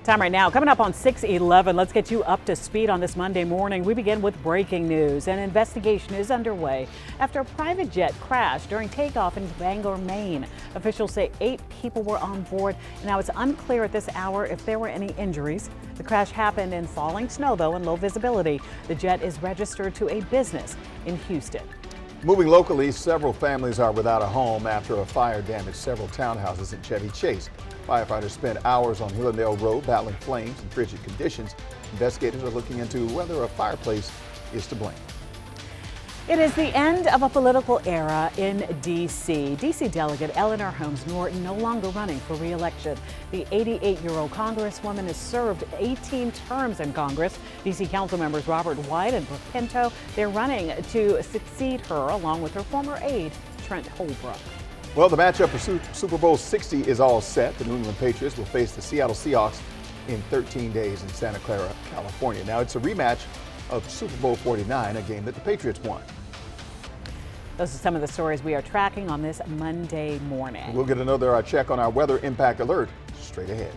Time right now, coming up on 6:11. Let's get you up to speed on this Monday morning. We begin with breaking news. An investigation is underway after a private jet crashed during takeoff in Bangor, Maine. Officials say 8 people were on board. Now it's unclear at this hour if there were any injuries. The crash happened in falling snow, though, and low visibility. The jet is registered to a business in Houston. Moving locally, several families are without a home after a fire damaged several townhouses in Chevy Chase. Firefighters spent hours on Hillendale Road battling flames and frigid conditions. Investigators are looking into whether a fireplace is to blame. It is the end of a political era in D.C. D.C. Delegate Eleanor Holmes Norton no longer running for re-election. The 88-year-old congresswoman has served 18 terms in Congress. D.C. council members Robert White and Brooke Pinto, they're running to succeed her along with her former aide, Trent Holbrook. Well, the matchup for Super Bowl 60 is all set. The New England Patriots will face the Seattle Seahawks in 13 days in Santa Clara, California. Now, it's a rematch of Super Bowl 49, a game that the Patriots won. Those are some of the stories we are tracking on this Monday morning. We'll get another check on our weather impact alert straight ahead.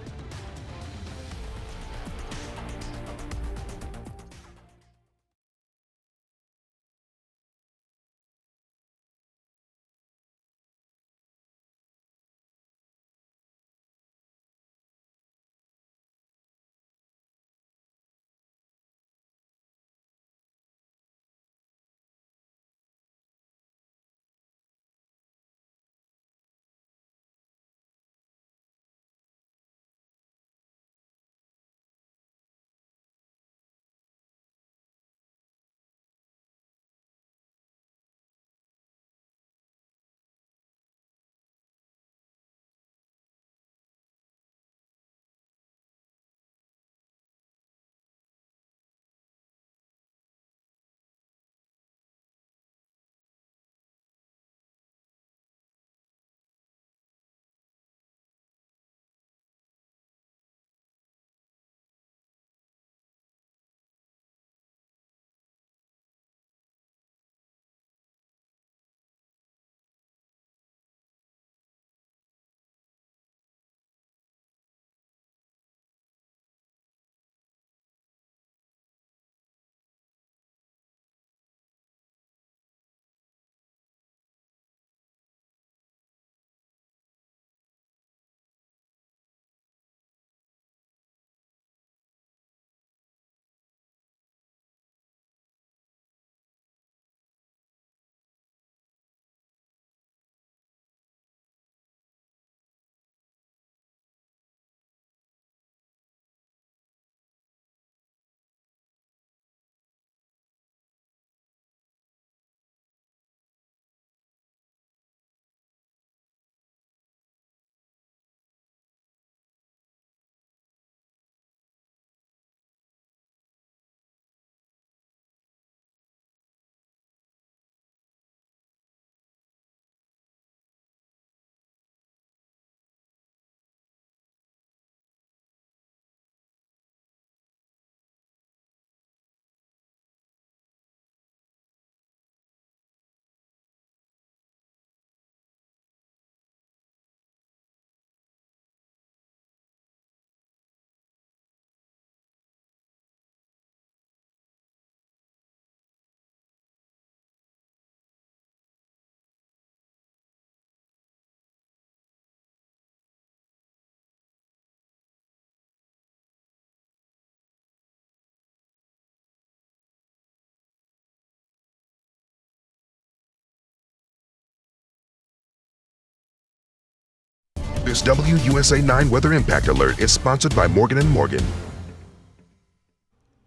This WUSA9 Weather Impact Alert is sponsored by Morgan & Morgan.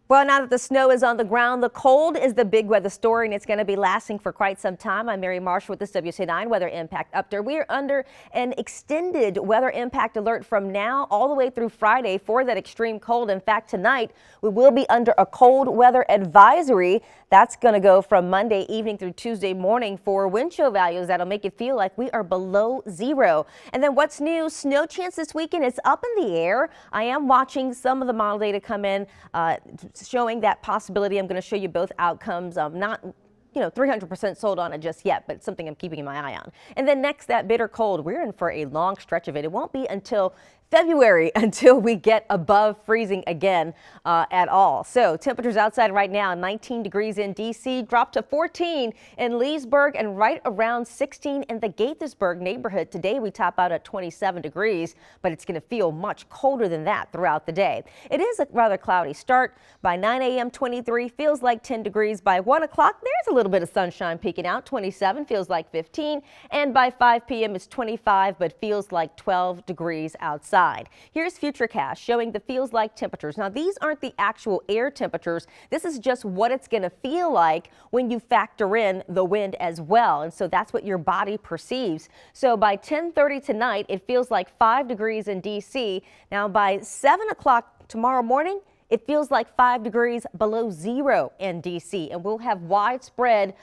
Well, now that the snow is on the ground, the cold is the big weather story, and it's going to be lasting for quite some time. I'm Mary Marshall with this WUSA9 Weather Impact Update. We are under an extended weather impact alert from now all the way through Friday for that extreme cold. In fact, tonight we will be under a cold weather advisory. That's going to go from Monday evening through Tuesday morning for wind chill values that'll make it feel like we are below zero. And then what's new? Snow chance this weekend is up in the air. I am watching some of the model data come in showing that possibility. I'm going to show you both outcomes. Not 300% sold on it just yet, but it's something I'm keeping my eye on. And then next, that bitter cold. We're in for a long stretch of it. It won't be until February until we get above freezing again at all. So temperatures outside right now, 19 degrees in D.C., dropped to 14 in Leesburg and right around 16 in the Gaithersburg neighborhood. Today we top out at 27 degrees, but it's going to feel much colder than that throughout the day. It is a rather cloudy start. By 9 a.m. 23, feels like 10 degrees. By 1 o'clock, there's a little bit of sunshine peeking out, 27, feels like 15. And by 5 p.m. it's 25, but feels like 12 degrees outside. Here's Futurecast showing the feels like temperatures. Now, these aren't the actual air temperatures. This is just what it's going to feel like when you factor in the wind as well. And so that's what your body perceives. So by 10:30 tonight, it feels like 5 degrees in D.C. Now, by 7 o'clock tomorrow morning, it feels like 5 degrees below zero in D.C. and we'll have widespread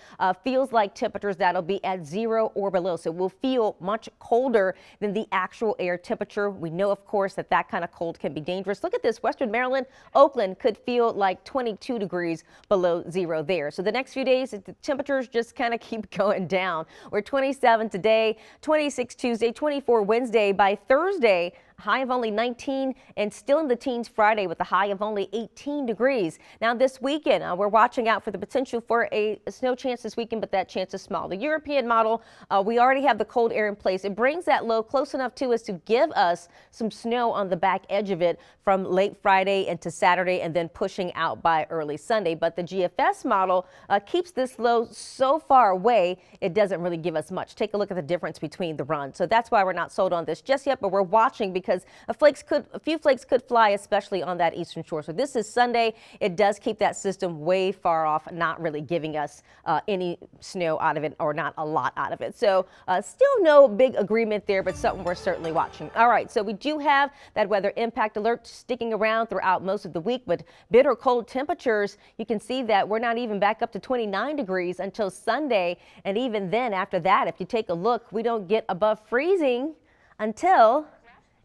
feels like temperatures that'll be at 0 or below. So we'll feel much colder than the actual air temperature. We know, of course, that that kind of cold can be dangerous. Look at this. Western Maryland, Oakland could feel like 22 degrees below zero there. So the next few days, the temperatures just kind of keep going down. We're 27 today, 26 Tuesday, 24 Wednesday. By Thursday, high of only 19 and still in the teens Friday with a high of only 18 degrees. Now this weekend, we're watching out for the potential for a snow chance this weekend, but that chance is small. The European model, we already have the cold air in place. It brings that low close enough to us to give us some snow on the back edge of it from late Friday into Saturday and then pushing out by early Sunday. But the GFS model keeps this low so far away, it doesn't really give us much. Take a look at the difference between the runs. So that's why we're not sold on this just yet, but we're watching because a few flakes could fly, especially on that eastern shore. So this is Sunday. It does keep that system way far off, not really giving us any snow out of it or not a lot out of it. So still no big agreement there, but something we're certainly watching. All right, so we do have that weather impact alert sticking around throughout most of the week, but bitter cold temperatures. You can see that we're not even back up to 29 degrees until Sunday. And even then, after that, if you take a look, we don't get above freezing until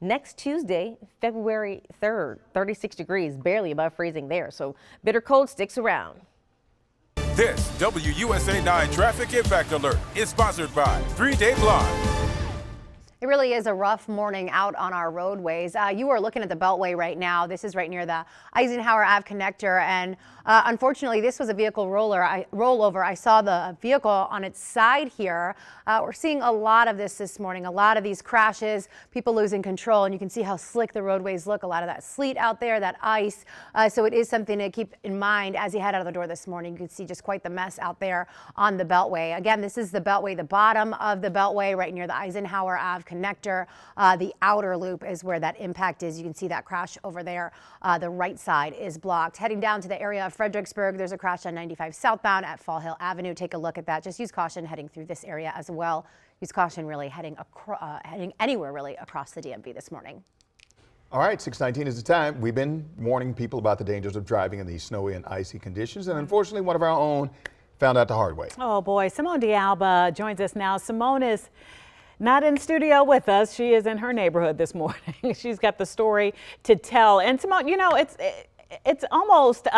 next Tuesday, February 3rd, 36 degrees, barely above freezing there. So bitter cold sticks around. This WUSA9 Traffic Impact Alert is sponsored by 3-Day Blind. It really is a rough morning out on our roadways. You are looking at the Beltway right now. This is right near the Eisenhower Ave connector, and unfortunately, this was a vehicle rollover. I saw the vehicle on its side here. We're seeing a lot of this morning, a lot of these crashes, people losing control, and you can see how slick the roadways look. A lot of that sleet out there, that ice. So it is something to keep in mind as you head out of the door this morning. You can see just quite the mess out there on the Beltway. Again, this is the Beltway, the bottom of the Beltway, right near the Eisenhower Ave connector. The outer loop is where that impact is. You can see that crash over there. The right side is blocked. Heading down to the area of Fredericksburg, there's a crash on 95 southbound at Fall Hill Avenue. Take a look at that. Just use caution heading through this area as well. Use caution really heading anywhere really across the DMV this morning. All right, 6:19 is the time. We've been warning people about the dangers of driving in these snowy and icy conditions, and unfortunately, one of our own found out the hard way. Oh boy, Simone D'Alba joins us now. Simone is not in studio with us. She is in her neighborhood this morning. She's got the story to tell. And Simone, you know, it's almost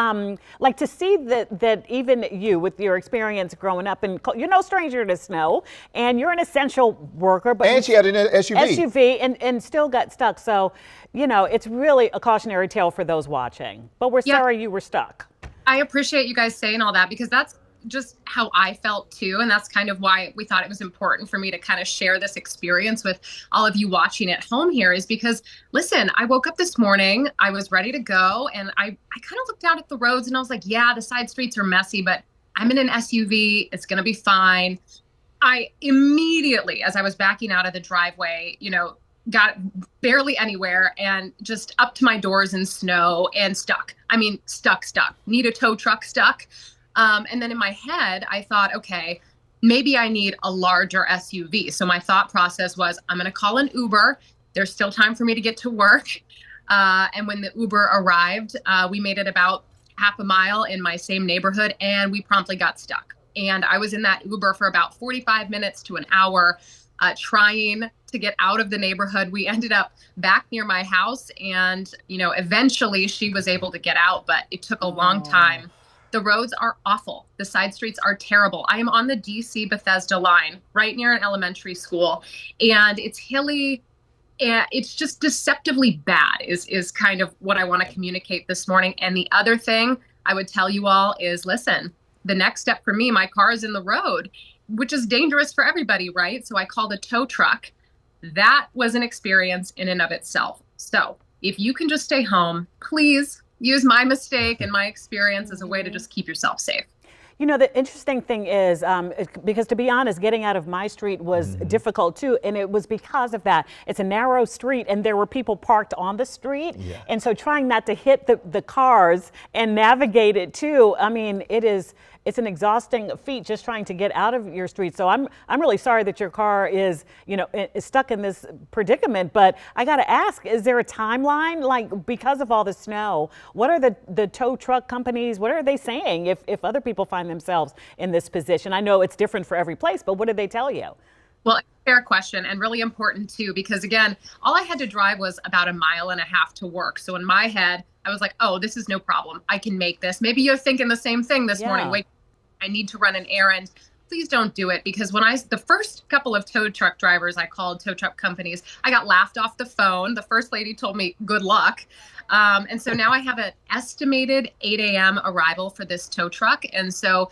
like to see that even you, with your experience growing up, and you're no stranger to snow, and you're an essential worker. But and she had an SUV. and still got stuck. So, you know, it's really a cautionary tale for those watching. But we're sorry you were stuck. I appreciate you guys saying all that, because that's just how I felt too. And that's kind of why we thought it was important for me to kind of share this experience with all of you watching at home here, is because, listen, I woke up this morning, I was ready to go, and I kind of looked out at the roads and I was like, yeah, the side streets are messy, but I'm in an SUV. It's going to be fine. I immediately, as I was backing out of the driveway, you know, got barely anywhere and just up to my doors in snow and stuck. I mean, stuck. Need a tow truck stuck. And then in my head, I thought, okay, maybe I need a larger SUV. So my thought process was, I'm going to call an Uber. There's still time for me to get to work. And when the Uber arrived, we made it about half a mile in my same neighborhood, and we promptly got stuck. And I was in that Uber for about 45 minutes to an hour, trying to get out of the neighborhood. We ended up back near my house, and, you know, eventually she was able to get out, but it took a long time. The roads are awful. The side streets are terrible. I am on the DC Bethesda line, right near an elementary school, and it's hilly. And it's just deceptively bad is kind of what I want to communicate this morning. And the other thing I would tell you all is, listen, the next step for me, my car is in the road, which is dangerous for everybody, right? So I called a tow truck. That was an experience in and of itself. So if you can just stay home, please use my mistake and my experience as a way to just keep yourself safe. You know, the interesting thing is, because to be honest, getting out of my street was difficult too, and it was because of that. It's a narrow street, and there were people parked on the street, and so trying not to hit the cars and navigate it too. I mean, it's an exhausting feat just trying to get out of your street. So I'm really sorry that your car is, you know, is stuck in this predicament. But I got to ask, is there a timeline? Like, because of all the snow, what are the tow truck companies, what are they saying if other people find themselves in this position? I know it's different for every place, but what did they tell you? Well, fair question, and really important too, because again, all I had to drive was about 1.5 miles to work. So in my head, I was like, oh, this is no problem. I can make this. Maybe you're thinking the same thing this morning. Wait, I need to run an errand. Please don't do it, because when the first couple of tow truck drivers I called, tow truck companies, I got laughed off the phone. The first lady told me good luck. And so now I have an estimated 8 a.m. arrival for this tow truck. And so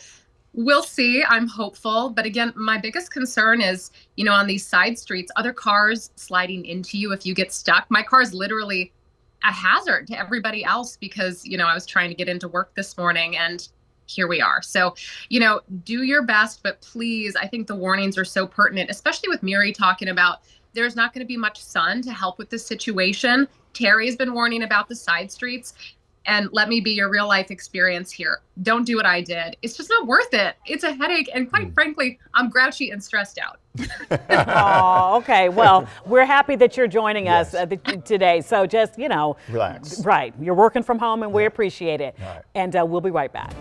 we'll see. I'm hopeful. But again, my biggest concern is, you know, on these side streets, other cars sliding into you if you get stuck. My car is literally a hazard to everybody else because, you know, I was trying to get into work this morning and here we are. So, you know, do your best, but please, I think the warnings are so pertinent, especially with Miri talking about there's not going to be much sun to help with this situation. Terry's been warning about the side streets. And let me be your real life experience here. Don't do what I did. It's just not worth it. It's a headache. And quite frankly, I'm grouchy and stressed out. Oh, okay. Well, we're happy that you're joining us today. So just, you know, relax. Right. You're working from home and we appreciate it. Right. And we'll be right back.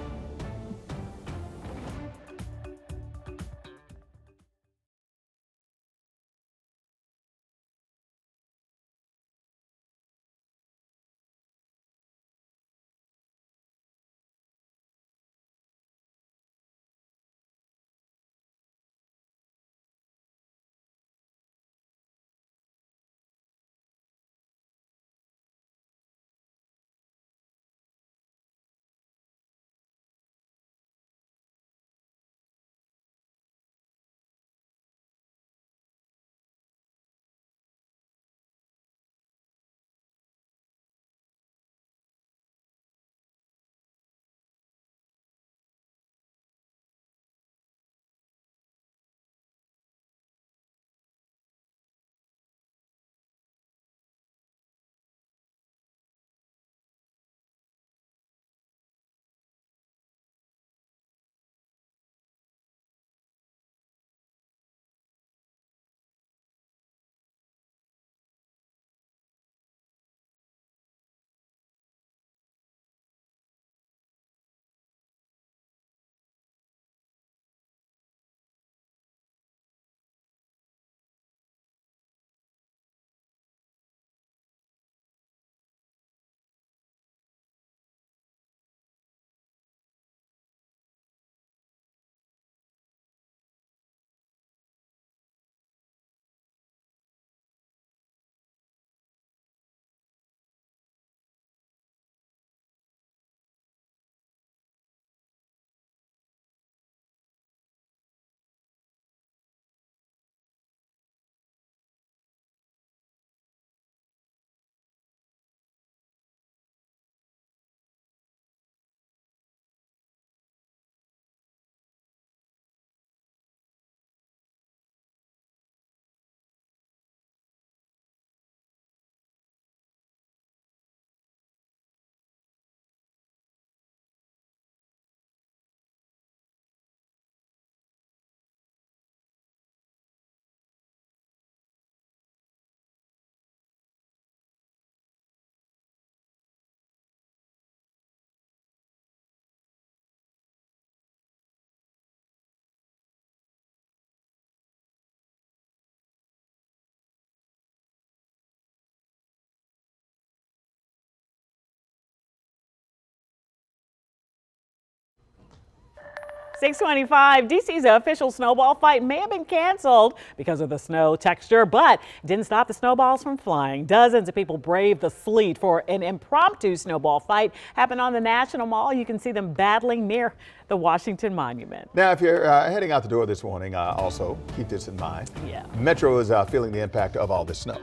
6:25, DC's official snowball fight may have been canceled because of the snow texture, but it didn't stop the snowballs from flying. Dozens of people braved the sleet for an impromptu snowball fight. Happened on the National Mall. You can see them battling near the Washington Monument. Now, if you're heading out the door this morning, also keep this in mind. Yeah. Metro is feeling the impact of all this snow.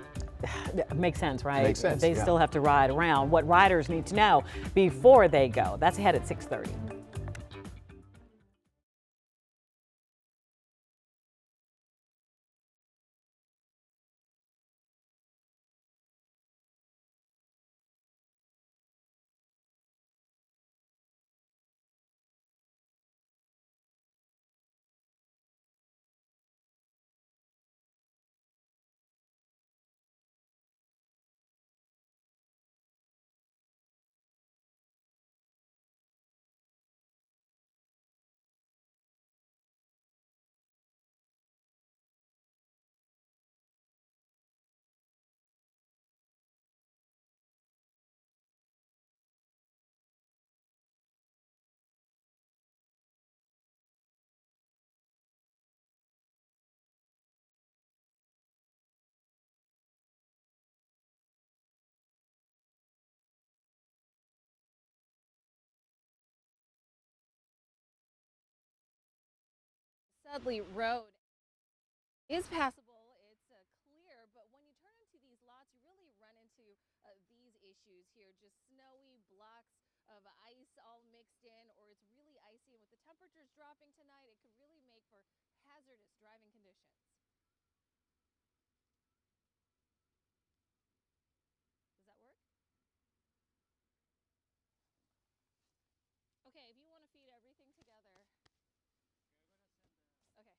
Makes sense, right? Makes sense, They yeah. still have to ride around. What riders need to know before they go. That's ahead at 6:30. Dudley Road is passable. It's clear, but when you turn into these lots, you really run into these issues here. Just snowy blocks of ice all mixed in, or it's really icy. And with the temperatures dropping tonight, it could really make for hazardous driving conditions. Does that work? Okay, if you want to feed everything together. Okay.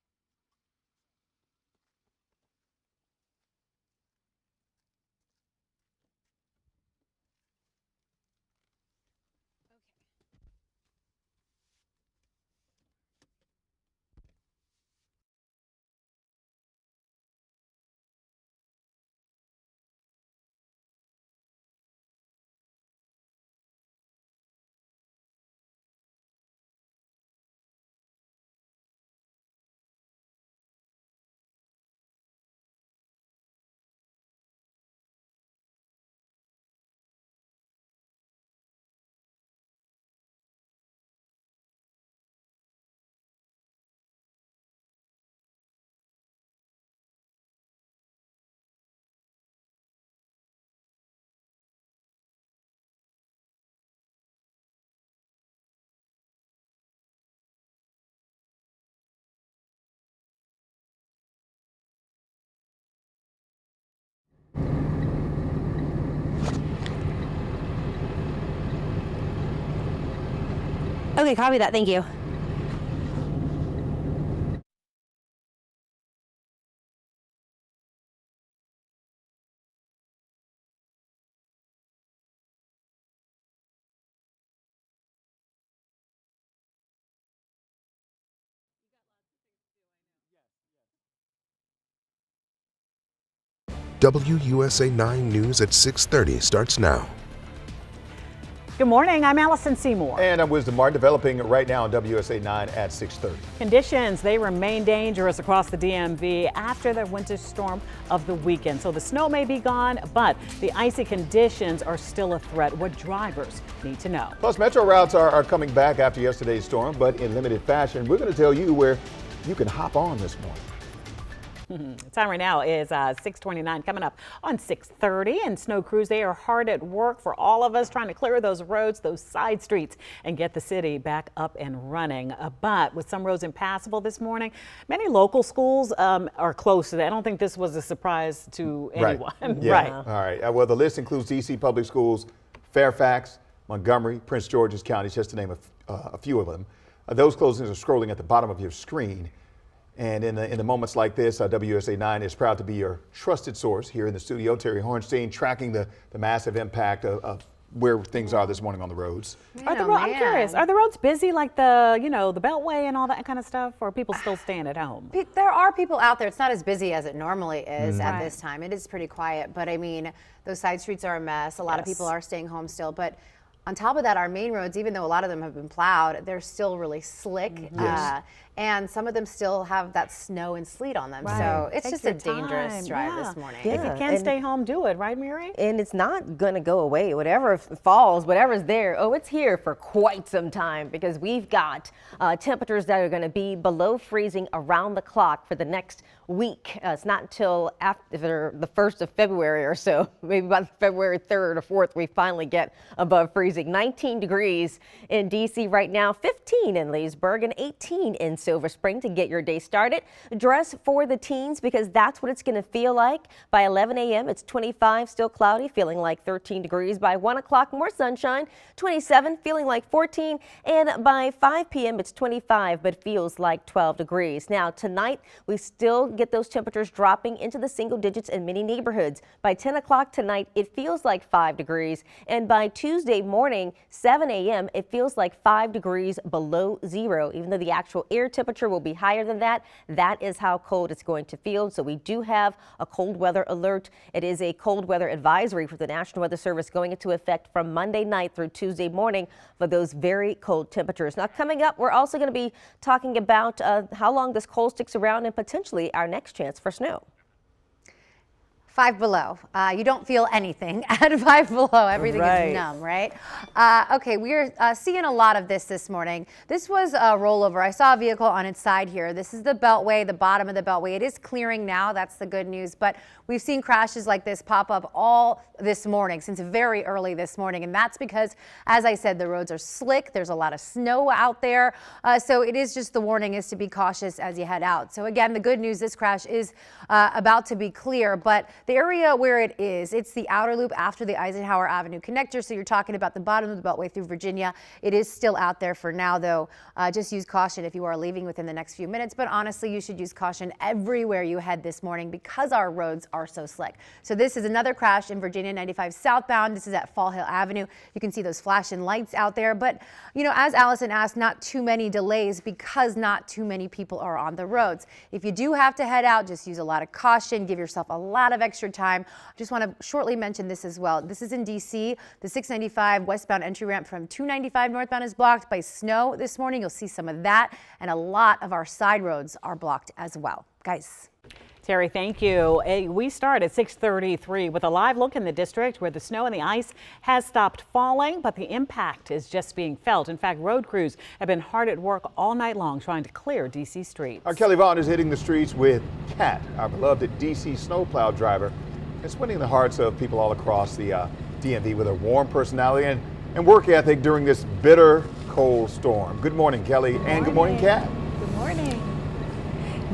Okay, copy that. Thank you. WUSA 9 News at 6:30 starts now. Good morning. I'm Allison Seymour. And I'm Wisdom Martin, developing right now on WUSA 9 at 6:30. Conditions, they remain dangerous across the DMV after the winter storm of the weekend. So the snow may be gone, but the icy conditions are still a threat. What drivers need to know. Plus, metro routes are coming back after yesterday's storm, but in limited fashion. We're going to tell you where you can hop on this morning. The time right now is 6:29. Coming up on 6:30, and snow crews, they are hard at work for all of us trying to clear those roads, those side streets, and get the city back up and running. But with some roads impassable this morning, many local schools are closed today. I don't think this was a surprise to anyone. Right. Yeah. Right. All right. Well, the list includes DC Public Schools, Fairfax, Montgomery, Prince George's counties, just to name a few of them. Those closings are scrolling at the bottom of your screen. And in the moments like this, WUSA 9 is proud to be your trusted source here in the studio. Terry Hornstein tracking the massive impact of where things are this morning on the roads. I'm curious, are the roads busy like the Beltway and all that kind of stuff, or are people still staying at home? There are people out there. It's not as busy as it normally is at this time. It is pretty quiet, but I mean, those side streets are a mess. A lot of people are staying home still, but On top of that, our main roads, even though a lot of them have been plowed, they're still really slick. Yes. And some of them still have that snow and sleet on them. Right. So it's Takes just a your dangerous time. drive Yeah. this morning. If you Yeah, can and- stay home, do it, right, Mary? And it's not going to go away. Whatever falls, whatever's there, it's here for quite some time, because we've got temperatures that are going to be below freezing around the clock for the next week. It's not until after the 1st of February or so, maybe about February 3rd or 4th, we finally get above freezing. 19 degrees in D.C. right now, 15 in Leesburg, and 18 in Silver Spring to get your day started. Dress for the teens, because that's what it's going to feel like. By 11 a.m., it's 25, still cloudy, feeling like 13 degrees. By 1 o'clock, more sunshine, 27, feeling like 14. And by 5 p.m., it's 25, but feels like 12 degrees. Now, tonight, we still get those temperatures dropping into the single digits in many neighborhoods. By 10 o'clock tonight, it feels like 5 degrees. And by Tuesday morning, 7 a.m., it feels like 5 degrees below zero. Even though the actual air temperature will be higher than that, that is how cold it's going to feel. So we do have a cold weather alert. It is a cold weather advisory for the National Weather Service going into effect from Monday night through Tuesday morning for those very cold temperatures. Now, coming up, we're also going to be talking about how long this cold sticks around and potentially our next chance for snow. 5 below. You don't feel anything at 5 below. Everything Right. is numb, right? Okay, we're seeing a lot of this morning. This was a rollover. I saw a vehicle on its side here. This is the Beltway, the bottom of the Beltway. It is clearing now. That's the good news. But we've seen crashes like this pop up all this morning, since very early this morning. And that's because, as I said, the roads are slick. There's a lot of snow out there. So it is just, the warning is to be cautious as you head out. So again, the good news, this crash is about to be clear, but the area where it is, it's the outer loop after the Eisenhower Avenue connector. So you're talking about the bottom of the Beltway through Virginia. It is still out there for now, though. Just use caution if you are leaving within the next few minutes. But honestly, you should use caution everywhere you head this morning, because our roads are so slick. So this is another crash in Virginia 95 southbound. This is at Fall Hill Avenue. You can see those flashing lights out there. But, you know, as Allison asked, not too many delays because not too many people are on the roads. If you do have to head out, just use a lot of caution. Give yourself a lot of extra time. Just want to shortly mention this as well. This is in D.C. The 695 westbound entry ramp from 295 northbound is blocked by snow this morning. You'll see some of that, and a lot of our side roads are blocked as well. Guys. Terry, thank you. We start at 6:33 with a live look in the district where the snow and the ice has stopped falling, but the impact is just being felt. In fact, road crews have been hard at work all night long trying to clear D.C. streets. Our Kelly Vaughn is hitting the streets with Kat, our beloved D.C. snowplow driver. It's winning the hearts of people all across the DMV with a warm personality and work ethic during this bitter, cold storm. Good morning, Kelly, and good morning, Kat. Good morning.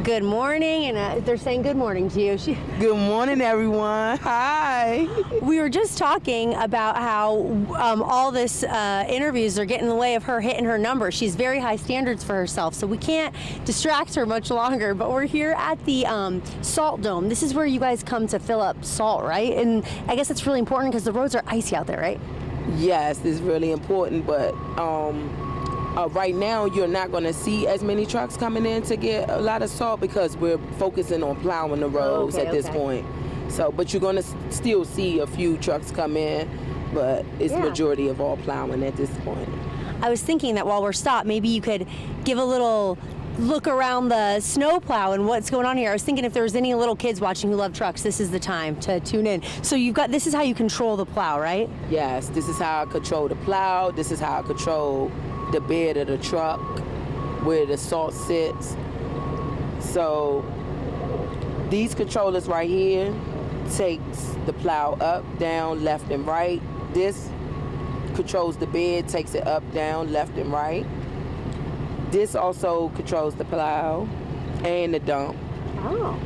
Good morning, and they're saying good morning to you. Good morning, everyone. Hi. We were just talking about how all this interviews are getting in the way of her hitting her numbers. She's very high standards for herself, so we can't distract her much longer. But we're here at the Salt Dome. This is where you guys come to fill up salt, right? And I guess it's really important because the roads are icy out there, right? Yes, this is really important, but right now you're not going to see as many trucks coming in to get a lot of salt because we're focusing on plowing the roads at this point. So, but you're going to still see a few trucks come in, but it's majority of all plowing at this point. I was thinking that while we're stopped, maybe you could give a little look around the snowplow and what's going on here. I was thinking if there's any little kids watching who love trucks, this is the time to tune in. So this is how you control the plow, right? Yes, this is how I control the plow. This is how I control the bed of the truck where the salt sits. So these controllers right here takes the plow up, down, left, and right. This controls the bed, takes it up, down, left, and right. This also controls the plow and the dump. Oh.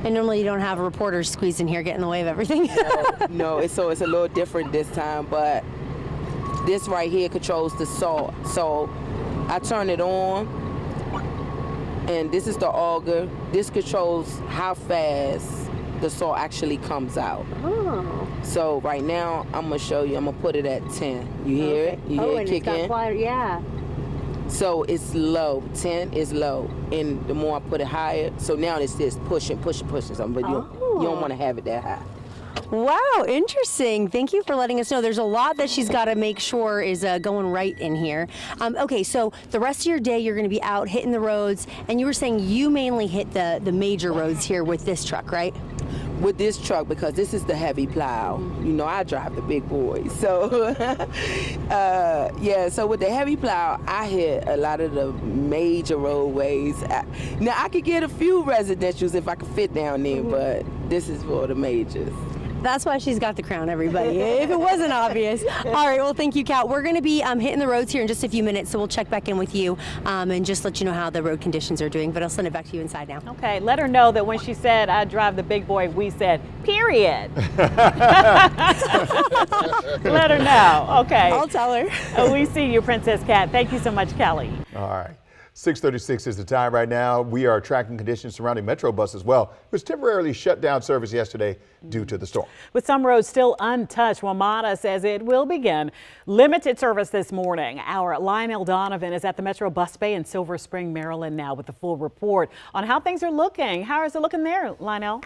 And normally you don't have reporters squeeze in here, get in the way of everything. No, it's a little different this time, but this right here controls the salt. So I turn it on, and this is the auger. This controls how fast the salt actually comes out. Oh. So right now, I'm gonna show you, I'm gonna put it at 10. You hear it? You hear it kick in? Yeah. So it's low, 10 is low. And the more I put it higher, so now it's just pushing. So, but you don't wanna have it that high. Wow, interesting. Thank you for letting us know. There's a lot that she's got to make sure is going right in here. Okay, so the rest of your day you're going to be out hitting the roads, and you were saying you mainly hit the major roads here with this truck, right? With this truck, because this is the heavy plow. You know, I drive the big boy. So, yeah, so with the heavy plow, I hit a lot of the major roadways. Now, I could get a few residentials if I could fit down there, but this is for the majors. That's why she's got the crown, everybody, if it wasn't obvious. All right, well, thank you, Kat. We're going to be hitting the roads here in just a few minutes, so we'll check back in with you and just let you know how the road conditions are doing, but I'll send it back to you inside now. Okay, let her know that when she said, I drive the big boy, we said, period. Let her know. Okay. I'll tell her. We see you, Princess Kat. Thank you so much, Kelly. All right. 6:36 is the time right now. We are tracking conditions surrounding Metro Bus as well, which temporarily shut down service yesterday due to the storm. With some roads still untouched, WMATA says it will begin limited service this morning. Our Lionel Donovan is at the Metro Bus Bay in Silver Spring, Maryland now with the full report on how things are looking. How is it looking there, Lionel?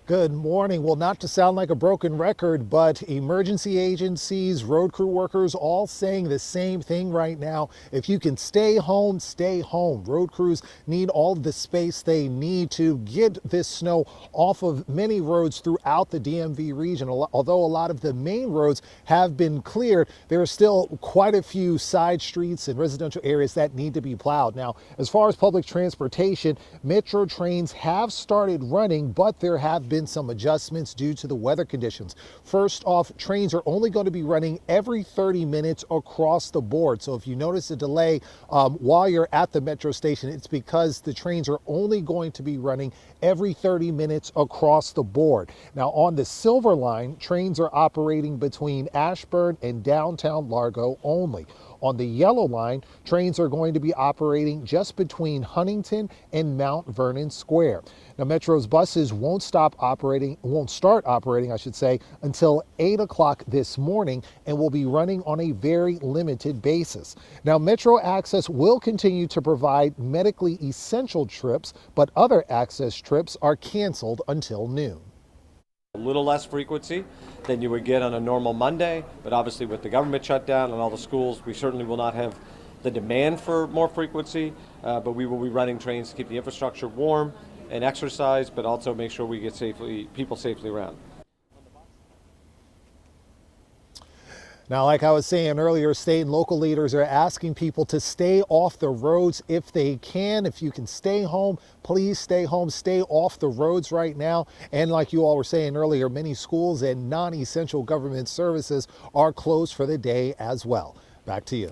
Good morning. Well, not to sound like a broken record, but emergency agencies, road crew workers, all saying the same thing right now. If you can stay home, stay home. Road crews need all the space they need to get this snow off of many roads throughout the DMV region. Although a lot of the main roads have been cleared, there are still quite a few side streets and residential areas that need to be plowed. Now, as far as public transportation, Metro trains have started running, but there have been some adjustments due to the weather conditions. First off, trains are only going to be running every 30 minutes across the board. So if you notice a delay while you're at the Metro station, it's because the trains are only going to be running every 30 minutes across the board. Now on the Silver Line, trains are operating between Ashburn and downtown Largo only. On the Yellow Line, trains are going to be operating just between Huntington and Mount Vernon Square. Now, Metro's buses won't start operating, I should say, until 8 o'clock this morning and will be running on a very limited basis. Now, Metro Access will continue to provide medically essential trips, but other access trips are canceled until noon. A little less frequency than you would get on a normal Monday, but obviously with the government shutdown and all the schools, we certainly will not have the demand for more frequency, but we will be running trains to keep the infrastructure warm and exercise, but also make sure we get people safely around. Now, like I was saying earlier, state and local leaders are asking people to stay off the roads if they can. If you can stay home, please stay home, stay off the roads right now. And like you all were saying earlier, many schools and non-essential government services are closed for the day as well. Back to you.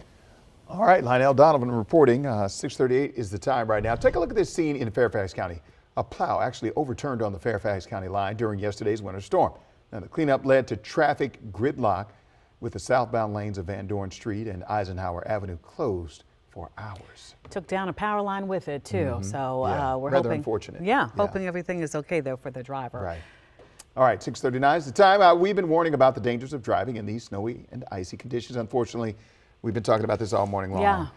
All right, Lionel Donovan reporting. 6:38 is the time right now. Take a look at this scene in Fairfax County. A plow actually overturned on the Fairfax County line during yesterday's winter storm. Now, the cleanup led to traffic gridlock with the southbound lanes of Van Dorn Street and Eisenhower Avenue closed for hours. Took down a power line with it too. So Yeah, we're rather hoping, unfortunate. hoping everything is okay though for the driver. Right. All right, 6:39 is the time. We've been warning about the dangers of driving in these snowy and icy conditions. Unfortunately, we've been talking about this all morning long. Yeah.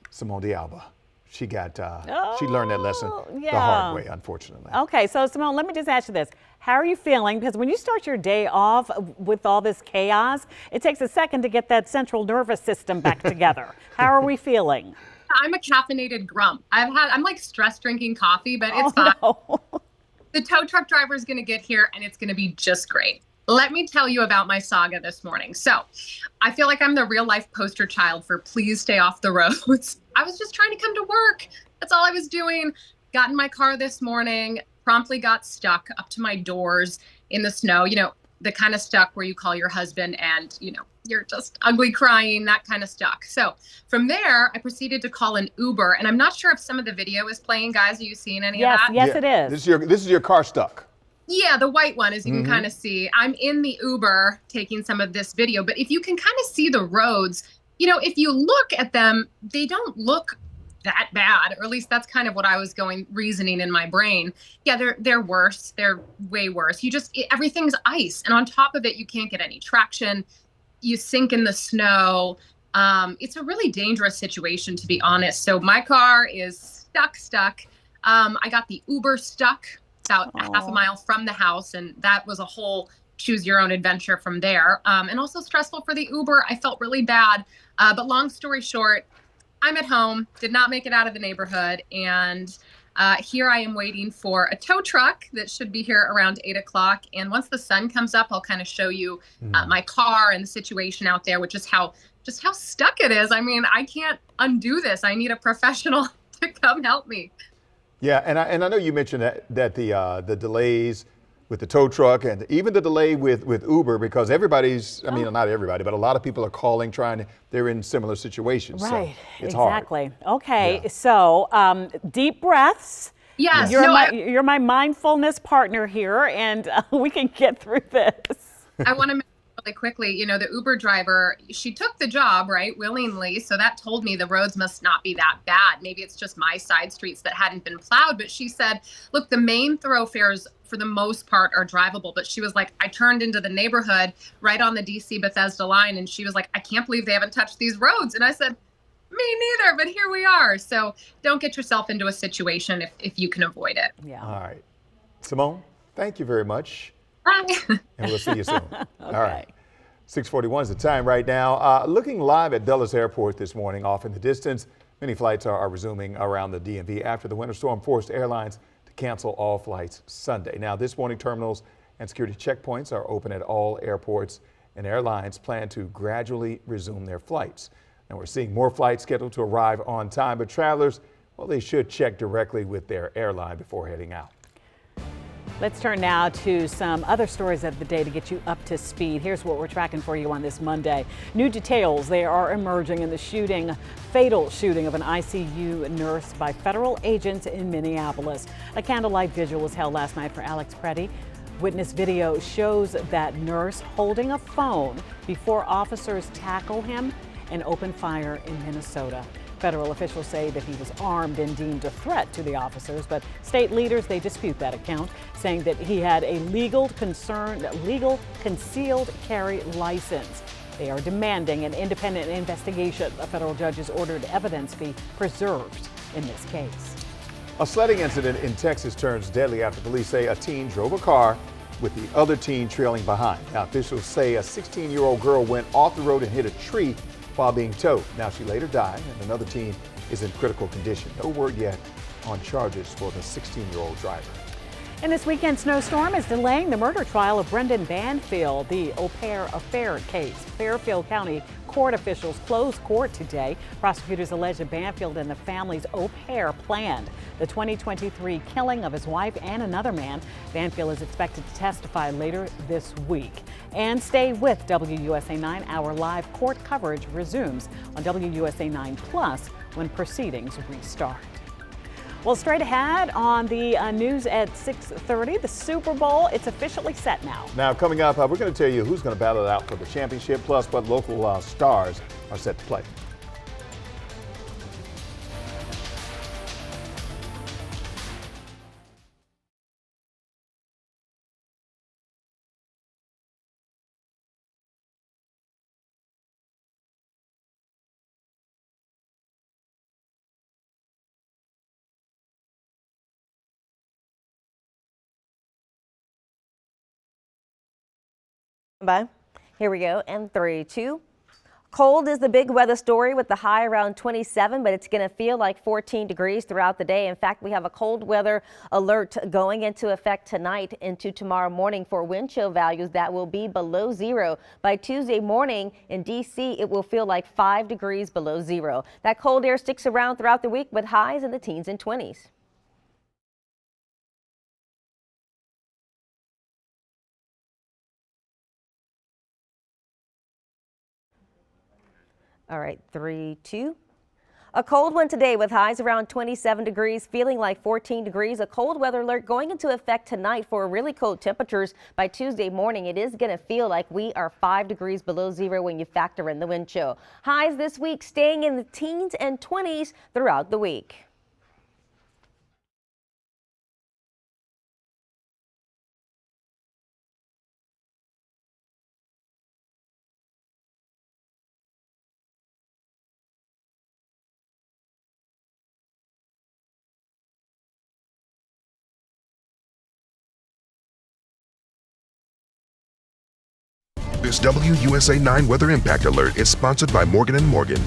Simone D'Alba, she learned that lesson the hard way, unfortunately. Okay, so Simone, let me just ask you this. How are you feeling? Because when you start your day off with all this chaos, it takes a second to get that central nervous system back together. How are we feeling? I'm a caffeinated grump. I'm like stress drinking coffee, but it's fine. No. The tow truck driver is going to get here and it's going to be just great. Let me tell you about my saga this morning. So I feel like I'm the real life poster child for please stay off the roads. I was just trying to come to work. That's all I was doing. Got in my car this morning, promptly got stuck up to my doors in the snow, you know, the kind of stuck where you call your husband and, you know, you're just ugly crying, that kind of stuck. So from there, I proceeded to call an Uber, and I'm not sure if some of the video is playing, guys. Are you seeing any of that? Yes, it is. This is your car stuck. Yeah, the white one, as you can kind of see. I'm in the Uber taking some of this video, but if you can kind of see the roads, you know, if you look at them, they don't look that bad, or at least that's kind of what I was reasoning in my brain. Yeah, they're worse. They're way worse. Everything's ice, and on top of it, you can't get any traction. You sink in the snow. It's a really dangerous situation, to be honest. So my car is stuck. I got the Uber stuck about a half a mile from the house, and that was a whole choose your own adventure from there. And also stressful for the Uber. I felt really bad. But long story short, I'm at home, did not make it out of the neighborhood, and here I am waiting for a tow truck that should be here around 8 o'clock. And once the sun comes up, I'll kind of show you my car and the situation out there, which is how stuck it is. I mean, I can't undo this. I need a professional to come help me. Yeah, and I know you mentioned that the delays with the tow truck and even the delay with Uber, because everybody's, I mean, not everybody, but a lot of people are calling, they're in similar situations. Right, so it's exactly. hard. Okay, Yeah. so deep breaths. Yes. You're my mindfulness partner here, and we can get through this. I want to mention really quickly, you know, the Uber driver, she took the job, right, willingly. So that told me the roads must not be that bad. Maybe it's just my side streets that hadn't been plowed. But she said, look, the main thoroughfares for the most part are drivable. But she was like, I turned into the neighborhood right on the DC Bethesda line. And she was like, I can't believe they haven't touched these roads. And I said, me neither, but here we are. So don't get yourself into a situation if you can avoid it. Yeah. All right. Simone, thank you very much. Bye. And we'll see you soon. All right. 6:41 is the time right now. Looking live at Dulles Airport this morning, off in the distance. Many flights are resuming around the DMV after the winter storm forced airlines to cancel all flights Sunday. Now, this morning, terminals and security checkpoints are open at all airports, and airlines plan to gradually resume their flights. And we're seeing more flights scheduled to arrive on time, but travelers, well, they should check directly with their airline before heading out. Let's turn now to some other stories of the day to get you up to speed. Here's what we're tracking for you on this Monday. New details, they are emerging in the fatal shooting of an ICU nurse by federal agents in Minneapolis. A candlelight vigil was held last night for Alex Preddy. Witness video shows that nurse holding a phone before officers tackle him and open fire in Minnesota. Federal officials say that he was armed and deemed a threat to the officers, but state leaders, they dispute that account, saying that he had a legal concealed carry license. They are demanding an independent investigation. A federal judge has ordered evidence be preserved in this case. A sledding incident in Texas turns deadly after police say a teen drove a car with the other teen trailing behind. Now, officials say a 16-year-old girl went off the road and hit a tree while being towed. Now, she later died, and another teen is in critical condition. No word yet on charges for the 16-year-old driver. And this weekend snowstorm is delaying the murder trial of Brendan Banfield, the au pair affair case. Fairfield County court officials closed court today. Prosecutors allege that Banfield and the family's au pair planned the 2023 killing of his wife and another man. Banfield is expected to testify later this week. And stay with WUSA 9. Our live court coverage resumes on WUSA 9 Plus when proceedings restart. Well, straight ahead on the news at 6:30, the Super Bowl, it's officially set now. Now, coming up, we're going to tell you who's going to battle it out for the championship, plus what local stars are set to play. Bye. Here we go. And 3, 2. Cold is the big weather story with the high around 27, but it's going to feel like 14 degrees throughout the day. In fact, we have a cold weather alert going into effect tonight into tomorrow morning for wind chill values that will be below zero. By Tuesday morning in D.C., it will feel like 5 degrees below zero. That cold air sticks around throughout the week with highs in the teens and 20s. All right, 3, 2. A cold one today with highs around 27 degrees, feeling like 14 degrees. A cold weather alert going into effect tonight for really cold temperatures. By Tuesday morning, it is going to feel like we are 5 degrees below zero when you factor in the wind chill. Highs this week staying in the teens and 20s throughout the week. This WUSA9 Weather Impact Alert is sponsored by Morgan & Morgan.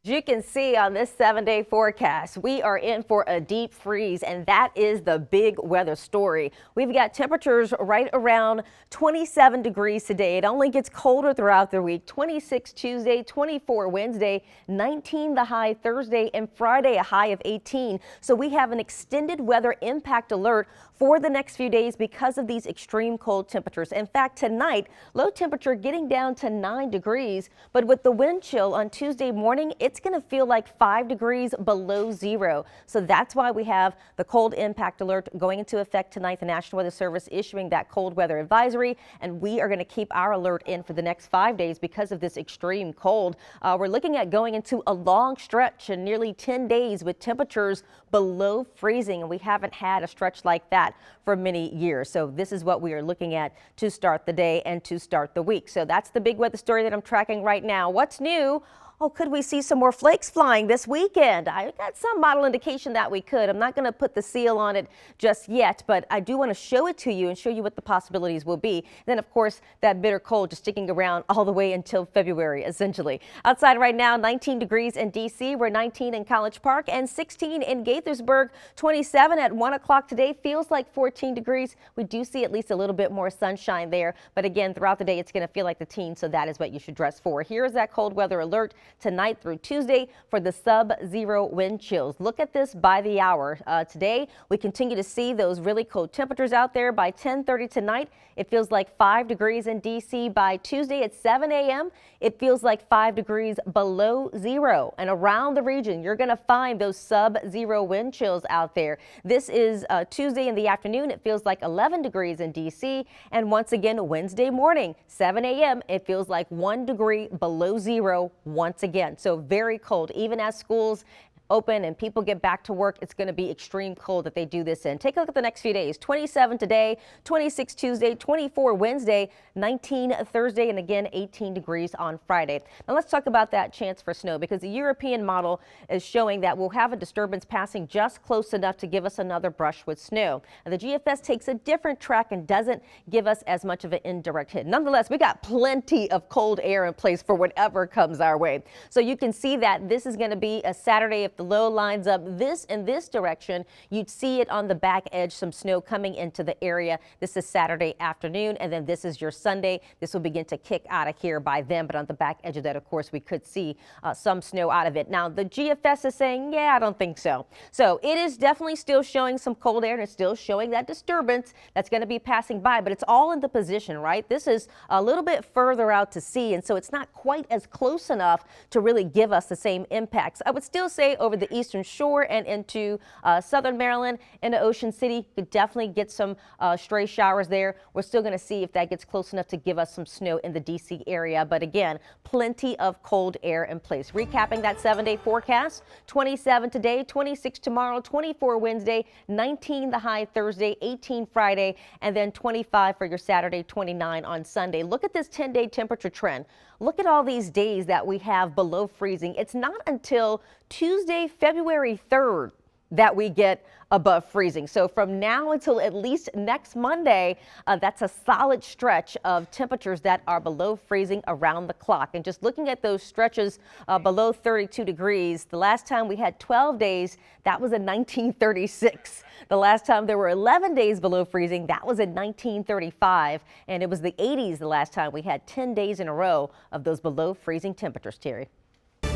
As you can see on this 7-day forecast, we are in for a deep freeze, and that is the big weather story. We've got temperatures right around 27 degrees today. It only gets colder throughout the week. 26 Tuesday, 24 Wednesday, 19 the high Thursday, and Friday a high of 18. So we have an extended weather impact alert for the next few days because of these extreme cold temperatures. In fact, tonight, low temperature getting down to 9 degrees, but with the wind chill on Tuesday morning, it's going to feel like 5 degrees below zero. So that's why we have the cold impact alert going into effect tonight. The National Weather Service issuing that cold weather advisory, and we are going to keep our alert in for the next 5 days because of this extreme cold. We're looking at going into a long stretch in nearly 10 days with temperatures below freezing, and we haven't had a stretch like that for many years. So this is what we are looking at to start the day and to start the week. So that's the big weather story that I'm tracking right now. What's new? Oh, could we see some more flakes flying this weekend? I got some model indication that we could. I'm not going to put the seal on it just yet, but I do want to show it to you and show you what the possibilities will be. Then, of course, that bitter cold just sticking around all the way until February, essentially. Outside right now, 19 degrees in D.C. We're 19 in College Park and 16 in Gaithersburg. 27 at 1 o'clock today. Feels like 14 degrees. We do see at least a little bit more sunshine there. But again, throughout the day, it's going to feel like the teens, so that is what you should dress for. Here's that cold weather alert tonight through Tuesday for the sub-zero wind chills. Look at this by the hour. Today, we continue to see those really cold temperatures out there. By 10:30 tonight, it feels like 5 degrees in D.C. By Tuesday at 7 a.m., it feels like 5 degrees below zero. And around the region, you're going to find those sub-zero wind chills out there. This is Tuesday in the afternoon. It feels like 11 degrees in D.C. And once again, Wednesday morning, 7 a.m., it feels like 1 degree below zero once again. So very cold, even as schools open and people get back to work. It's going to be extreme cold that they do this in. Take a look at the next few days. 27 today, 26 Tuesday, 24 Wednesday, 19 Thursday, and again 18 degrees on Friday. Now let's talk about that chance for snow, because the European model is showing that we'll have a disturbance passing just close enough to give us another brush with snow. Now, the GFS takes a different track and doesn't give us as much of an indirect hit. Nonetheless, we got plenty of cold air in place for whatever comes our way. So you can see that this is going to be a Saturday. If the low lines up in this direction, you'd see it on the back edge, some snow coming into the area. This is Saturday afternoon, and then this is your Sunday. This will begin to kick out of here by then, but on the back edge of that, of course, we could see some snow out of it. Now, the GFS is saying, yeah, I don't think so. So it is definitely still showing some cold air, and it's still showing that disturbance that's going to be passing by, but it's all in the position, right? This is a little bit further out to sea, and so it's not quite as close enough to really give us the same impacts. I would still say over the eastern shore and into southern Maryland, into Ocean City, could definitely get some stray showers there. We're still going to see if that gets close enough to give us some snow in the D.C. area. But again, plenty of cold air in place. Recapping that 7-day forecast: 27 today, 26 tomorrow, 24 Wednesday, 19 the high Thursday, 18 Friday, and then 25 for your Saturday, 29 on Sunday. Look at this 10-day temperature trend. Look at all these days that we have below freezing. It's not until Tuesday, February 3rd that we get above freezing. So from now until at least next Monday, that's a solid stretch of temperatures that are below freezing around the clock. And just looking at those stretches below 32 degrees, the last time we had 12 days, that was in 1936. The last time there were 11 days below freezing, that was in 1935. And it was the 80s the last time we had 10 days in a row of those below freezing temperatures, Terry.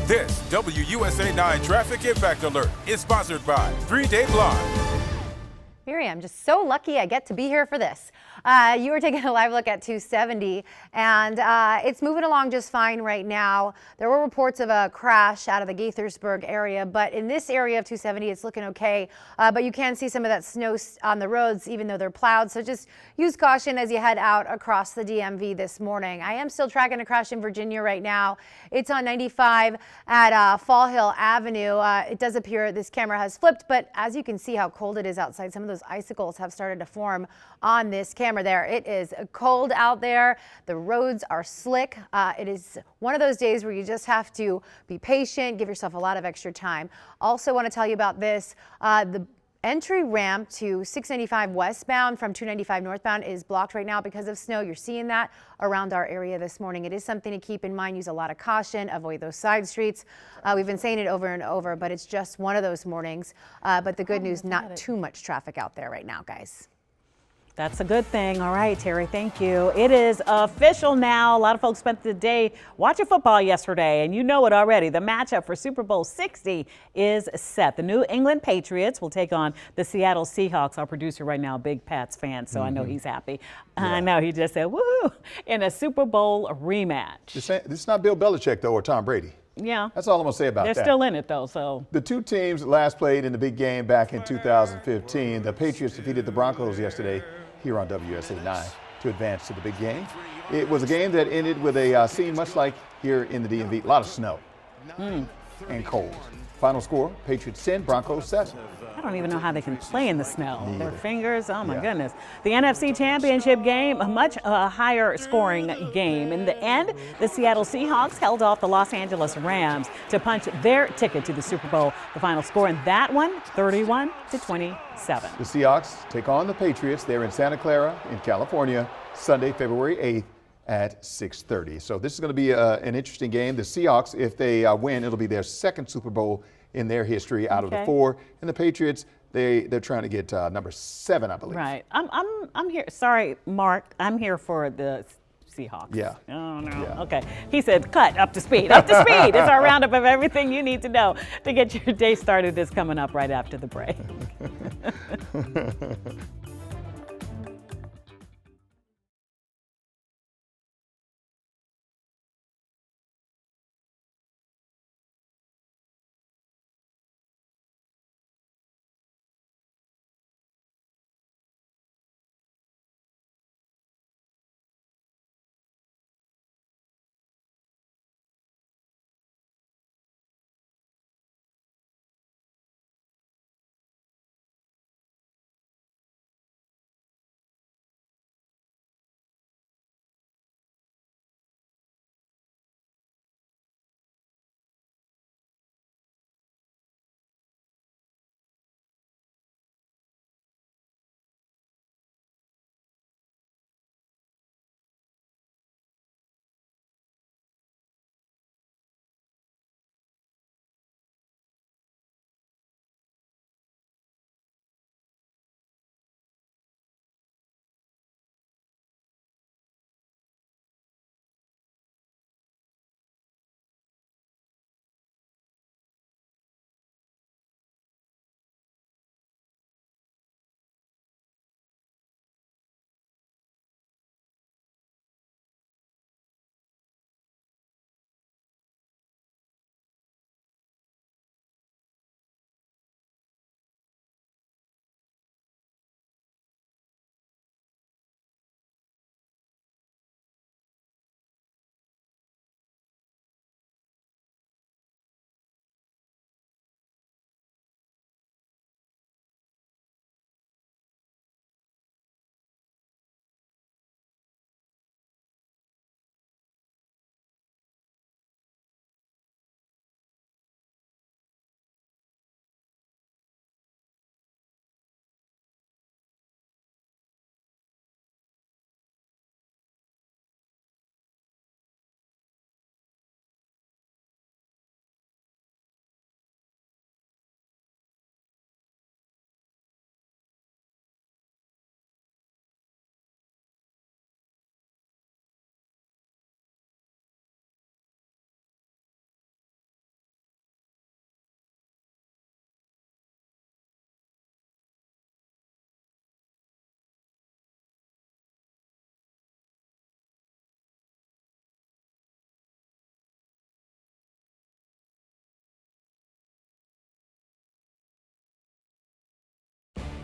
This WUSA9 Traffic Impact Alert is sponsored by 3-Day Blind. Miriam, just so lucky I get to be here for this. You were taking a live look at 270, and it's moving along just fine right now. There were reports of a crash out of the Gaithersburg area, but in this area of 270, it's looking okay. But you can see some of that snow on the roads, even though they're plowed. So just use caution as you head out across the DMV this morning. I am still tracking a crash in Virginia right now. It's on 95 at Fall Hill Avenue. It does appear this camera has flipped, but as you can see how cold it is outside, some of those icicles have started to form on this camera there. It is cold out there. The roads are slick. It is one of those days where you just have to be patient, give yourself a lot of extra time. Also want to tell you about this. The entry ramp to 695 westbound from 295 northbound is blocked right now because of snow. You're seeing that around our area this morning. It is something to keep in mind. Use a lot of caution. Avoid those side streets. We've been saying it over and over, but it's just one of those mornings. But the good news, not too much traffic out there right now, guys. That's a good thing. All right, Terry, thank you. It is official now. A lot of folks spent the day watching football yesterday, and you know it already. The matchup for Super Bowl 60 is set. The New England Patriots will take on the Seattle Seahawks. Our producer right now, big Pats fan, so I know he's happy. Yeah. I know he just said, woo, in a Super Bowl rematch. This is not Bill Belichick, though, or Tom Brady. Yeah. That's all I'm going to say about that. They're still in it, though, so. The two teams last played in the big game back in 2015. The Patriots defeated the Broncos yesterday here on WUSA9 to advance to the big game. It was a game that ended with a scene much like here in the DMV. A lot of snow and cold. Final score, Patriots 10, Broncos 7. I don't even know how they can play in the snow. Their fingers, oh my goodness. The NFC Championship game, a much higher scoring game. In the end, the Seattle Seahawks held off the Los Angeles Rams to punch their ticket to the Super Bowl. The final score in that one, 31-27. The Seahawks take on the Patriots. They're in Santa Clara in California, Sunday, February 8th at 6:30. So this is going to be an interesting game. The Seahawks, if they win, it'll be their second Super Bowl in their history out of the 4. And the Patriots, they're trying to get number 7, I believe. Right. I'm here. Sorry, Mark. I'm here for the Seahawks. Yeah. Oh no. Yeah. Okay. He said, "Cut up to speed. Up to speed." It's our roundup of everything you need to know to get your day started. Is coming up right after the break.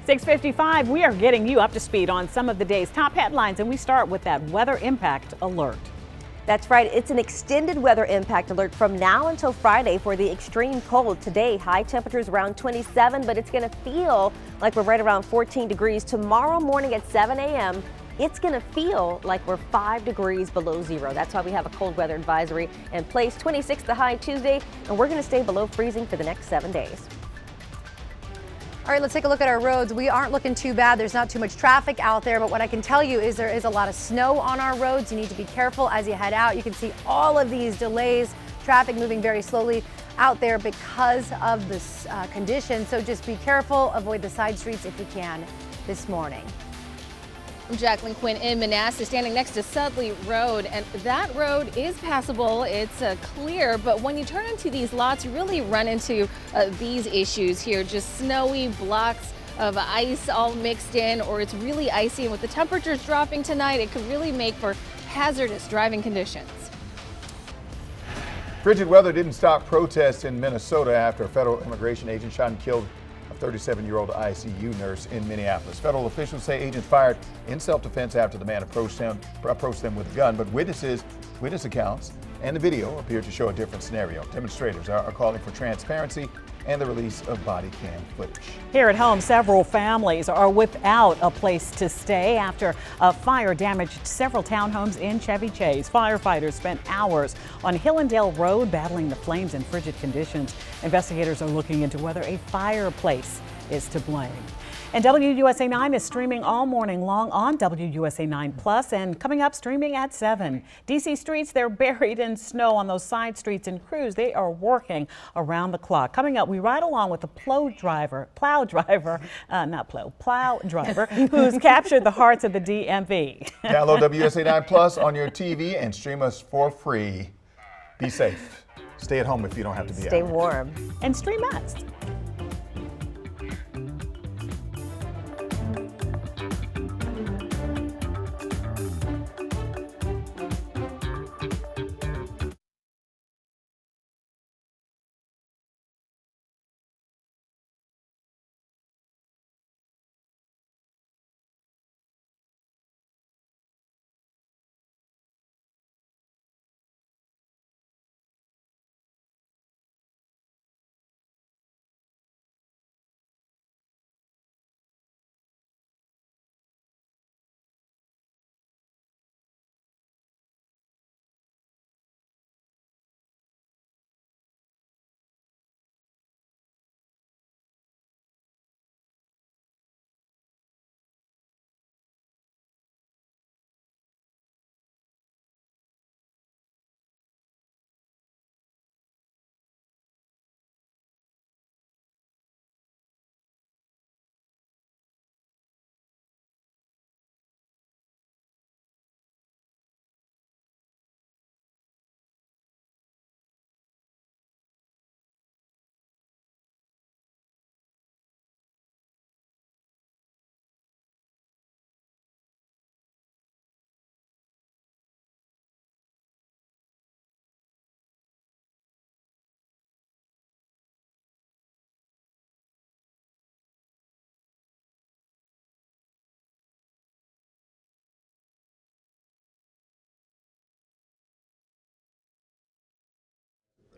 6:55, we are getting you up to speed on some of the day's top headlines, and we start with that weather impact alert. That's right. It's an extended weather impact alert from now until Friday for the extreme cold. Today, high temperatures around 27, but it's going to feel like we're right around 14 degrees. Tomorrow morning at 7 a.m., it's going to feel like we're 5 degrees below zero. That's why we have a cold weather advisory in place. 26 the high Tuesday, and we're going to stay below freezing for the next 7 days. All right, let's take a look at our roads. We aren't looking too bad. There's not too much traffic out there, but what I can tell you is there is a lot of snow on our roads. You need to be careful as you head out. You can see all of these delays, traffic moving very slowly out there because of this condition. So just be careful, avoid the side streets if you can this morning. I'm Jacqueline Quinn in Manassas, standing next to Sudley Road, and that road is passable. It's clear, but when you turn into these lots, you really run into these issues here, just snowy blocks of ice all mixed in, or it's really icy, and with the temperatures dropping tonight, it could really make for hazardous driving conditions. Frigid weather didn't stop protests in Minnesota after a federal immigration agent shot and killed a 37-year-old ICU nurse in Minneapolis. Federal officials say agents fired in self-defense after the man approached them with a gun, but witness accounts and the video appear to show a different scenario. Demonstrators are calling for transparency and the release of body cam footage. Here at home, several families are without a place to stay after a fire damaged several townhomes in Chevy Chase. Firefighters spent hours on Hillendale Road battling the flames in frigid conditions. Investigators are looking into whether a fireplace is to blame. And WUSA9 is streaming all morning long on WUSA9 Plus, and coming up streaming at 7. DC streets, they're buried in snow on those side streets, and crews, they are working around the clock. Coming up, we ride along with the Plow driver, who's captured the hearts of the DMV. Download WUSA9 Plus on your TV and stream us for free. Be safe. Stay at home if you don't have to be out. Stay warm. And stream us.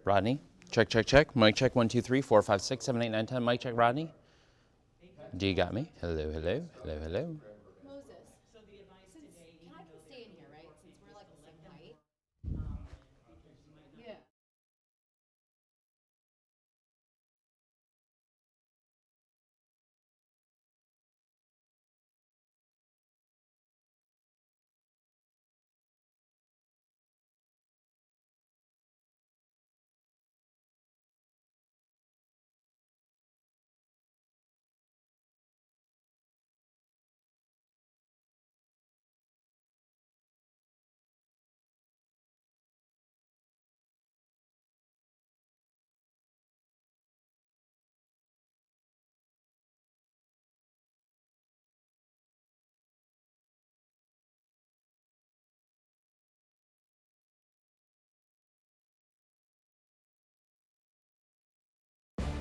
Rodney, check, check, check. Mic check 1, 2, 3, 4, 5, 6, 7, 8, 9, 10. Mic check, Rodney. Do you got me? Hello, hello, hello, hello. Moses, so the advice today, I can stay in here, right? Since we're like the same height. Yeah.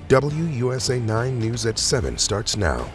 WUSA 9 News at 7 starts now.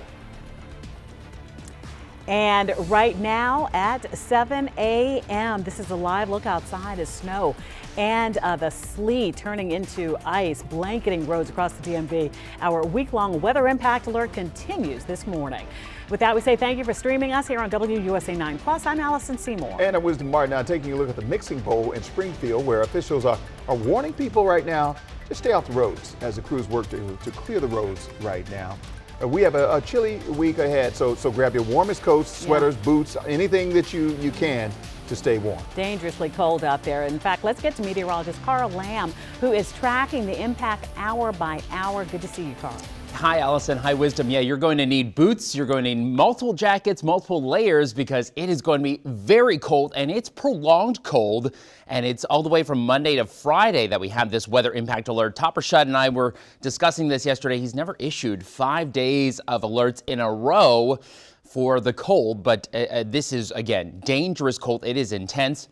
And right now at 7 a.m., this is a live look outside as snow and the sleet turning into ice, blanketing roads across the DMV. Our week-long weather impact alert continues this morning. With that, we say thank you for streaming us here on WUSA 9 Plus. I'm Allison Seymour. And I'm Wisdom Martin. Now taking a look at the mixing bowl in Springfield, where officials are warning people right now to stay off the roads as the crews work to clear the roads right now. We have a chilly week ahead, so grab your warmest coats, sweaters, boots, anything that you can to stay warm. Dangerously cold out there. In fact, let's get to meteorologist Carl Lamb, who is tracking the impact hour by hour. Good to see you, Carl. Hi, Allison. Hi, Wisdom. Yeah, you're going to need boots. You're going to need multiple jackets, multiple layers, because it is going to be very cold, and it's prolonged cold. And it's all the way from Monday to Friday that we have this weather impact alert. Topper Shutt and I were discussing this yesterday. He's never issued 5 days of alerts in a row for the cold, but this is, again, dangerous cold. It is intense.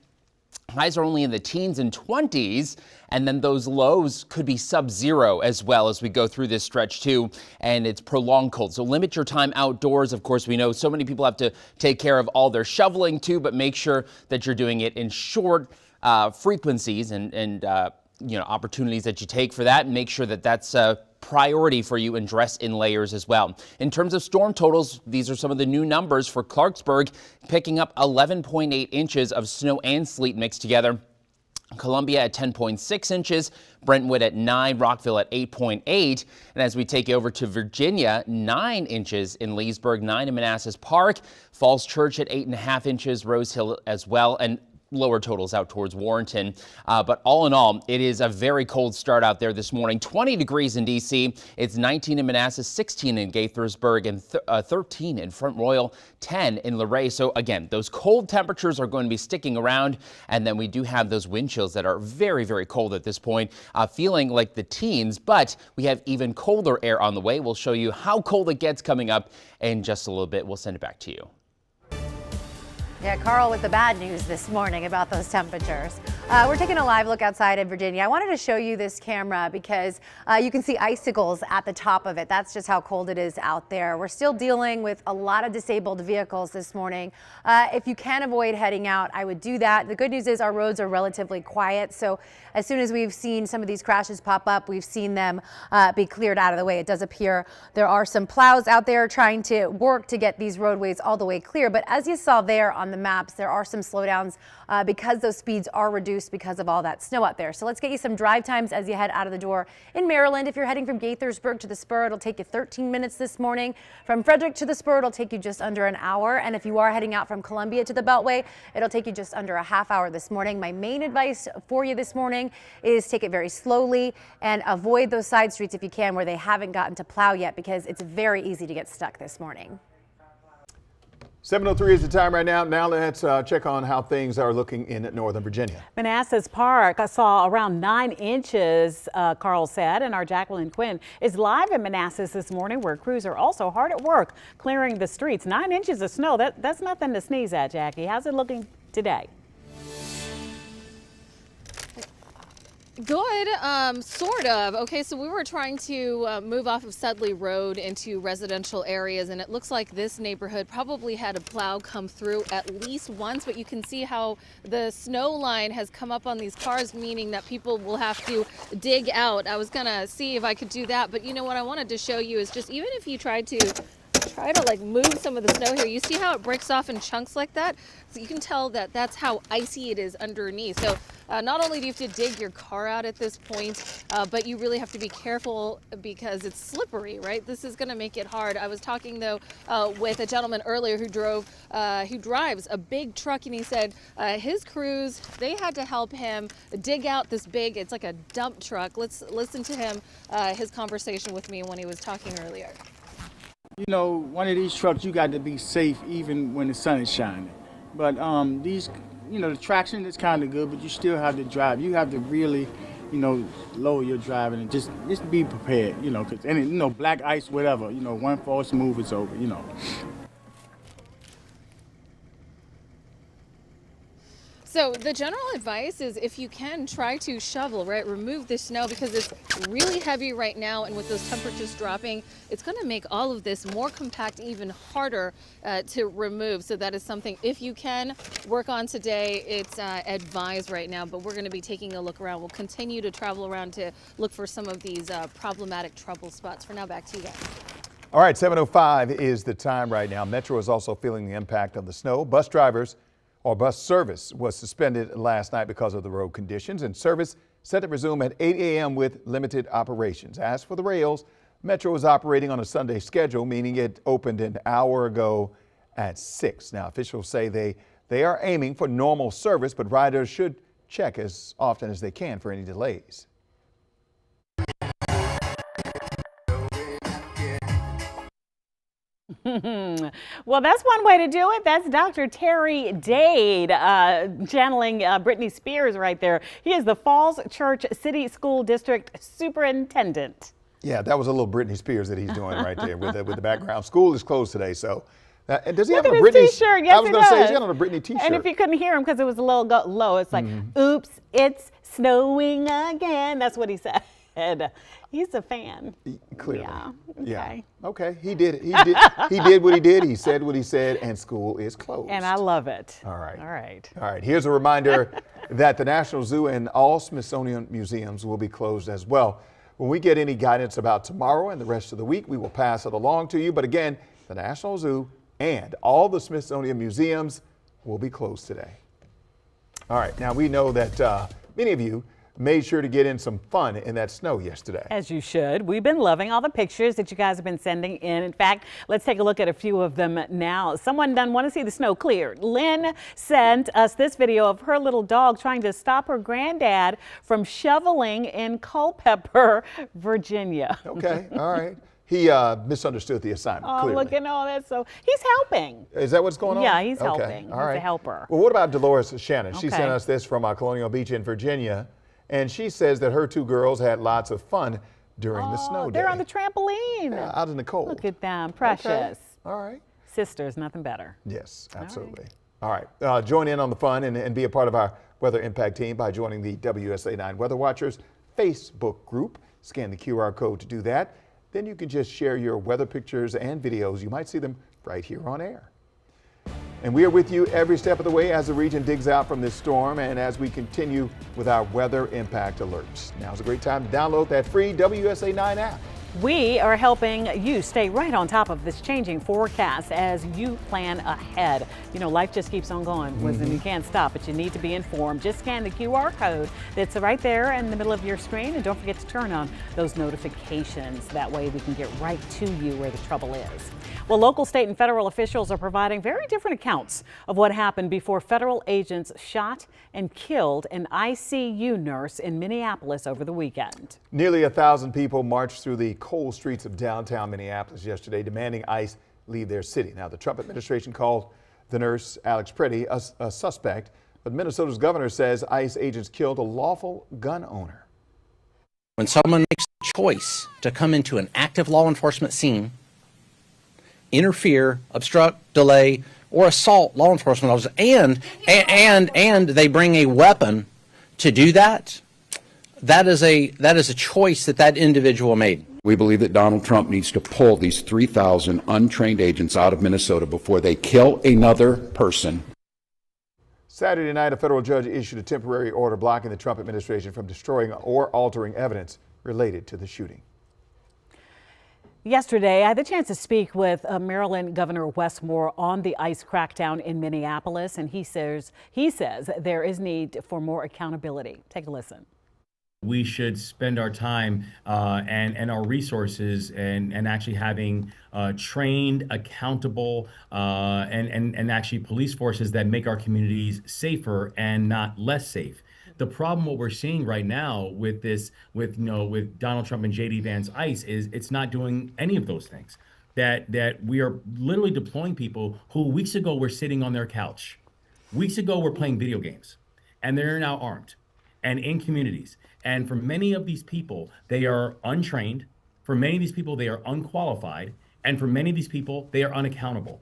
Highs are only in the teens and 20s, and then those lows could be sub-zero as well as we go through this stretch too, and it's prolonged cold. So limit your time outdoors. Of course, we know so many people have to take care of all their shoveling too, but make sure that you're doing it in short frequencies and opportunities that you take for that, and make sure that that's priority for you, and dress in layers as well. In terms of storm totals, these are some of the new numbers for Clarksburg, picking up 11.8 inches of snow and sleet mixed together. Columbia at 10.6 inches, Brentwood at 9, Rockville at 8.8. And as we take you over to Virginia, 9 inches in Leesburg, 9 in Manassas Park, Falls Church at 8.5 inches, Rose Hill as well, and lower totals out towards Warrenton. But all in all, it is a very cold start out there this morning. 20 degrees in D.C. It's 19 in Manassas, 16 in Gaithersburg, and 13 in Front Royal, 10 in Luray. So again, those cold temperatures are going to be sticking around. And then we do have those wind chills that are very, very cold at this point, feeling like the teens. But we have even colder air on the way. We'll show you how cold it gets coming up in just a little bit. We'll send it back to you. Yeah, Carl with the bad news this morning about those temperatures. We're taking a live look outside in Virginia. I wanted to show you this camera because you can see icicles at the top of it. That's just how cold it is out there. We're still dealing with a lot of disabled vehicles this morning. If you can avoid heading out, I would do that. The good news is our roads are relatively quiet. So as soon as we've seen some of these crashes pop up, we've seen them be cleared out of the way. It does appear there are some plows out there trying to work to get these roadways all the way clear. But as you saw there on the maps, there are some slowdowns because those speeds are reduced because of all that snow out there. So let's get you some drive times as you head out of the door in Maryland. If you're heading from Gaithersburg to the Spur, it'll take you 13 minutes this morning. From Frederick to the Spur, it'll take you just under an hour. And if you are heading out from Columbia to the Beltway, it'll take you just under a half hour this morning. My main advice for you this morning is take it very slowly and avoid those side streets if you can where they haven't gotten to plow yet, because it's very easy to get stuck this morning. 7:03 is the time right now. Now let's check on how things are looking in Northern Virginia. Manassas Park, I saw around 9 inches, Carl said, and our Jacqueline Quinn is live in Manassas this morning, where crews are also hard at work clearing the streets. 9 inches of snow, that's nothing to sneeze at, Jackie. How's it looking today? Good, sort of. Okay, so we were trying to move off of Sudley Road into residential areas, and it looks like this neighborhood probably had a plow come through at least once, but you can see how the snow line has come up on these cars, meaning that people will have to dig out. I was gonna see if I could do that, but you know what I wanted to show you is just even if you try to like move some of the snow here, you see how it breaks off in chunks like that? So you can tell that that's how icy it is underneath. So not only do you have to dig your car out at this point, but you really have to be careful because it's slippery, right? This is going to make it hard. I was talking though with a gentleman earlier who drives a big truck, and he said his crews, they had to help him dig out this big, it's like a dump truck. Let's listen to him, his conversation with me when he was talking earlier. You know, one of these trucks, you got to be safe even when the sun is shining. But these, you know, the traction is kind of good, but you still have to drive. You have to really, you know, lower your driving and just be prepared, you know, because any, you know, black ice, whatever, you know, one false move, it's over, you know. So the general advice is if you can, try to shovel, right? Remove the snow because it's really heavy right now, and with those temperatures dropping, it's going to make all of this more compact, even harder to remove. So that is something, if you can, work on today. It's advised right now, but we're going to be taking a look around. We'll continue to travel around to look for some of these problematic trouble spots. For now, back to you guys. All right, 7:05 is the time right now. Metro is also feeling the impact of the snow. Bus service was suspended last night because of the road conditions, and service set to resume at 8 a.m. with limited operations. As for the rails, Metro is operating on a Sunday schedule, meaning it opened an hour ago at 6. Now, officials say they are aiming for normal service, but riders should check as often as they can for any delays. Well, that's one way to do it. That's Dr. Terry Dade channeling Britney Spears right there. He is the Falls Church City School District Superintendent. Yeah, that was a little Britney Spears that he's doing right there with the background. School is closed today, so. And does he have a Britney T-shirt? Yes, I was going to say, he's got on a Britney T-shirt. And if you couldn't hear him because it was a little low, it's like, oops, it's snowing again. That's what he said. He's a fan. Clearly. Yeah. Okay. Yeah. Okay. He did what he did. He said what he said, and school is closed. And I love it. All right. All right. All right. Here's a reminder that the National Zoo and all Smithsonian museums will be closed as well. When we get any guidance about tomorrow and the rest of the week, we will pass it along to you. But again, the National Zoo and all the Smithsonian museums will be closed today. All right. Now, we know that many of you made sure to get in some fun in that snow yesterday. As you should. We've been loving all the pictures that you guys have been sending in. In fact, let's take a look at a few of them now. Someone doesn't want to see the snow cleared. Lynn sent us this video of her little dog trying to stop her granddad from shoveling in Culpeper, Virginia. Okay, all right. He misunderstood the assignment, Oh, clearly. look at all that. So he's helping. Is that what's going on? Yeah, he's Okay, helping. all He's right. a helper. Well, what about Dolores Shannon? She Okay. sent us this from Colonial Beach in Virginia, and she says that her two girls had lots of fun during the snow day. They're on the trampoline. Yeah, out in the cold. Look at them. Precious. Okay. All right. Sisters, nothing better. Yes, absolutely. All right. Join in on the fun and be a part of our Weather Impact team by joining the WUSA9 Weather Watchers Facebook group. Scan the QR code to do that. Then you can just share your weather pictures and videos. You might see them right here on air. And we are with you every step of the way as the region digs out from this storm and as we continue with our weather impact alerts. Now's a great time to download that free WUSA9 app. We are helping you stay right on top of this changing forecast as you plan ahead. You know, life just keeps on going. And you can't stop, but you need to be informed. Just scan the QR code that's right there in the middle of your screen, and don't forget to turn on those notifications. That way we can get right to you where the trouble is. Well, local, state, and federal officials are providing very different accounts of what happened before federal agents shot and killed an ICU nurse in Minneapolis over the weekend. Nearly 1,000 people marched through the cold streets of downtown Minneapolis yesterday, demanding ICE leave their city. Now, the Trump administration called the nurse, Alex Pretty, a suspect, but Minnesota's governor says ICE agents killed a lawful gun owner. When someone makes the choice to come into an active law enforcement scene, interfere, obstruct, delay, or assault law enforcement officers, and they bring a weapon to do that, that is a choice that individual made. We believe that Donald Trump needs to pull these 3,000 untrained agents out of Minnesota before they kill another person. Saturday night, a federal judge issued a temporary order blocking the Trump administration from destroying or altering evidence related to the shooting. Yesterday, I had the chance to speak with Maryland Governor Wes Moore on the ICE crackdown in Minneapolis, and he says there is need for more accountability. Take a listen. We should spend our time and our resources and actually having trained, accountable, and actually police forces that make our communities safer and not less safe. The problem, what we're seeing right now with this, with Donald Trump and J.D. Vance ICE, is it's not doing any of those things. That we are literally deploying people who weeks ago were sitting on their couch, weeks ago were playing video games, and they're now armed and in communities. And for many of these people, they are untrained. For many of these people, they are unqualified, and for many of these people, they are unaccountable.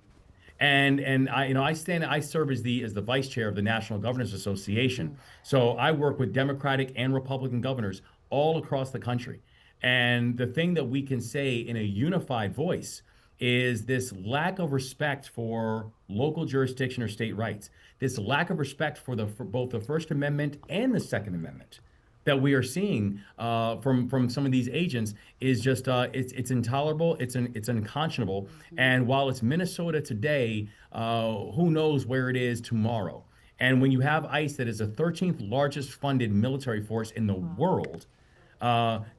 And I serve as the vice chair of the National Governors Association. So I work with Democratic and Republican governors all across the country. And the thing that we can say in a unified voice is this lack of respect for local jurisdiction or state rights, this lack of respect for both the First Amendment and the Second Amendment that we are seeing from some of these agents is just it's intolerable, it's unconscionable. And while it's Minnesota today, who knows where it is tomorrow? And when you have ICE that is the 13th largest funded military force in the world,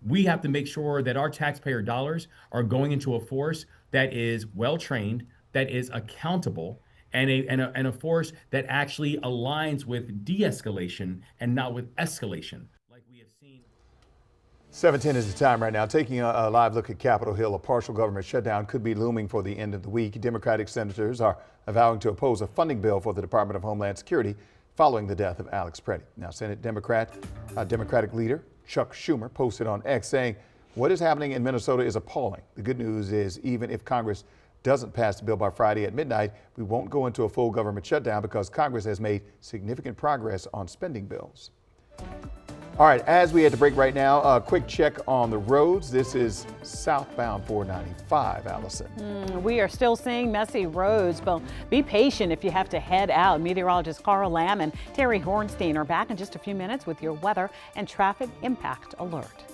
We have to make sure that our taxpayer dollars are going into a force that is well trained, that is accountable, and a force that actually aligns with de-escalation and not with escalation. 7:10 is the time right now. Taking a live look at Capitol Hill, a partial government shutdown could be looming for the end of the week. Democratic senators are vowing to oppose a funding bill for the Department of Homeland Security following the death of Alex Preddy. Now, Senate Democratic leader Chuck Schumer posted on X saying, "What is happening in Minnesota is appalling. The good news is even if Congress doesn't pass the bill by Friday at midnight, we won't go into a full government shutdown because Congress has made significant progress on spending bills." All right, as we had to break right now, a quick check on the roads. This is southbound 495, Allison. We are still seeing messy roads, but be patient if you have to head out. Meteorologist Carl Lamb and Terry Hornstein are back in just a few minutes with your weather and traffic impact alert.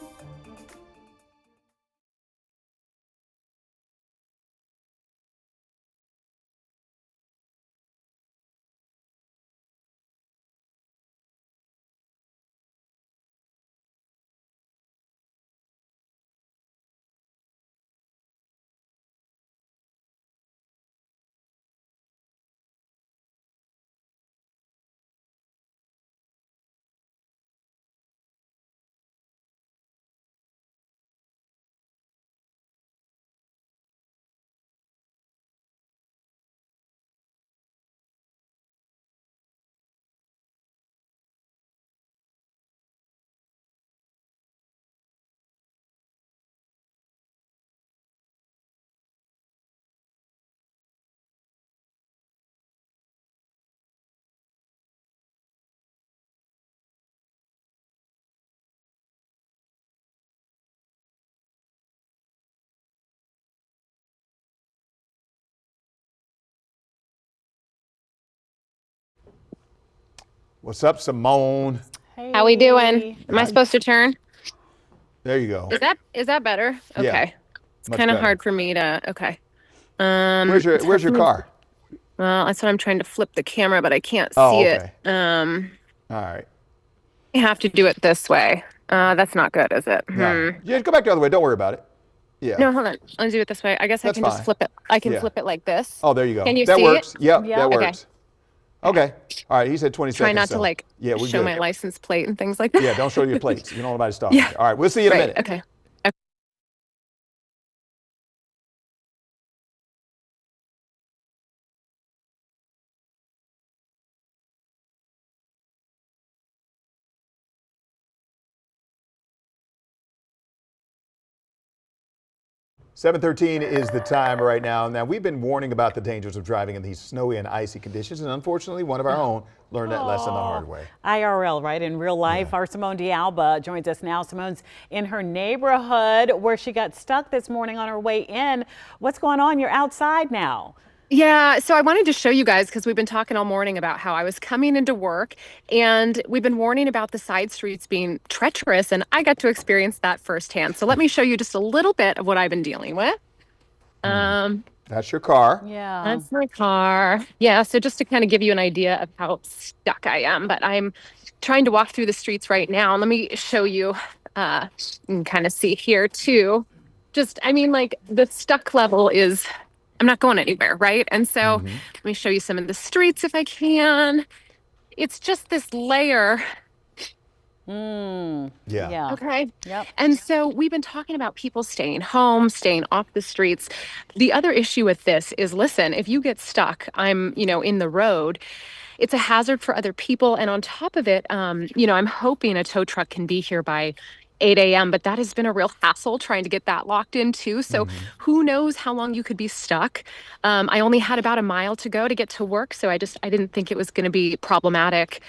What's up, Simone? Hey. How we doing? Am I supposed to turn? There you go. Is that better? Okay. Yeah, It's much kind of better. hard for me to. Okay. Where's your car? Well, that's what I'm trying to flip the camera, but I can't Oh, see okay. it. All right. You have to do it this way. That's not good, is it? No. Yeah, go back the other way. Don't worry about it. Yeah. No, hold on. Let's do it this way. I guess That's I can just fine. flip it. I can Yeah. flip it like this. Oh, there you go. Can you that see works. it? Yep, Yeah. that Okay. works. Okay. All right. He said 20 Try seconds. not to so like yeah, we're show good. my license plate and things like that. Yeah, don't show your plates. You don't want nobody to stop. Yeah. You. All right. We'll see you in a Right. minute. Okay. 7:13 is the time right now. Now, we've been warning about the dangers of driving in these snowy and icy conditions, and unfortunately, one of our own learned that lesson the hard way. IRL, right? In real life, our Simone D'Alba joins us now. Simone's in her neighborhood where she got stuck this morning on her way in. What's going on? You're outside now. Yeah, so I wanted to show you guys because we've been talking all morning about how I was coming into work and we've been warning about the side streets being treacherous, and I got to experience that firsthand. So let me show you just a little bit of what I've been dealing with. That's your car. Yeah. That's my car. Yeah, so just to kind of give you an idea of how stuck I am, but I'm trying to walk through the streets right now. Let me show you, you can kind of see here too. Just, I mean, like the stuck level is, I'm not going anywhere, right? And so let me show you some of the streets if I can. It's just this layer. Yeah. Okay. Yep. And so we've been talking about people staying home, staying off the streets. The other issue with this is, listen, if you get stuck, I'm, in the road, it's a hazard for other people. And on top of it, I'm hoping a tow truck can be here by 8 a.m., but that has been a real hassle trying to get that locked in too. So who knows how long you could be stuck. I only had about a mile to go to get to work, so I didn't think it was going to be problematic.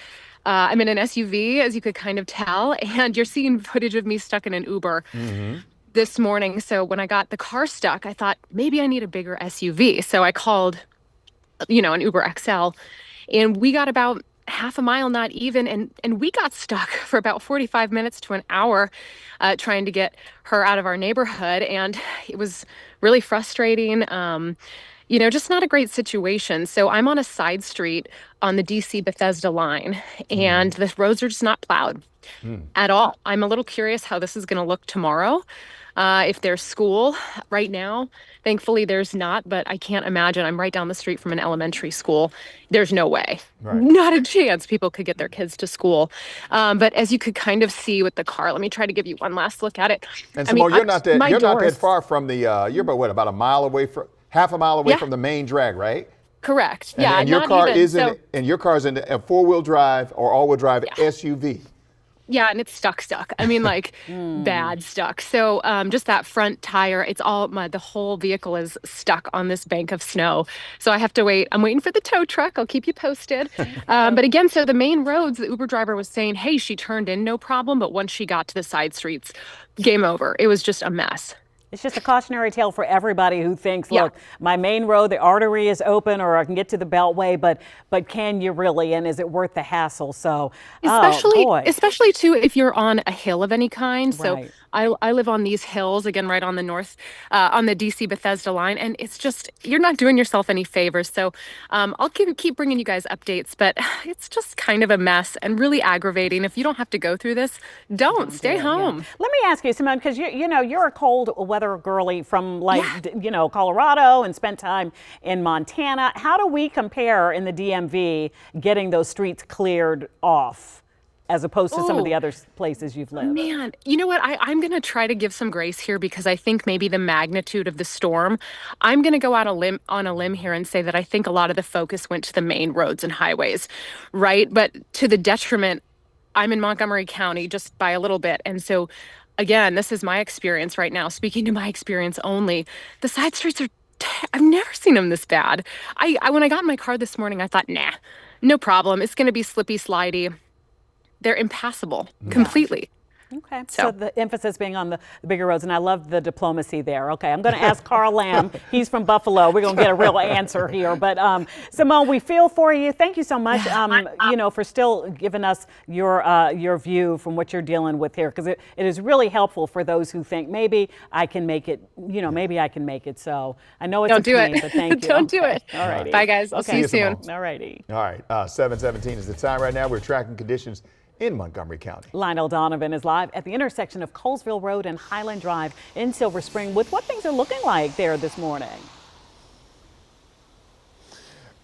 I'm in an SUV, as you could kind of tell, and you're seeing footage of me stuck in an Uber this morning. So when I got the car stuck, I thought maybe I need a bigger SUV. So I called, an Uber XL, and we got about half a mile, not even, and we got stuck for about 45 minutes to an hour trying to get her out of our neighborhood, and it was really frustrating. just not a great situation. So I'm on a side street on the DC Bethesda line, and the roads are just not plowed at all. I'm a little curious how this is going to look tomorrow. If there's school right now, thankfully there's not, but I can't imagine. I'm right down the street from an elementary school. There's no way, not a chance people could get their kids to school. But as you could kind of see with the car, let me try to give you one last look at it. And Simone, you're not that far from the, you're about a mile away from, half a mile away from the main drag, right? Correct. And, yeah. and your car is and your car's in a 4-wheel drive or all-wheel drive SUV. Yeah, and it's stuck. I mean, like bad stuck. So just that front tire, it's all the whole vehicle is stuck on this bank of snow. So I have to wait. I'm waiting for the tow truck. I'll keep you posted. But again, so the main roads, the Uber driver was saying, hey, she turned in no problem. But once she got to the side streets, game over. It was just a mess. It's just a cautionary tale for everybody who thinks, look, my main road, the artery is open, or I can get to the Beltway, but can you really? And is it worth the hassle? So, especially too, if you're on a hill of any kind. So I live on these hills, again, right on the north, on the DC Bethesda line. And it's just, you're not doing yourself any favors. So I'll keep bringing you guys updates, but it's just kind of a mess and really aggravating. If you don't have to go through this, don't stay home. Yeah. Let me ask you, Simone, because you're a cold weather girly from Colorado and spent time in Montana. How do we compare in the DMV getting those streets cleared off as opposed to some of the other places you've lived? Man, you know what? I'm going to try to give some grace here because I think maybe the magnitude of the storm, I'm going to go out on a limb here and say that I think a lot of the focus went to the main roads and highways, right? But to the detriment, I'm in Montgomery County just by a little bit. And so again, this is my experience right now. Speaking to my experience only, the side streets are, I've never seen them this bad. When I got in my car this morning, I thought, nah, no problem. It's going to be slippy, slidey. They're impassable completely. Okay, so the emphasis being on the bigger roads, and I love the diplomacy there. Okay, I'm going to ask Carl Lamb. He's from Buffalo. We're going to get a real answer here. But Simone, we feel for you. Thank you so much, for still giving us your view from what you're dealing with here, because it is really helpful for those who think maybe I can make it. Maybe I can make it. So I know it's pain, but thank you. Don't do it. All right. Bye, guys. I'll see you soon. All righty. All right. 7:17 is the time right now. We're tracking conditions in Montgomery County. Lionel Donovan is live at the intersection of Colesville Road and Highland Drive in Silver Spring with what things are looking like there this morning.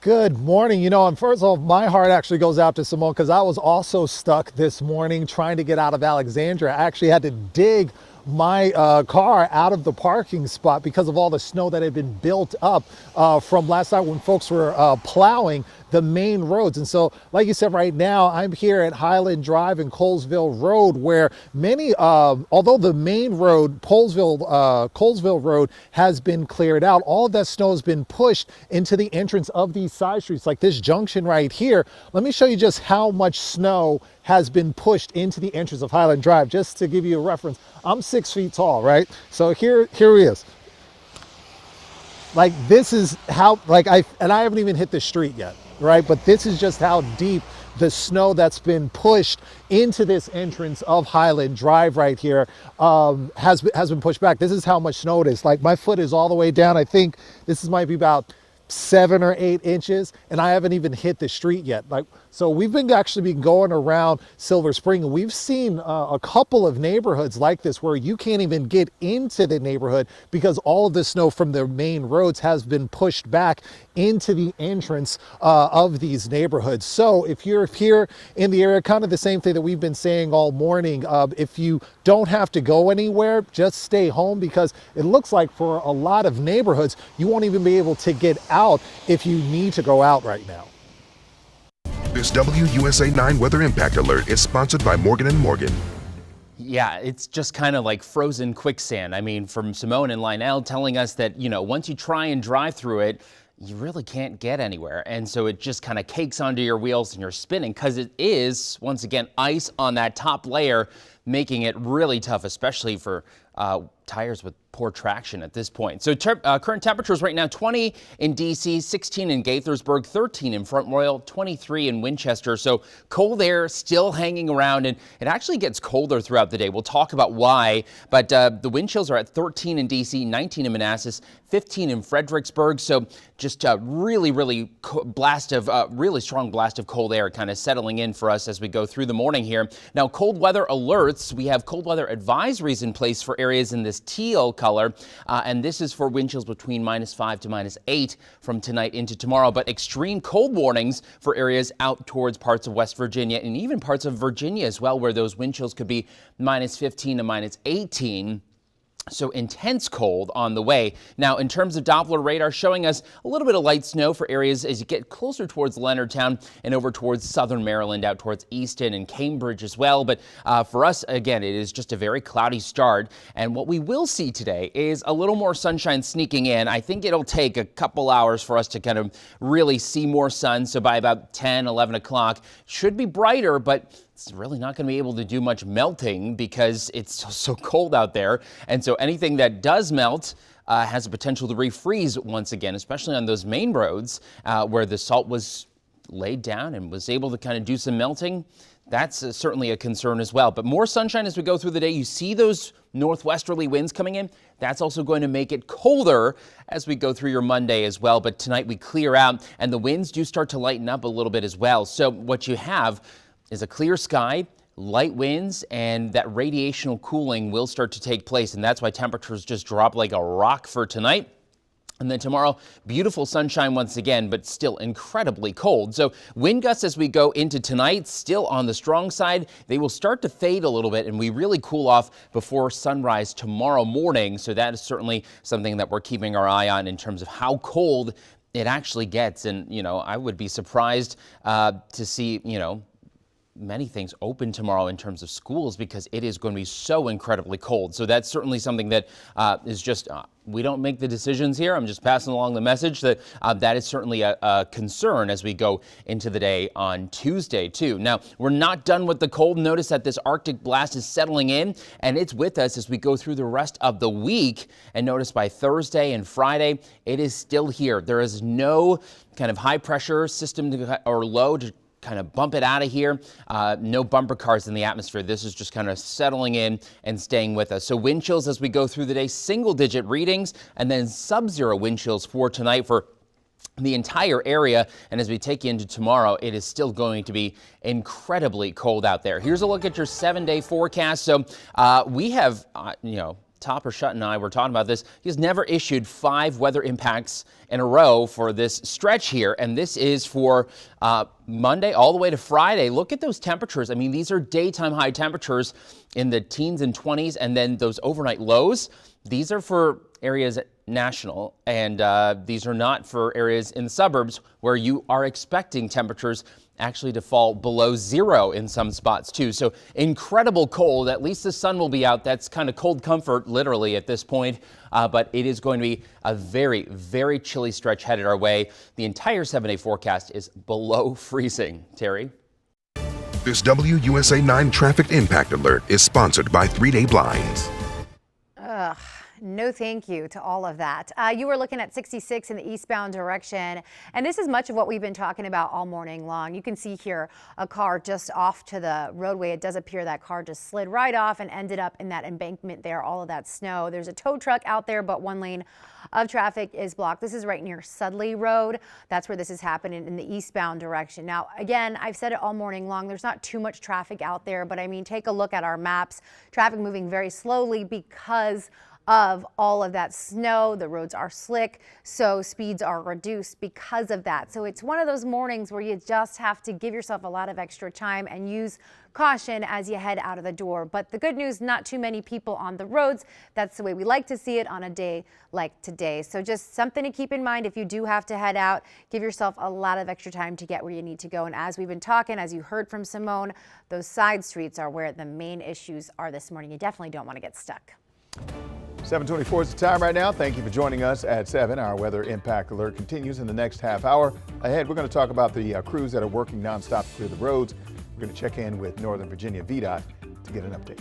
Good morning. And first of all, my heart actually goes out to Simone because I was also stuck this morning trying to get out of Alexandria. I actually had to dig my car out of the parking spot because of all the snow that had been built up from last night when folks were plowing the main roads. And so, like you said, right now I'm here at Highland Drive and Colesville Road, where many, although the main road, Colesville Road, has been cleared out, all of that snow has been pushed into the entrance of these side streets, like this junction right here. Let me show you just how much snow has been pushed into the entrance of Highland Drive, just to give you a reference. I'm 6 feet tall, right? So here he is. Like, this is how, I haven't even hit the street yet, right? But this is just how deep the snow that's been pushed into this entrance of Highland Drive right here has been pushed back. This is how much snow it is. Like, my foot is all the way down. I think this might be about 7 or 8 inches, and I haven't even hit the street yet. So we've been going around Silver Spring, and we've seen a couple of neighborhoods like this where you can't even get into the neighborhood because all of the snow from the main roads has been pushed back into the entrance of these neighborhoods. So if you're here in the area, kind of the same thing that we've been saying all morning, if you don't have to go anywhere, just stay home, because it looks like for a lot of neighborhoods, you won't even be able to get out if you need to go out right now. This WUSA9 Weather Impact Alert is sponsored by Morgan & Morgan. Yeah, it's just kind of like frozen quicksand. I mean, from Simone and Lionel telling us that, once you try and drive through it, you really can't get anywhere. And so it just kind of cakes onto your wheels and you're spinning because it is, once again, ice on that top layer, making it really tough, especially for tires with poor traction at this point. So current temperatures right now, 20 in D.C., 16 in Gaithersburg, 13 in Front Royal, 23 in Winchester. So cold air still hanging around, and it actually gets colder throughout the day. We'll talk about why, but the wind chills are at 13 in D.C., 19 in Manassas, 15 in Fredericksburg. So just a really strong blast of cold air kind of settling in for us as we go through the morning here. Now, cold weather alerts. We have cold weather advisories in place for areas in this teal color, and this is for wind chills between -5 to -8 from tonight into tomorrow. But extreme cold warnings for areas out towards parts of West Virginia and even parts of Virginia as well, where those wind chills could be -15 to -18. So intense cold on the way. Now, in terms of Doppler radar, showing us a little bit of light snow for areas as you get closer towards Leonardtown and over towards southern Maryland, out towards Easton and Cambridge as well. But for us, again, it is just a very cloudy start. And what we will see today is a little more sunshine sneaking in. I think it'll take a couple hours for us to kind of really see more sun. So by about 10, 11 o'clock, should be brighter, but it's really not going to be able to do much melting because it's so cold out there. And so anything that does melt has the potential to refreeze once again, especially on those main roads where the salt was laid down and was able to kind of do some melting. That's certainly a concern as well. But more sunshine as we go through the day. You see those northwesterly winds coming in. That's also going to make it colder as we go through your Monday as well. But tonight we clear out and the winds do start to lighten up a little bit as well. So what you have is a clear sky, light winds, and that radiational cooling will start to take place. And that's why temperatures just drop like a rock for tonight. And then tomorrow, beautiful sunshine once again, but still incredibly cold. So wind gusts as we go into tonight, still on the strong side. They will start to fade a little bit, and we really cool off before sunrise tomorrow morning. So that is certainly something that we're keeping our eye on in terms of how cold it actually gets. And, you know, I would be surprised to see, you know, many things open tomorrow in terms of schools because it is going to be so incredibly cold. So that's certainly something that is just, we don't make the decisions here. I'm just passing along the message that that is certainly a concern as we go into the day on Tuesday too. Now, we're not done with the cold. Notice that this Arctic blast is settling in and it's with us as we go through the rest of the week. And notice by Thursday and Friday, it is still here. There is no kind of high pressure system or low to kind of bump it out of here. No bumper cars in the atmosphere. This is just kind of settling in and staying with us. So wind chills as we go through the day, single digit readings, and then sub-zero wind chills for tonight for the entire area. And as we take you into tomorrow, it is still going to be incredibly cold out there. Here's a look at your 7-day forecast. So we have, you know, Topper Shutt and I were talking about this. He's never issued 5 weather impacts in a row for this stretch here. And this is for Monday all the way to Friday. Look at those temperatures. I mean, these are daytime high temperatures in the teens and 20s, and then those overnight lows. These are for areas national, and these are not for areas in the suburbs where you are expecting temperatures actually to fall below 0 in some spots too. So incredible cold. At least the sun will be out. That's kind of cold comfort literally at this point, but it is going to be a very, very chilly stretch headed our way. The entire 7-day forecast is below freezing. Terry? This WUSA9 traffic impact alert is sponsored by 3-Day Blinds. Ugh. No thank you to all of that. You were looking at 66 in the eastbound direction, and this is much of what we've been talking about all morning long. You can see here a car just off to the roadway. It does appear that car just slid right off and ended up in that embankment there, all of that snow. There's a tow truck out there, but one lane of traffic is blocked. This is right near Sudley Road. That's where this is happening in the eastbound direction. Now, again, I've said it all morning long. There's not too much traffic out there, but I mean, take a look at our maps. Traffic moving very slowly because of all of that snow. The roads are slick, so speeds are reduced because of that. So it's one of those mornings where you just have to give yourself a lot of extra time and use caution as you head out of the door. But the good news, not too many people on the roads. That's the way we like to see it on a day like today. So just something to keep in mind if you do have to head out. Give yourself a lot of extra time to get where you need to go. And as we've been talking, as you heard from Simone, those side streets are where the main issues are this morning. You definitely don't want to get stuck. 7:24 is the time right now. Thank you for joining us at 7. Our weather impact alert continues in the next half hour. Ahead, we're going to talk about the crews that are working nonstop to clear the roads. We're going to check in with Northern Virginia VDOT. to get an update.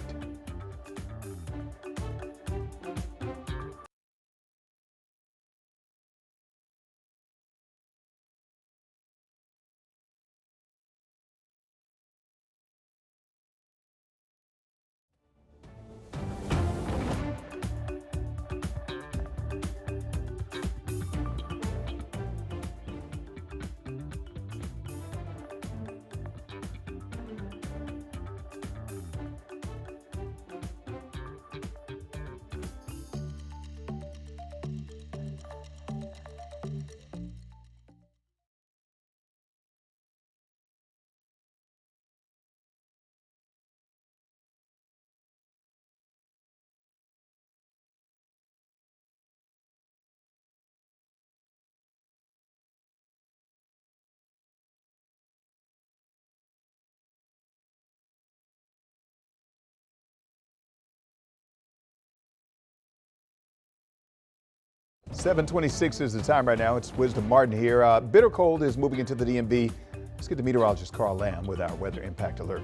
.26 is the time right now. It's Wisdom Martin here. Bitter cold is moving into the DMV. Let's get to meteorologist Carl Lamb with our weather impact alert.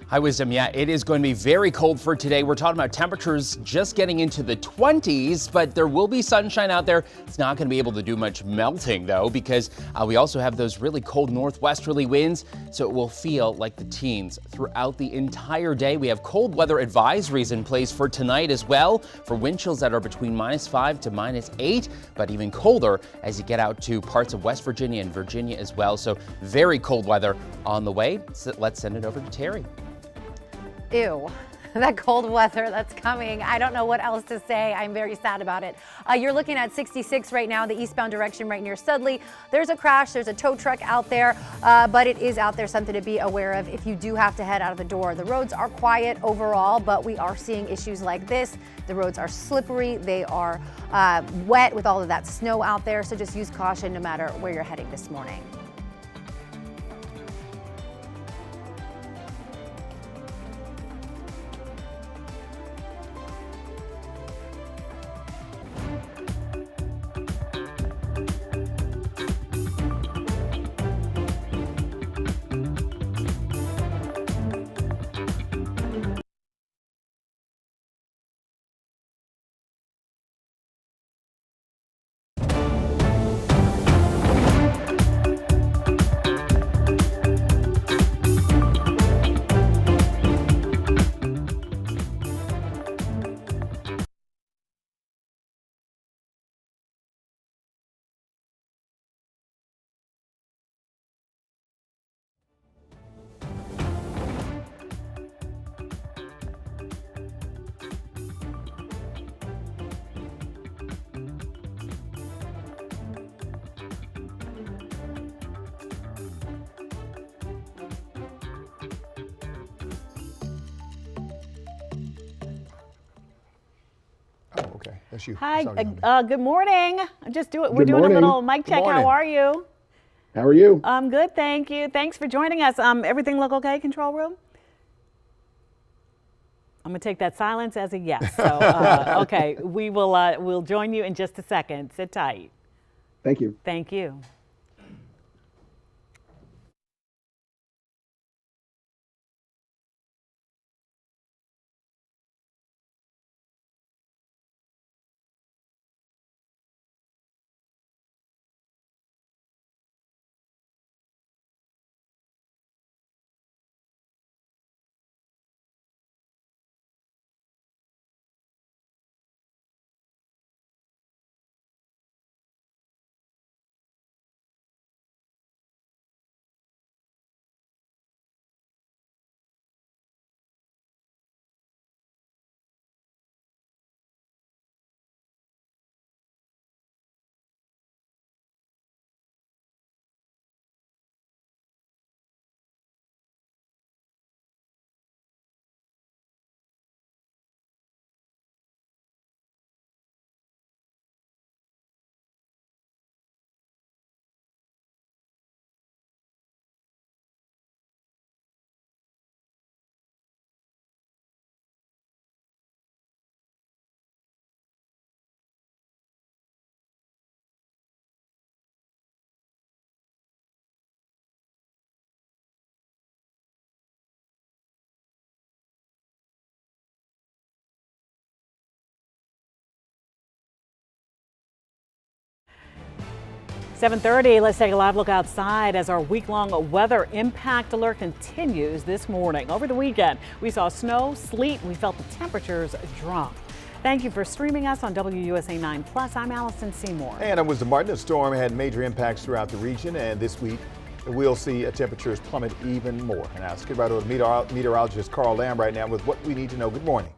Hi, Wisdom. Yeah, it is going to be very cold for today. We're talking about temperatures just getting into the 20s, but there will be sunshine out there. It's not going to be able to do much melting, though, because we also have those really cold northwesterly winds, so it will feel like the teens throughout the entire day. We have cold weather advisories in place for tonight as well, for wind chills that are between -5 to -8, but even colder as you get out to parts of West Virginia and Virginia as well. So very cold weather on the way. So let's send it over to Terry. Ew, that cold weather that's coming. I don't know what else to say. I'm very sad about it. You're looking at 66 right now, the eastbound direction right near Studley. There's a crash, there's a tow truck out there, but it is out there, something to be aware of if you do have to head out of the door. The roads are quiet overall, but we are seeing issues like this. The roads are slippery, they are wet with all of that snow out there, so just use caution no matter where you're heading this morning. Okay, that's you. Hi, Sorry, honey. good morning. We're Good doing a morning. little mic Good check. morning. How are you? How are you? I'm good, thank you. Thanks for joining us. Everything look okay, control room? I'm gonna take that silence as a yes. So, okay, we'll join you in just a second. Sit tight. Thank you. Thank you. 7:30, let's take a live look outside as our week-long weather impact alert continues this morning. Over the weekend, we saw snow, sleet, and we felt the temperatures drop. Thank you for streaming us on WUSA 9 Plus. I'm Allison Seymour. And I'm Wisdom Martin. The storm had major impacts throughout the region, and this week we'll see temperatures plummet even more. And I'll skip right over to meteorologist Carl Lamb right now with what we need to know. Good morning.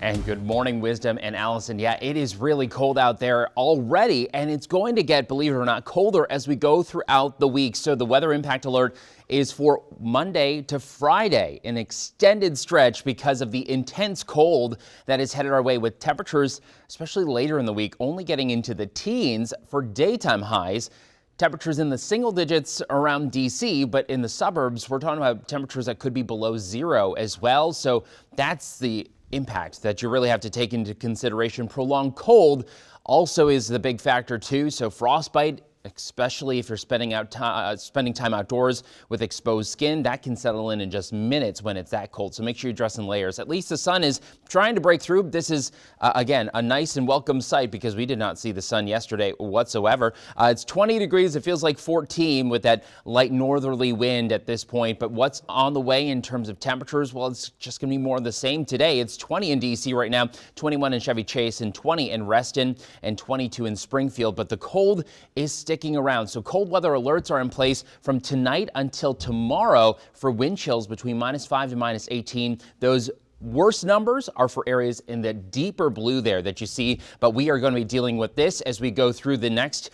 And good morning, Wisdom and Allison. Yeah, it is really cold out there already, and it's going to get, believe it or not, colder as we go throughout the week. So the weather impact alert is for Monday to Friday, an extended stretch because of the intense cold that is headed our way, with temperatures, especially later in the week, only getting into the teens for daytime highs. Temperatures in the single digits around D.C., but in the suburbs, we're talking about temperatures that could be below zero as well. So that's the impact that you really have to take into consideration. Prolonged cold also is the big factor too. So frostbite, especially if you're spending time outdoors with exposed skin, that can settle in just minutes when it's that cold. So make sure you dress in layers. At least the sun is trying to break through. This is, again, a nice and welcome sight because we did not see the sun yesterday whatsoever. It's 20 degrees. It feels like 14 with that light northerly wind at this point. But what's on the way in terms of temperatures? Well, it's just going to be more of the same today. It's 20 in D.C. right now, 21 in Chevy Chase, and 20 in Reston, and 22 in Springfield. But the cold is sticking around. So cold weather alerts are in place from tonight until tomorrow for wind chills between -5 to -18. Those worst numbers are for areas in the deeper blue there that you see, but we are going to be dealing with this as we go through the next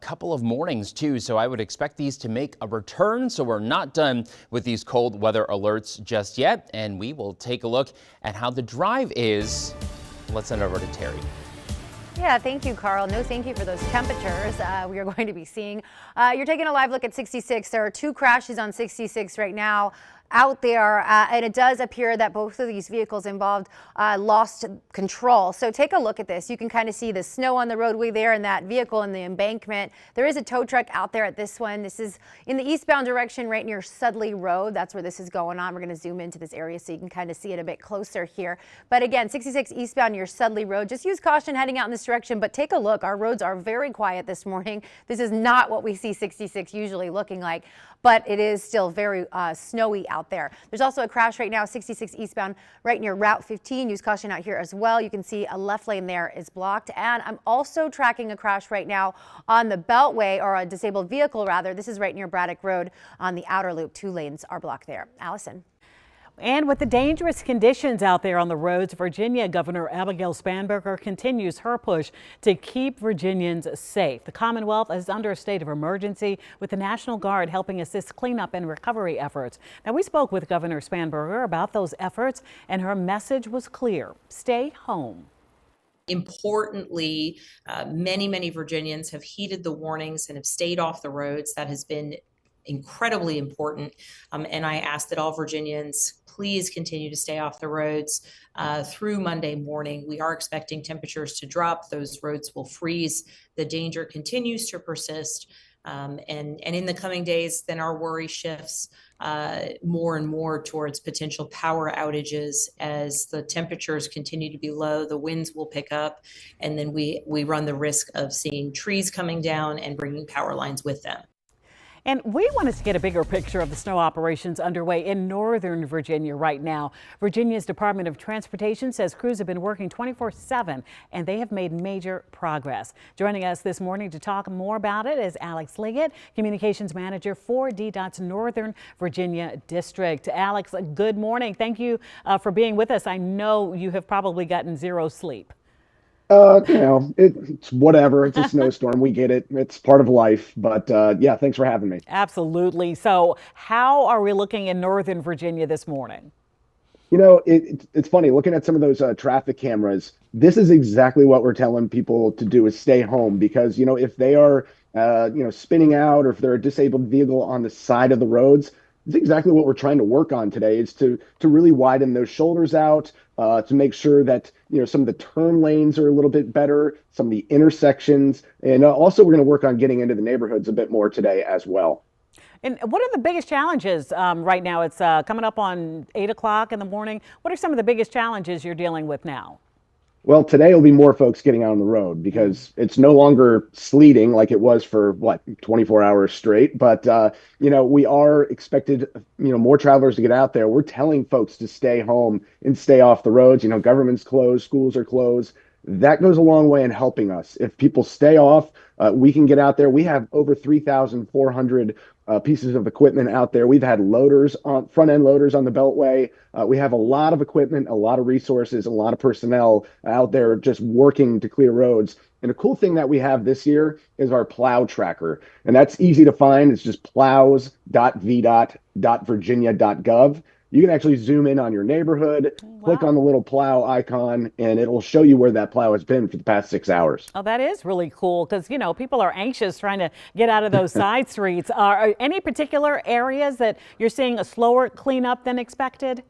couple of mornings too. So I would expect these to make a return. So we're not done with these cold weather alerts just yet. And we will take a look at how the drive is. Let's send it over to Terry. Yeah, thank you, Carl. No, thank you for those temperatures we are going to be seeing. You're taking a live look at 66. There are 2 crashes on 66 right now out there, and it does appear that both of these vehicles involved lost control. So take a look at this. You can kind of see the snow on the roadway there and that vehicle in the embankment. There is a tow truck out there at this one. This is in the eastbound direction right near Sudley Road. That's where this is going on. We're going to zoom into this area so you can kind of see it a bit closer here. But again, 66 eastbound near Sudley Road. Just use caution heading out in this direction, but take a look. Our roads are very quiet this morning. This is not what we see 66 usually looking like, but it is still very snowy out there. There's also a crash right now, 66 eastbound, right near Route 15. Use caution out here as well. You can see a left lane there is blocked. And I'm also tracking a crash right now on the Beltway, or a disabled vehicle rather. This is right near Braddock Road on the outer loop. 2 lanes are blocked there. Allison. And with the dangerous conditions out there on the roads, Virginia Governor Abigail Spanberger continues her push to keep Virginians safe. The Commonwealth is under a state of emergency, with the National Guard helping assist cleanup and recovery efforts. Now, we spoke with Governor Spanberger about those efforts, and her message was clear: stay home. Importantly, many Virginians have heeded the warnings and have stayed off the roads. That has been incredibly important. And I ask that all Virginians please continue to stay off the roads through Monday morning. We are expecting temperatures to drop. Those roads will freeze. The danger continues to persist. And in the coming days, then our worry shifts more and more towards potential power outages as the temperatures continue to be low. The winds will pick up, and then we run the risk of seeing trees coming down and bringing power lines with them. And we wanted to get a bigger picture of the snow operations underway in northern Virginia right now. Virginia's Department of Transportation says crews have been working 24/7, and they have made major progress. Joining us this morning to talk more about it is Alex Liggett, Communications Manager for DDOT's Northern Virginia District. Alex, good morning. Thank you for being with us. I know you have probably gotten zero sleep. It's whatever. It's a snowstorm. We get it. It's part of life. But yeah, thanks for having me. Absolutely. So how are we looking in northern Virginia this morning? You know, it's funny looking at some of those traffic cameras. This is exactly what we're telling people to do, is stay home, because, you know, if they are, spinning out, or if they're a disabled vehicle on the side of the roads, it's exactly what we're trying to work on today, is to really widen those shoulders out, to make sure that, you know, some of the turn lanes are a little bit better, some of the intersections, and also we're going to work on getting into the neighborhoods a bit more today as well. And what are the biggest challenges right now? It's coming up on 8 o'clock in the morning. What are some of the biggest challenges you're dealing with now? Well, today will be more folks getting out on the road because it's no longer sleeting like it was for what 24 hours straight. But we are expected, more travelers to get out there. We're telling folks to stay home and stay off the roads. Government's closed, schools are closed. That goes a long way in helping us. If people stay off, we can get out there. We have over 3,400 pieces of equipment out there. We've had loaders on front end loaders on the Beltway. We have a lot of equipment, a lot of resources, a lot of personnel out there just working to clear roads. And a cool thing that we have this year is our plow tracker. And that's easy to find. It's just plows.vdot.virginia.gov. You can actually zoom in on your neighborhood, click on the little plow icon, and it'll show you where that plow has been for the past 6 hours. Oh, that is really cool because, people are anxious trying to get out of those side streets. Are any particular areas that you're seeing a slower cleanup than expected?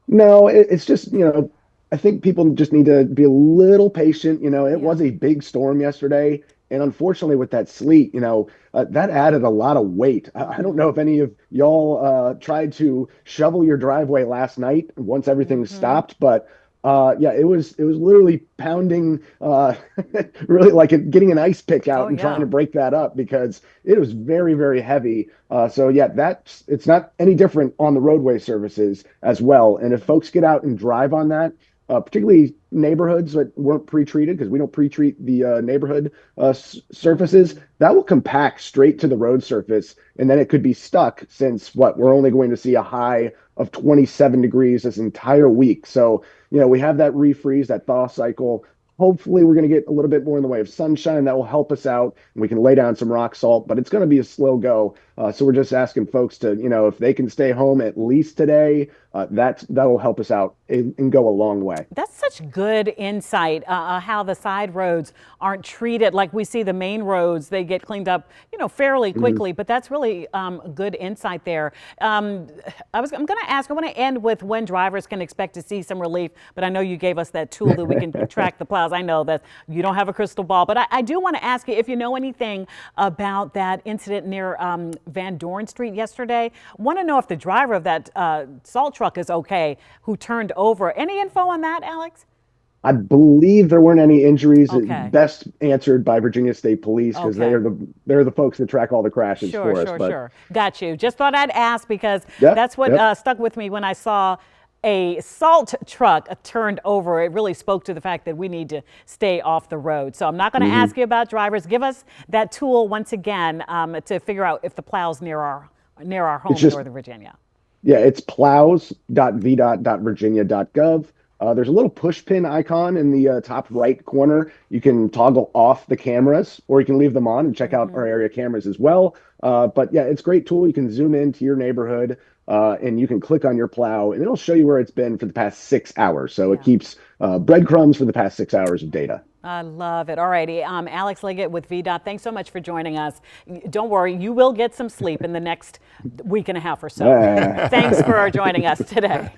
No, it's just, I think people just need to be a little patient. It was a big storm yesterday. And unfortunately, with that sleet, that added a lot of weight. I don't know if any of y'all tried to shovel your driveway last night once everything stopped, but it was literally pounding, really like getting an ice pick out and trying to break that up because it was very, very heavy. It's not any different on the roadway services as well. And if folks get out and drive on that, particularly neighborhoods that weren't pre-treated, because we don't pre-treat the neighborhood surfaces, that will compact straight to the road surface, and then it could be stuck since we're only going to see a high of 27 degrees this entire week. So, we have that refreeze, that thaw cycle. Hopefully we're going to get a little bit more in the way of sunshine that will help us out and we can lay down some rock salt, but it's going to be a slow go. So we're just asking folks to, if they can stay home at least today, that'll help us out and go a long way. That's such good insight, how the side roads aren't treated like we see the main roads. They get cleaned up, fairly quickly, but that's really good insight there. I'm going to ask, I want to end with when drivers can expect to see some relief, but I know you gave us that tool that we can track the plows. I know that you don't have a crystal ball, but I do want to ask you if you know anything about that incident near Van Dorn Street yesterday. Want to know if the driver of that salt truck is okay, who turned over. Any info on that, Alex? I believe there weren't any injuries. Okay. Best answered by Virginia State Police because they're the folks that track all the crashes for us. Sure. Got you. Just thought I'd ask because that's what stuck with me when I saw a salt truck turned over. It really spoke to the fact that we need to stay off the road. So I'm not going to ask you about drivers. Give us that tool once again to figure out if the plow's near our home in Northern Virginia. Yeah, it's plows.vdot.virginia.gov. There's a little push pin icon in the top right corner. You can toggle off the cameras or you can leave them on and check out our area cameras as well. But yeah, it's a great tool. You can zoom into your neighborhood and you can click on your plow and it'll show you where it's been for the past 6 hours. So it keeps breadcrumbs for the past 6 hours of data. I love it. All righty. Alex Liggett with VDOT. Thanks so much for joining us. Don't worry, you will get some sleep in the next week and a half or so. Thanks for joining us today.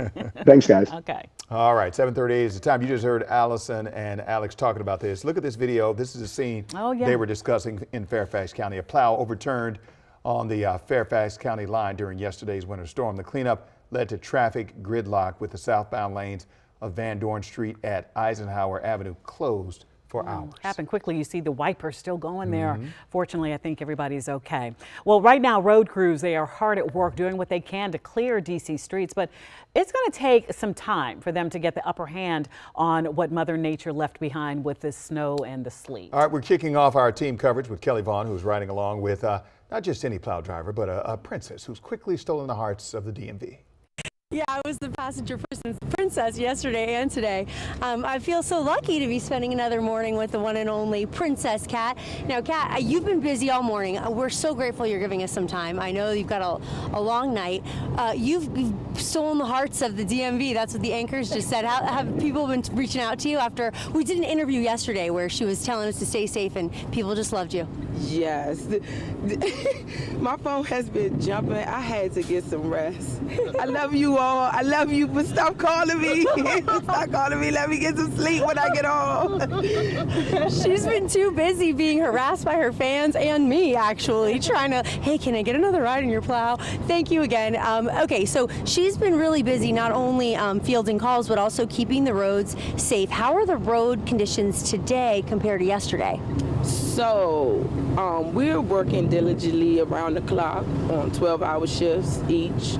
Thanks, guys. Okay. All right, 7:38 is the time. You just heard Allison and Alex talking about this. Look at this video. This is a scene they were discussing in Fairfax County. A plow overturned on the Fairfax County line during yesterday's winter storm. The cleanup led to traffic gridlock with the southbound lanes of Van Dorn Street at Eisenhower Avenue closed for hours. Happened quickly. You see the wipers still going there. Fortunately, I think everybody's okay. Well, right now, road crews, they are hard at work doing what they can to clear DC streets, but it's going to take some time for them to get the upper hand on what Mother Nature left behind with the snow and the sleet. All right, we're kicking off our team coverage with Kelly Vaughn, who's riding along with not just any plow driver, but a princess who's quickly stolen the hearts of the DMV. Yeah, I was the passenger princess yesterday and today. I feel so lucky to be spending another morning with the one and only Princess Kat. Now, Kat, you've been busy all morning. We're so grateful you're giving us some time. I know you've got a long night. You've stolen the hearts of the DMV. That's what the anchors just said. Have people been reaching out to you after we did an interview yesterday where she was telling us to stay safe and people just loved you? Yes. My phone has been jumping. I had to get some rest. I love you all. I love you, but stop calling me. Stop calling me. Let me get some sleep when I get home. She's been too busy being harassed by her fans and me, actually, trying to, hey, can I get another ride in your plow? Thank you again. Okay, so she's been really busy not only fielding calls, but also keeping the roads safe. How are the road conditions today compared to yesterday? So, we're working diligently around the clock on 12-hour shifts each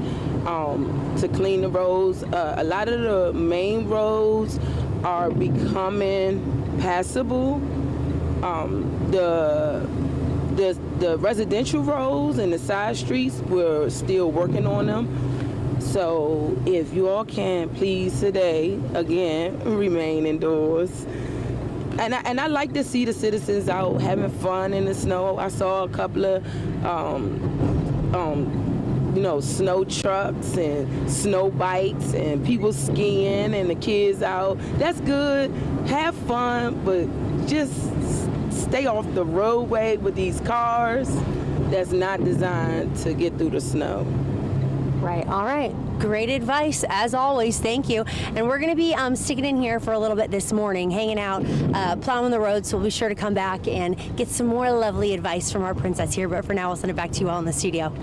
to clean the roads. A lot of the main roads are becoming passable. The residential roads and the side streets, we're still working on them. So if you all can, please today, again, remain indoors. And I like to see the citizens out having fun in the snow. I saw a couple of, snow trucks and snow bikes and people skiing and the kids out. That's good. Have fun, but just stay off the roadway with these cars that's not designed to get through the snow. Right. All right. Great advice, as always. Thank you. And we're going to be sticking in here for a little bit this morning, hanging out, plowing the road. So we'll be sure to come back and get some more lovely advice from our princess here. But for now, we'll send it back to you all in the studio.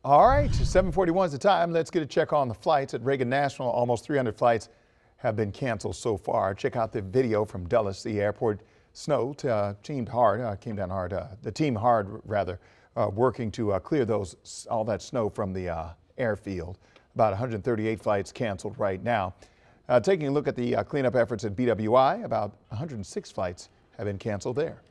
All right, 7:41 is the time. Let's get a check on the flights at Reagan National. Almost 300 flights have been canceled so far. Check out the video from Dulles. The airport snow came down hard. The team hard, rather, working to clear all that snow from the airfield. About 138 flights canceled right now. Taking a look at the cleanup efforts at BWI, about 106 flights have been canceled there.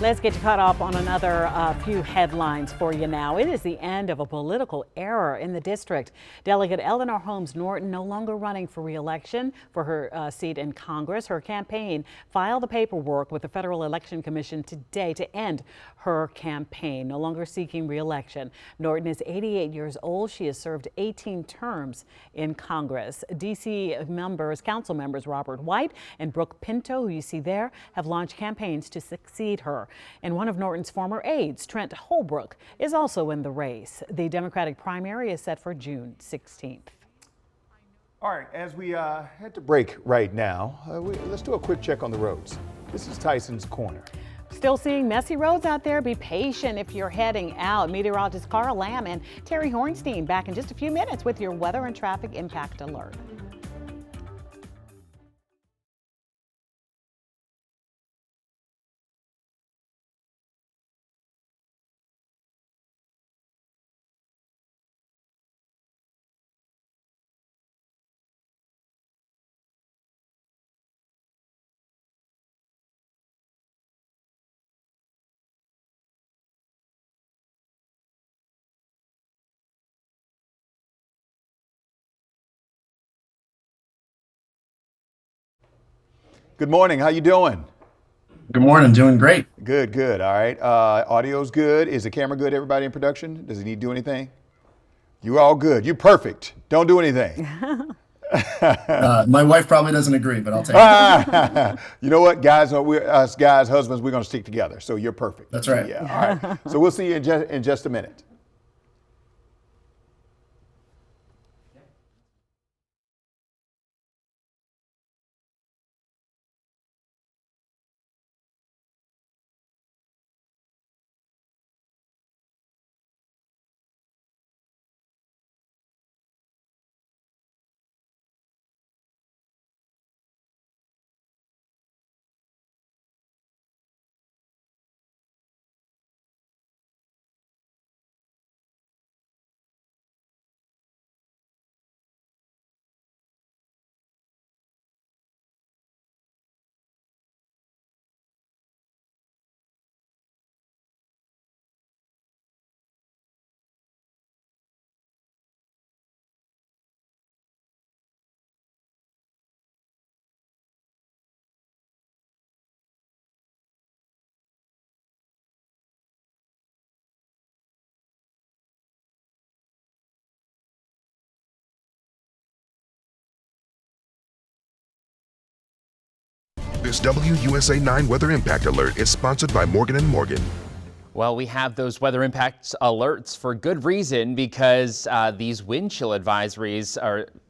Let's get you caught up on another few headlines for you now. It is the end of a political era in the district. Delegate Eleanor Holmes Norton no longer running for re-election for her seat in Congress. Her campaign filed the paperwork with the Federal Election Commission today to end her campaign, no longer seeking re-election. Norton is 88 years old. She has served 18 terms in Congress. D.C. council members Robert White and Brooke Pinto, who you see there, have launched campaigns to succeed her. And one of Norton's former aides, Trent Holbrook, is also in the race. The Democratic primary is set for June 16th. All right, as we head to break right now, let's do a quick check on the roads. This is Tyson's Corner. Still seeing messy roads out there. Be patient if you're heading out. Meteorologist Carl Lamb and Terry Hornstein back in just a few minutes with your weather and traffic impact alert. Good morning. How you doing? Good morning. Doing great. Good, good. All right. Audio's good. Is the camera good? Everybody in production? Does he need to do anything? You all good. You perfect. Don't do anything. My wife probably doesn't agree, but I'll take it. You know what, guys? Us guys, husbands, we're going to stick together. So you're perfect. That's right. Yeah. All right. So we'll see you in just a minute. This WUSA9 Weather Impact Alert is sponsored by Morgan & Morgan. Well, we have those weather impact alerts for good reason, because these wind chill advisories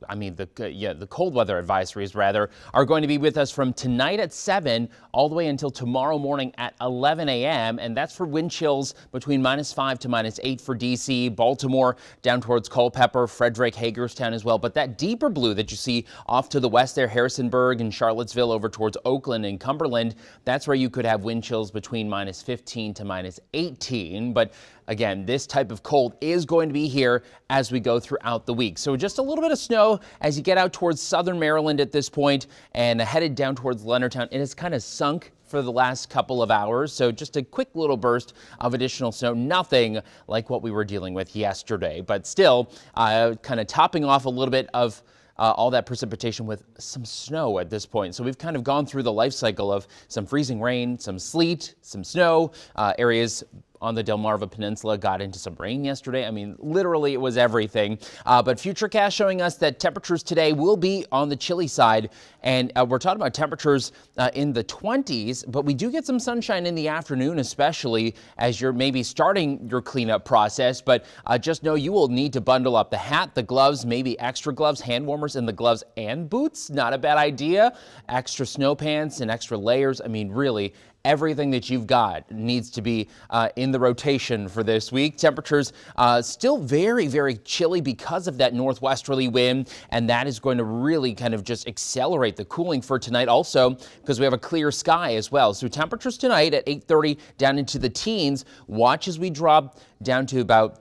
the cold weather advisories rather, are going to be with us from tonight at 7 all the way until tomorrow morning at 11 a.m. And that's for wind chills between -5 to -8 for D.C., Baltimore, down towards Culpeper, Frederick, Hagerstown as well. But that deeper blue that you see off to the west there, Harrisonburg and Charlottesville over towards Oakland and Cumberland, that's where you could have wind chills between -15 to -18. But again, this type of cold is going to be here as we go throughout the week. So just a little bit of snow as you get out towards southern Maryland at this point and headed down towards Leonardtown. It has kind of sunk for the last couple of hours. So just a quick little burst of additional snow. Nothing like what we were dealing with yesterday, but still kind of topping off a little bit of all that precipitation with some snow at this point. So we've kind of gone through the life cycle of some freezing rain, some sleet, some snow. Areas on the Delmarva Peninsula got into some rain yesterday. I mean, literally it was everything. But Futurecast showing us that temperatures today will be on the chilly side. And we're talking about temperatures in the 20s, but we do get some sunshine in the afternoon, especially as you're maybe starting your cleanup process. But just know you will need to bundle up the hat, the gloves, maybe extra gloves, hand warmers in the gloves and boots. Not a bad idea. Extra snow pants and extra layers. I mean, really, everything that you've got needs to be in the rotation for this week. Temperatures still very, very chilly because of that northwesterly wind, and that is going to really kind of just accelerate the cooling for tonight also because we have a clear sky as well. So temperatures tonight at 8:30 down into the teens. Watch as we drop down to about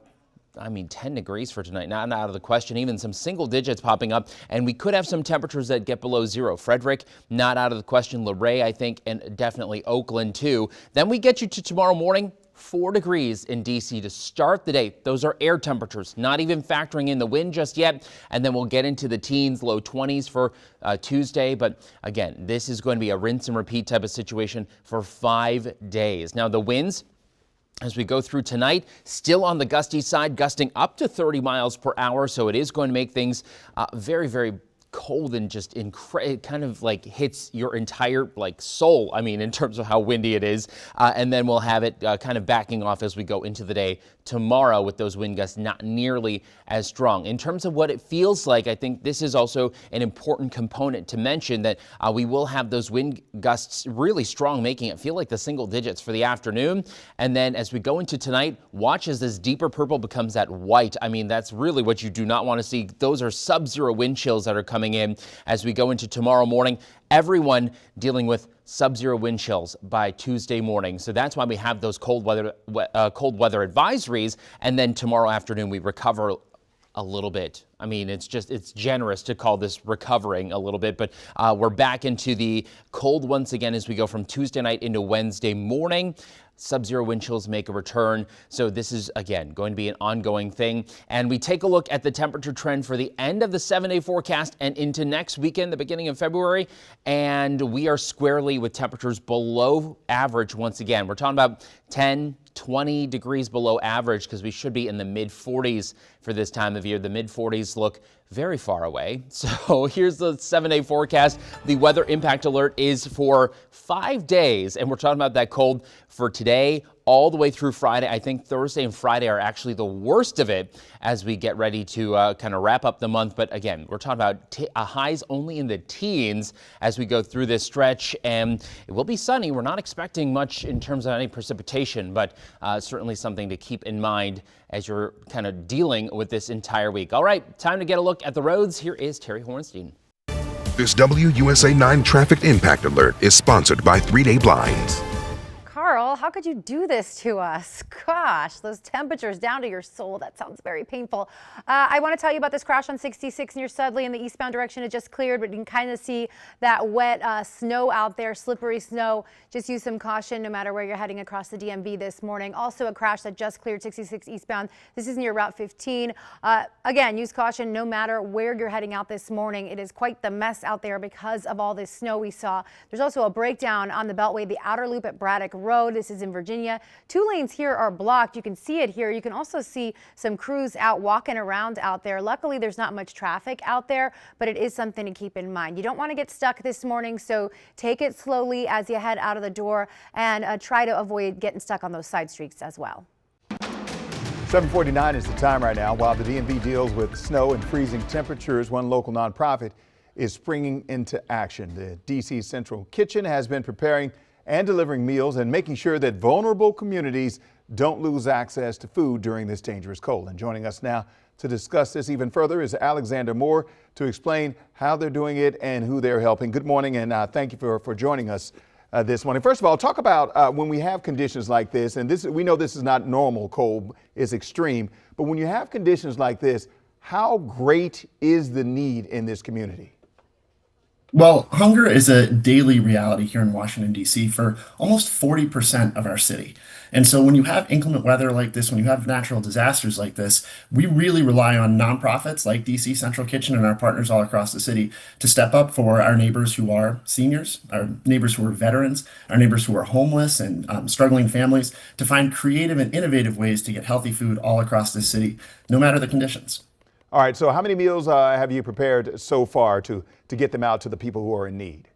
10 degrees for tonight, not out of the question. Even some single digits popping up, and we could have some temperatures that get below zero. Frederick, not out of the question. Luray, I think, and definitely Oakland, too. Then we get you to tomorrow morning. 4 degrees in D.C. to start the day. Those are air temperatures, not even factoring in the wind just yet. And then we'll get into the teens, low 20s for Tuesday. But again, this is going to be a rinse and repeat type of situation for 5 days. Now, the winds, as we go through tonight, still on the gusty side, gusting up to 30 miles per hour. So it is going to make things very, very cold and just it kind of like hits your entire soul. I mean, in terms of how windy it is. And then we'll have it kind of backing off as we go into the day tomorrow with those wind gusts not nearly as strong. In terms of what it feels like, I think this is also an important component to mention, that we will have those wind gusts really strong, making it feel like the single digits for the afternoon. And then as we go into tonight, watch as this deeper purple becomes that white. I mean, that's really what you do not want to see. Those are sub-zero wind chills that are coming in as we go into tomorrow morning. Everyone dealing with sub-zero wind chills by Tuesday morning. So that's why we have those cold weather advisories. And then tomorrow afternoon, we recover a little bit. I mean, it's generous to call this recovering a little bit, but we're back into the cold once again as we go from Tuesday night into Wednesday morning. Sub-zero wind chills make a return. So this is, again, going to be an ongoing thing. And we take a look at the temperature trend for the end of the 7-day forecast and into next weekend, the beginning of February. And we are squarely with temperatures below average once again. We're talking about 10, 20 degrees below average because we should be in the mid-40s for this time of year. The mid-40s look very far away. So here's the 7-day forecast. The weather impact alert is for 5 days, and we're talking about that cold for today all the way through Friday. I think Thursday and Friday are actually the worst of it as we get ready to kind of wrap up the month. But again, we're talking about highs only in the teens as we go through this stretch, and it will be sunny. We're not expecting much in terms of any precipitation, but certainly something to keep in mind as you're kind of dealing with this entire week. All right, time to get a look at the roads. Here is Terry Hornstein. This WUSA9 Traffic Impact Alert is sponsored by 3-Day Blinds. Carl, how could you do this to us? Gosh, those temperatures down to your soul. That sounds very painful. I want to tell you about this crash on 66 near Sudley in the eastbound direction. It just cleared, but you can kind of see that wet snow out there, slippery snow. Just use some caution no matter where you're heading across the DMV this morning. Also a crash that just cleared 66 eastbound. This is near Route 15. Again, use caution no matter where you're heading out this morning. It is quite the mess out there because of all this snow we saw. There's also a breakdown on the Beltway, the outer loop at Braddock Road. This is in Virginia. 2 lanes here are blocked. You can see it here. You can also see some crews out walking around out there. Luckily, there's not much traffic out there, but it is something to keep in mind. You don't want to get stuck this morning, so take it slowly as you head out of the door and try to avoid getting stuck on those side streets as well. 7:49 is the time right now. While the DMV deals with snow and freezing temperatures, one local nonprofit is springing into action. The DC Central Kitchen has been preparing and delivering meals and making sure that vulnerable communities don't lose access to food during this dangerous cold. And joining us now to discuss this even further is Alexander Moore to explain how they're doing it and who they're helping. Good morning, and thank you for joining us this morning. First of all, talk about when we have conditions like this, and we know this is not normal cold, it's extreme, but when you have conditions like this, how great is the need in this community? Well, hunger is a daily reality here in Washington, D.C. for almost 40% of our city. And so when you have inclement weather like this, when you have natural disasters like this, we really rely on nonprofits like DC Central Kitchen and our partners all across the city to step up for our neighbors who are seniors, our neighbors who are veterans, our neighbors who are homeless and struggling families, to find creative and innovative ways to get healthy food all across the city, no matter the conditions. All right, so how many meals have you prepared so far to get them out to the people who are in need?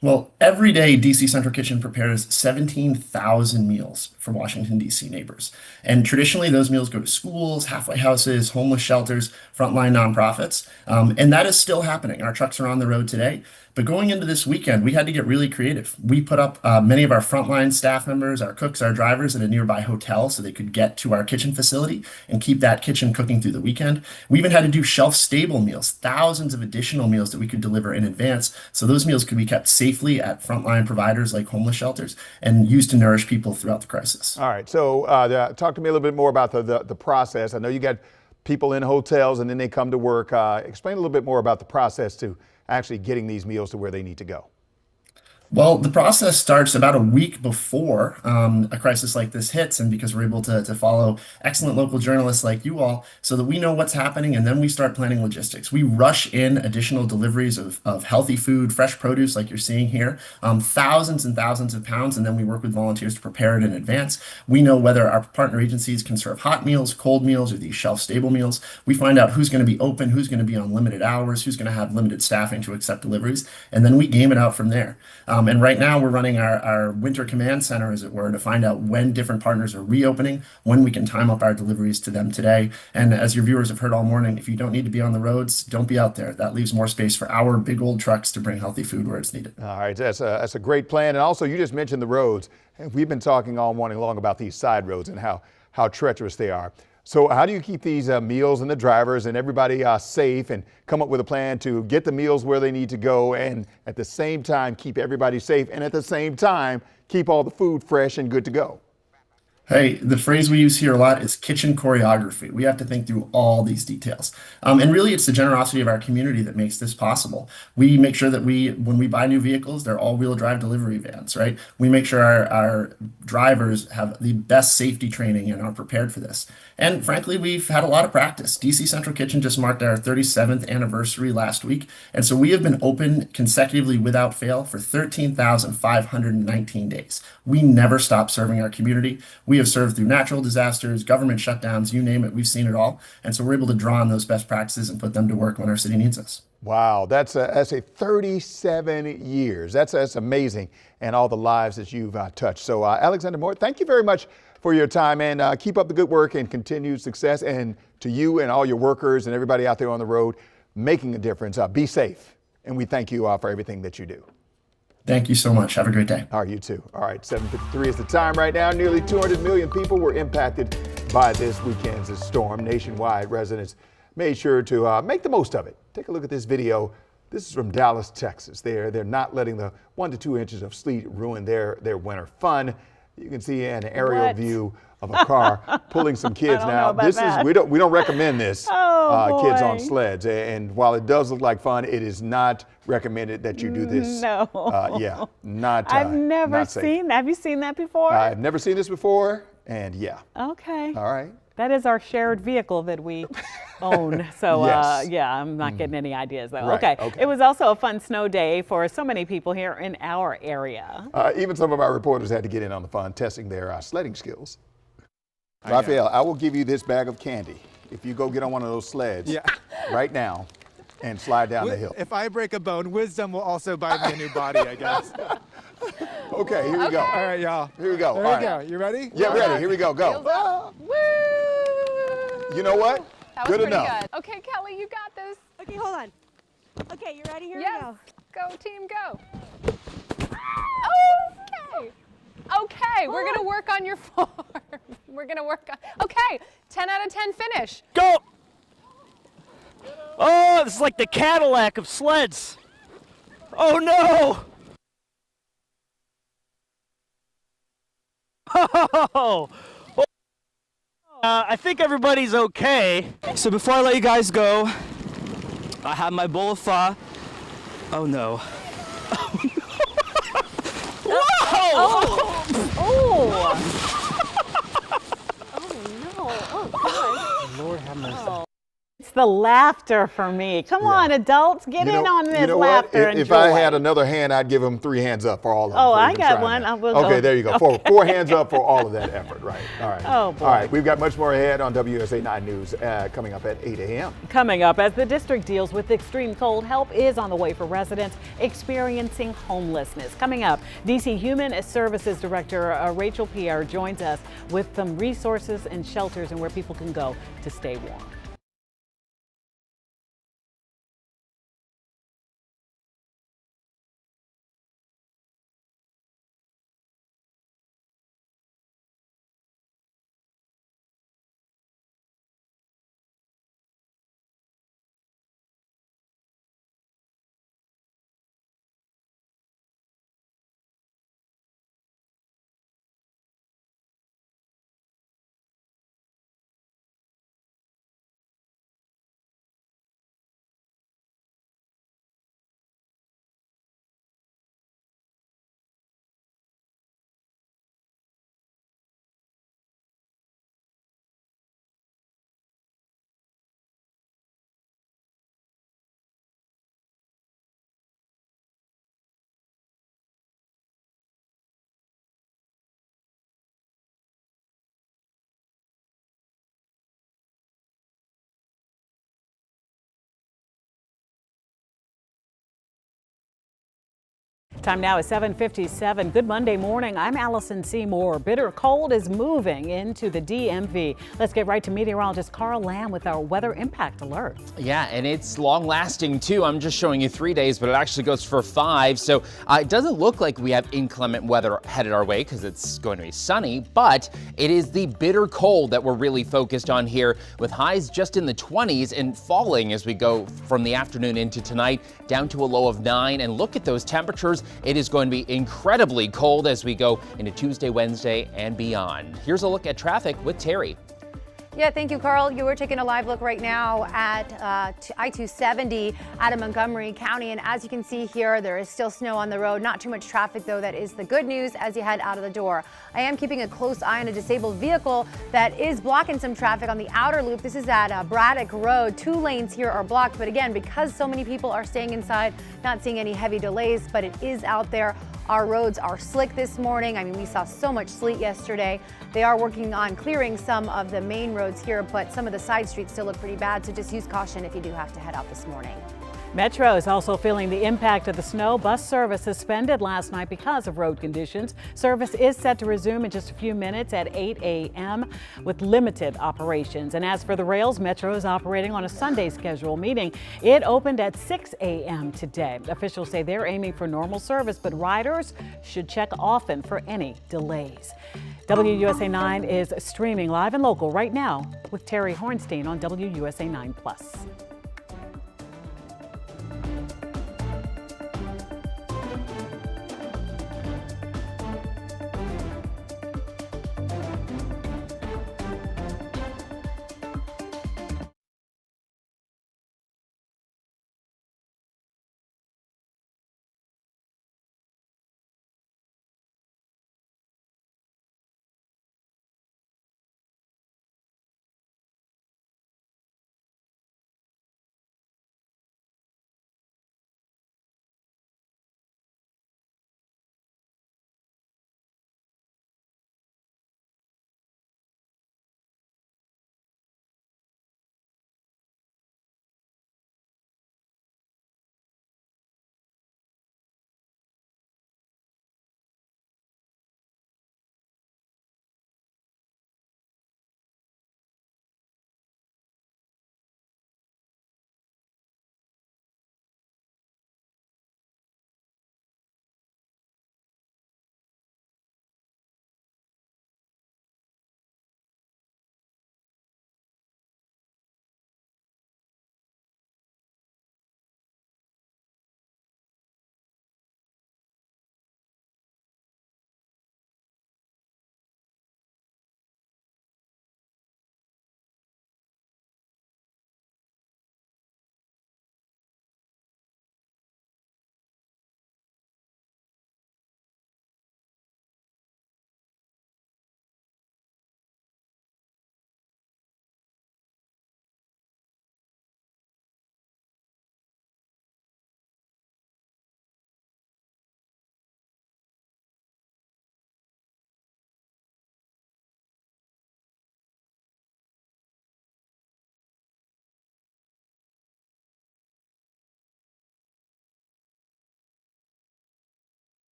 Well, every day, DC Central Kitchen prepares 17,000 meals for Washington, D.C. neighbors. And traditionally, those meals go to schools, halfway houses, homeless shelters, frontline nonprofits. And that is still happening. Our trucks are on the road today. But going into this weekend, we had to get really creative. We put up many of our frontline staff members, our cooks, our drivers at a nearby hotel so they could get to our kitchen facility and keep that kitchen cooking through the weekend. We even had to do shelf-stable meals, thousands of additional meals that we could deliver in advance. So those meals could be kept safely at frontline providers like homeless shelters and used to nourish people throughout the crisis. All right, so talk to me a little bit more about the process. I know you got people in hotels and then they come to work. Explain a little bit more about the process to actually getting these meals to where they need to go. Well, the process starts about a week before a crisis like this hits, and because we're able to follow excellent local journalists like you all so that we know what's happening, and then we start planning logistics. We rush in additional deliveries of healthy food, fresh produce like you're seeing here, thousands and thousands of pounds, and then we work with volunteers to prepare it in advance. We know whether our partner agencies can serve hot meals, cold meals, or these shelf-stable meals. We find out who's going to be open, who's going to be on limited hours, who's going to have limited staffing to accept deliveries, and then we game it out from there. And right now we're running our winter command center, as it were, to find out when different partners are reopening, when we can time up our deliveries to them today. And as your viewers have heard all morning, if you don't need to be on the roads, don't be out there. That leaves more space for our big old trucks to bring healthy food where it's needed. All right, that's a great plan. And also, you just mentioned the roads. And we've been talking all morning long about these side roads and how treacherous they are. So how do you keep these meals and the drivers and everybody safe and come up with a plan to get the meals where they need to go and at the same time keep everybody safe and at the same time keep all the food fresh and good to go? Hey, the phrase we use here a lot is kitchen choreography. We have to think through all these details. And really, it's the generosity of our community that makes this possible. We make sure that when we buy new vehicles, they're all-wheel drive delivery vans, right? We make sure our drivers have the best safety training and are prepared for this. And frankly, we've had a lot of practice. DC Central Kitchen just marked our 37th anniversary last week. And so we have been open consecutively without fail for 13,519 days. We never stop serving our community. We have served through natural disasters, government shutdowns, you name it, we've seen it all. And so we're able to draw on those best practices and put them to work when our city needs us. Wow, that's a 37 years. That's amazing. And all the lives that you've touched. So Alexander Moore, thank you very much for your time, and keep up the good work and continued success. And to you and all your workers and everybody out there on the road making a difference, be safe. And we thank you for everything that you do. Thank you so much. Have a great day. All right, you too. All right, 7:53 is the time right now. Nearly 200 million people were impacted by this weekend's storm. Nationwide, residents made sure to make the most of it. Take a look at this video. This is from Dallas, Texas. They're not letting the 1 to 2 inches of sleet ruin their winter fun. You can see an aerial view of a car pulling some kids. Now, this is we don't recommend this. Kids on sleds. And while it does look like fun, it is not recommended that you do this. No. Yeah, not. I've never not safe. seen. Have you seen that before? I've never seen this before, and yeah. Okay. All right. That is our shared vehicle that we own. So Yes. yeah, I'm not getting any ideas though. Right, Okay. It was also a fun snow day for so many people here in our area. Even some of our reporters had to get in on the fun, testing their sledding skills. Raphael, I will give you this bag of candy if you go get on one of those sleds right now and slide down the hill. If I break a bone, wisdom will also buy me a new body, I guess. Okay, here we go. All right, y'all. Here we go. There All we right. go. You ready? Yeah, ready. Here we go. Go. You know what? That was Good pretty enough. good. Okay, Kelly, you got this. Okay, hold on. Okay, you ready? Here Yes. we go. Go, team, go. Okay. Okay, we're going to work on your form. We're going to work on. Okay, 10 out of 10 finish. Go! Oh, this is like the Cadillac of sleds. Oh no! Oh! I think everybody's okay. So before I let you guys go, I have my bowl of pho. Oh no. Whoa! Oh no. Oh gosh. Lord have mercy. It's the laughter for me. Come on, adults, get in on this laughter and If joy. I had another hand, I'd give them 3 hands up for all of them. Oh, for I even got trying one. that. I will Okay, go. there you go. Okay. Four hands up for all of that effort. Right. All right. Oh, boy. All right. We've got much more ahead on WUSA 9 News coming up at 8 a.m. Coming up, as the district deals with extreme cold, help is on the way for residents experiencing homelessness. Coming up, DC Human Services Director Rachel Pierre joins us with some resources and shelters and where people can go to stay warm. Time now is 7:57. Good Monday morning. I'm Allison Seymour. Bitter cold is moving into the DMV. Let's get right to meteorologist Carl Lamb with our weather impact alert. Yeah, and it's long lasting too. I'm just showing you 3 days, but it actually goes for 5. So it doesn't look like we have inclement weather headed our way because it's going to be sunny, but it is the bitter cold that we're really focused on here, with highs just in the 20s and falling as we go from the afternoon into tonight down to a low of 9. And look at those temperatures. It is going to be incredibly cold as we go into Tuesday, Wednesday, and beyond. Here's a look at traffic with Terry. Yeah, thank you, Carl. You are taking a live look right now at I-270 out of Montgomery County. And as you can see here, there is still snow on the road. Not too much traffic, though. That is the good news as you head out of the door. I am keeping a close eye on a disabled vehicle that is blocking some traffic on the outer loop. This is at Braddock Road. 2 lanes here are blocked. But again, because so many people are staying inside, not seeing any heavy delays, but it is out there. Our roads are slick this morning. I mean, we saw so much sleet yesterday. They are working on clearing some of the main roads here, but some of the side streets still look pretty bad, so just use caution if you do have to head out this morning. Metro is also feeling the impact of the snow. Bus service suspended last night because of road conditions. Service is set to resume in just a few minutes at 8 a.m. with limited operations. And as for the rails, Metro is operating on a Sunday schedule, meaning it opened at 6 a.m. today. Officials say they're aiming for normal service, but riders should check often for any delays. WUSA 9 is streaming live and local right now with Terry Hornstein on WUSA 9+.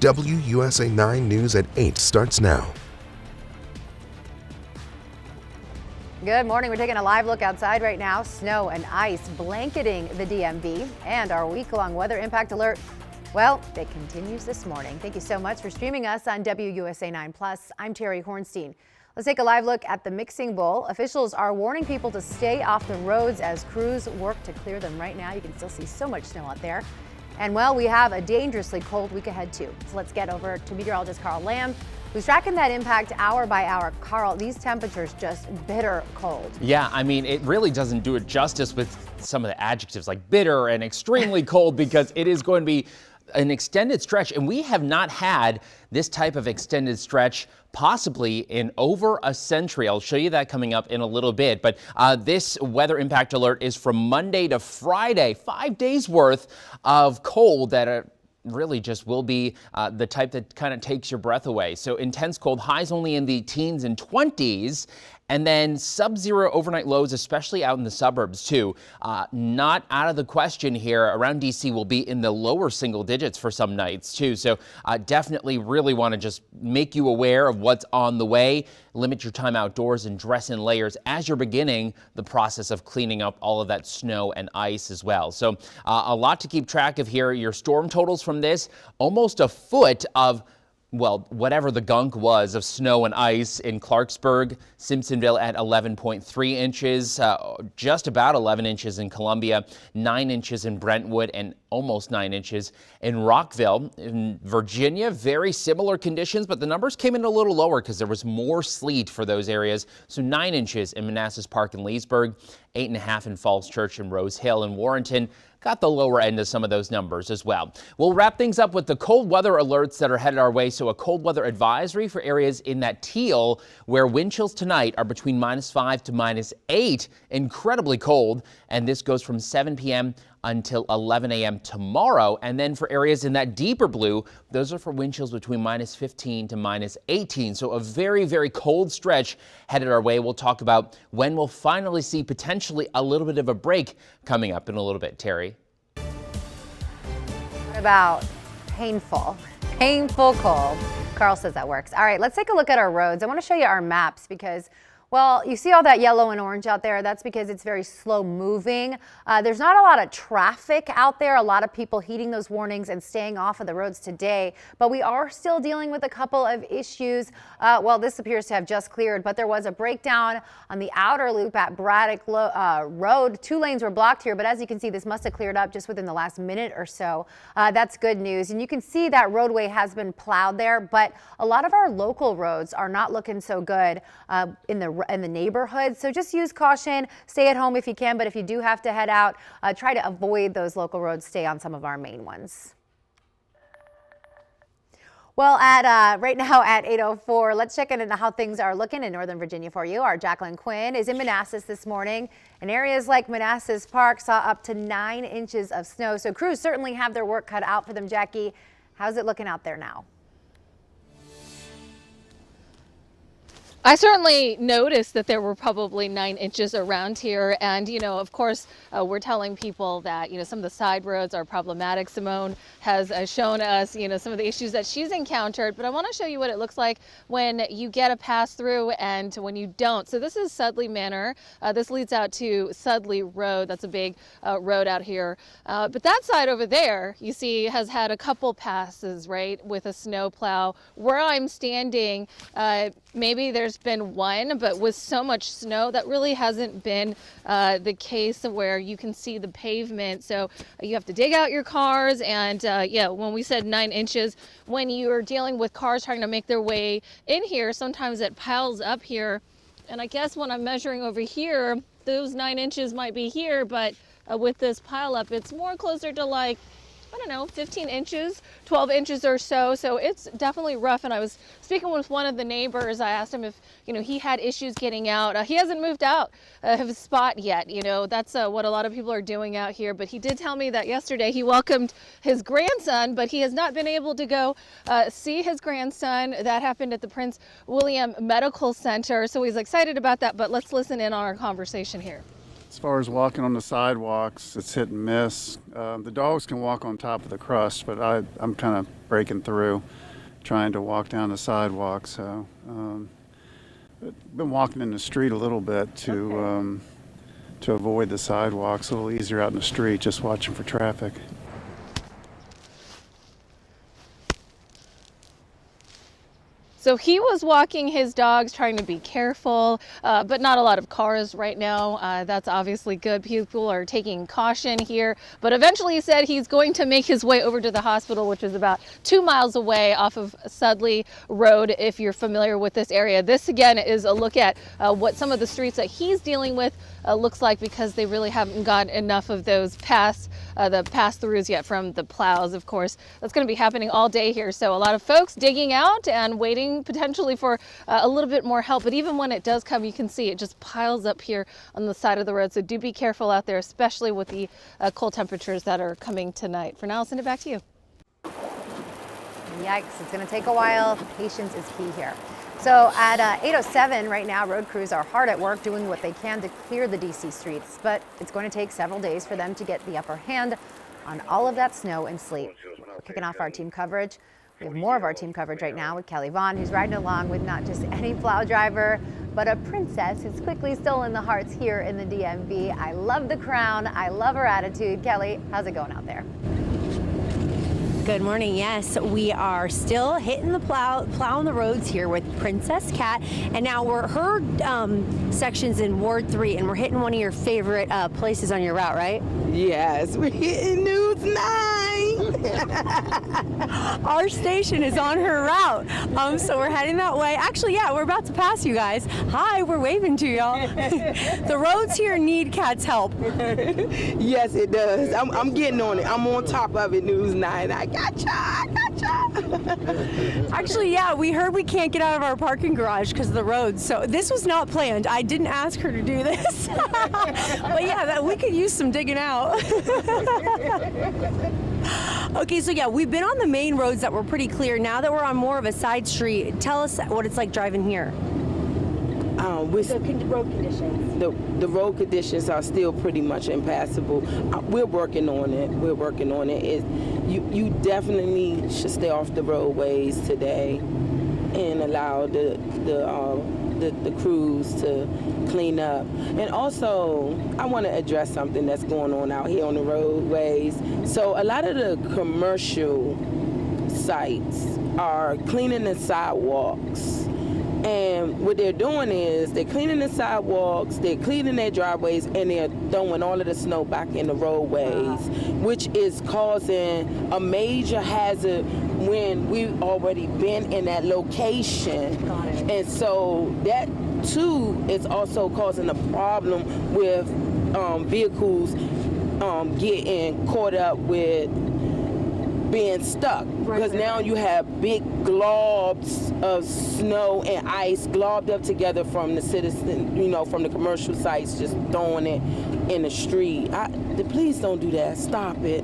WUSA 9 News at 8 starts now. Good morning. We're taking a live look outside right now. Snow and ice blanketing the DMV, and our week-long weather impact alert, well, it continues this morning. Thank you so much for streaming us on WUSA 9 Plus. I'm Terry Hornstein. Let's take a live look at the mixing bowl. Officials are warning people to stay off the roads as crews work to clear them right now. You can still see so much snow out there. And well, we have a dangerously cold week ahead too. So let's get over to meteorologist Carl Lamb, who's tracking that impact hour by hour. Carl, these temperatures just bitter cold. Yeah, I mean, it really doesn't do it justice with some of the adjectives like bitter and extremely cold, because it is going to be an extended stretch, and we have not had this type of extended stretch possibly in over a century. I'll show you that coming up in a little bit, but this weather impact alert is from Monday to Friday, 5 days worth of cold that really just will be the type that kind of takes your breath away. So intense cold, highs only in the teens and 20s, and then sub-zero overnight lows, especially out in the suburbs too. Not out of the question here. Around DC will be in the lower single digits for some nights too. So definitely really want to just make you aware of what's on the way. Limit your time outdoors and dress in layers as you're beginning the process of cleaning up all of that snow and ice as well. So a lot to keep track of here. Your storm totals from this, almost a foot of, well, whatever the gunk was of snow and ice in Clarksburg, Simpsonville at 11.3 inches, just about 11 inches in Columbia, 9 inches in Brentwood, and almost 9 inches in Rockville. In Virginia, very similar conditions, but the numbers came in a little lower because there was more sleet for those areas. So 9 inches in Manassas Park and Leesburg, 8.5 in Falls Church and Rose Hill, and Warrenton got the lower end of some of those numbers as well. We'll wrap things up with the cold weather alerts that are headed our way. So a cold weather advisory for areas in that teal, where wind chills tonight are between -5 to -8, incredibly cold. And this goes from 7 p.m. until 11 a.m. tomorrow. And then for areas in that deeper blue, those are for wind chills between -15 to -18. So a very, very cold stretch headed our way. We'll talk about when we'll finally see potentially a little bit of a break coming up in a little bit. Terry. What about painful cold? Carl says that works. All right, let's take a look at our roads. I want to show you our maps because, well, you see all that yellow and orange out there. That's because it's very slow moving. There's not a lot of traffic out there. A lot of people heeding those warnings and staying off of the roads today. But we are still dealing with a couple of issues. Well, this appears to have just cleared, but there was a breakdown on the outer loop at Braddock Road. 2 lanes were blocked here, but as you can see, this must have cleared up just within the last minute or so. That's good news. And you can see that roadway has been plowed there, but a lot of our local roads are not looking so good in the neighborhood. So just use caution, stay at home if you can, but if you do have to head out, try to avoid those local roads, stay on some of our main ones. Well, right now at 8:04, let's check in on how things are looking in Northern Virginia for you. Our Jacqueline Quinn is in Manassas this morning, and areas like Manassas Park saw up to 9 inches of snow. So crews certainly have their work cut out for them. Jackie, how's it looking out there now? I certainly noticed that there were probably 9 inches around here. And, you know, of course, we're telling people that, you know, some of the side roads are problematic. Simone has shown us, you know, some of the issues that she's encountered. But I want to show you what it looks like when you get a pass through and when you don't. So this is Sudley Manor. This leads out to Sudley Road. That's a big road out here. But that side over there, you see, has had a couple passes, right, with a snowplow. Where I'm standing, maybe there's been one, but with so much snow, that really hasn't been the case where you can see the pavement. So you have to dig out your cars. And yeah, when we said 9 inches, when you're dealing with cars trying to make their way in here, sometimes it piles up here. And I guess when I'm measuring over here, those 9 inches might be here, but with this pile up, it's more closer to like, I don't know, 15 inches, 12 inches or so. So it's definitely rough. And I was speaking with one of the neighbors. I asked him if, you know, he had issues getting out. He hasn't moved out of his spot yet. You know, that's what a lot of people are doing out here. But he did tell me that yesterday he welcomed his grandson, but he has not been able to go see his grandson. That happened at the Prince William Medical Center. So he's excited about that. But let's listen in on our conversation here. As far as walking on the sidewalks, it's hit and miss. The dogs can walk on top of the crust, but I'm kind of breaking through, trying to walk down the sidewalk. So, been walking in the street a little bit to avoid the sidewalks. A little easier out in the street, just watching for traffic. So he was walking his dogs, trying to be careful, but not a lot of cars right now. That's obviously good. People are taking caution here, but eventually he said he's going to make his way over to the hospital, which is about 2 miles away off of Sudley Road, if you're familiar with this area. This again is a look at what some of the streets that he's dealing with looks like, because they really haven't got enough of those the pass-throughs yet from the plows. Of course, that's going to be happening all day here. So a lot of folks digging out and waiting potentially for a little bit more help. But even when it does come, you can see it just piles up here on the side of the road. So do be careful out there, especially with the cold temperatures that are coming tonight. For now, I'll send it back to you. Yikes, it's going to take a while. Patience is key here. So at 8:07 right now, road crews are hard at work doing what they can to clear the DC streets, but it's going to take several days for them to get the upper hand on all of that snow and sleet. We're kicking off our team coverage. We have more of our team coverage right now with Kelly Vaughn, who's riding along with not just any plow driver, but a princess who's quickly stolen the hearts here in the DMV. I love the crown. I love her attitude. Kelly, how's it going out there? Good morning. Yes, we are still hitting the plowing the roads here with Princess Cat, and now her section's in Ward 3, and we're hitting one of your favorite places on your route, right? Yes, we're hitting News 9. Our station is on her route, so we're heading that way. Actually, yeah, we're about to pass you guys. Hi, we're waving to y'all. The roads here need Cat's help. Yes, it does. I'm getting on it. I'm on top of it, News 9. I gotcha. Actually, yeah, we heard we can't get out of our parking garage because of the roads, so this was not planned. I didn't ask her to do this. But yeah, we could use some digging out. Okay, so yeah, we've been on the main roads that were pretty clear. Now that we're on more of a side street, tell us what it's like driving here. The road conditions. The road conditions are still pretty much impassable. We're working on it. We're working on it. You definitely should stay off the roadways today and allow the crews to clean up. And also, I want to address something that's going on out here on the roadways. So a lot of the commercial sites are cleaning the sidewalks. And what they're doing is they're cleaning the sidewalks, they're cleaning their driveways, and they're throwing all of the snow back in the roadways, which is causing a major hazard when we've already been in that location. And so that too is also causing a problem with vehicles getting caught up with being stuck, because now you have big globs of snow and ice globbed up together from the citizen, from the commercial sites, just throwing it in the street. Please don't do that. Stop it.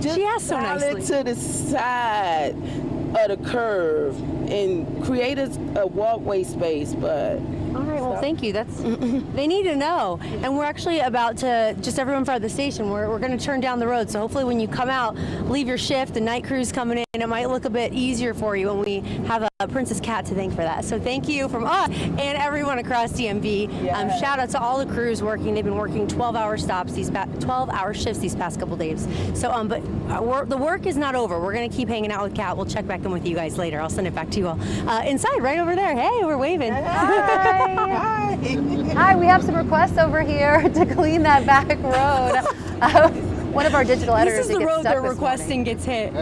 Just she asked so nicely. It to the side of the curve and create a walkway space, but. All right, well, thank you. That's they need to know. And we're actually about to, just everyone from the station, we're going to turn down the road. So hopefully when you come out, leave your shift, the night crew's coming in, it might look a bit easier for you when we have a Princess Cat to thank for that. So thank you from us and everyone across DMV. Shout out to all the crews working. They've been working 12-hour stops, 12-hour shifts these past couple days. So, but the work is not over. We're going to keep hanging out with Cat. We'll check back in with you guys later. I'll send it back to you all. Inside, right over there. Hey, we're waving. Hi. Hi, we have some requests over here to clean that back road. One of our digital editors. This is the road they're requesting gets hit.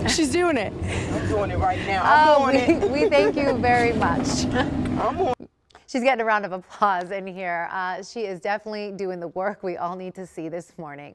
She's doing it. I'm doing it right now. We thank you very much. She's getting a round of applause in here. She is definitely doing the work we all need to see this morning.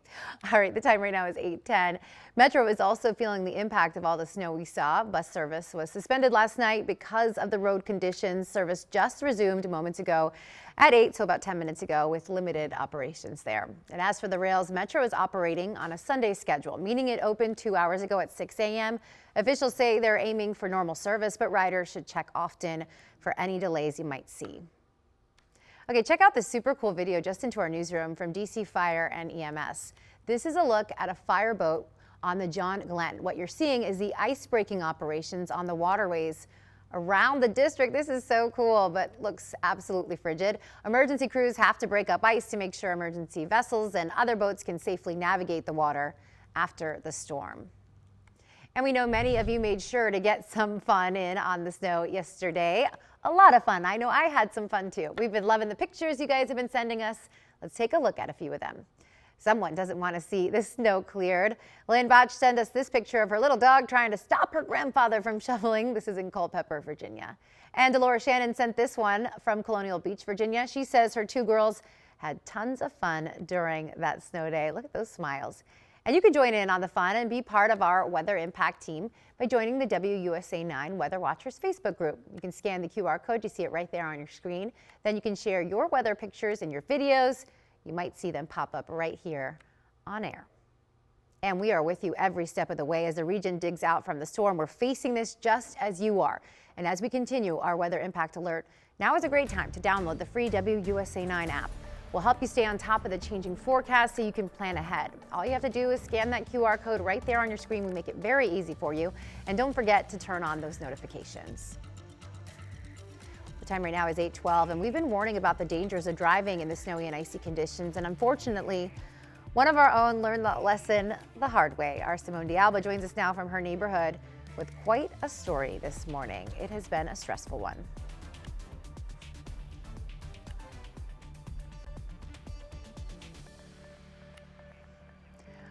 All right, the time right now is 8:10. Metro is also feeling the impact of all the snow we saw. Bus service was suspended last night because of the road conditions. Service just resumed moments ago at 8, so about 10 minutes ago, with limited operations there. And as for the rails, Metro is operating on a Sunday schedule, meaning it opened 2 hours ago at 6 a.m. Officials say they're aiming for normal service, but riders should check often for any delays you might see. Okay, check out this super cool video just into our newsroom from DC Fire and EMS. This is a look at a fireboat on the John Glenn. What you're seeing is the ice breaking operations on the waterways around the district. This is so cool, but looks absolutely frigid. Emergency crews have to break up ice to make sure emergency vessels and other boats can safely navigate the water after the storm. And we know many of you made sure to get some fun in on the snow yesterday. A lot of fun. I know I had some fun too. We've been loving the pictures you guys have been sending us. Let's take a look at a few of them. Someone doesn't want to see the snow cleared. Lynn Botch sent us this picture of her little dog trying to stop her grandfather from shoveling. This is in Culpeper, Virginia. And Delora Shannon sent this one from Colonial Beach, Virginia. She says her 2 girls had tons of fun during that snow day. Look at those smiles. And you can join in on the fun and be part of our Weather Impact team by joining the WUSA9 Weather Watchers Facebook group. You can scan the QR code. You see it right there on your screen. Then you can share your weather pictures and your videos. You might see them pop up right here on air. And we are with you every step of the way as the region digs out from the storm. We're facing this just as you are. And as we continue our weather impact alert, now is a great time to download the free WUSA9 app. We'll help you stay on top of the changing forecast so you can plan ahead. All you have to do is scan that QR code right there on your screen. We make it very easy for you. And don't forget to turn on those notifications. The time right now is 8:12, and we've been warning about the dangers of driving in the snowy and icy conditions. And unfortunately, one of our own learned that lesson the hard way. Our Simone D'Alba joins us now from her neighborhood with quite a story this morning. It has been a stressful one.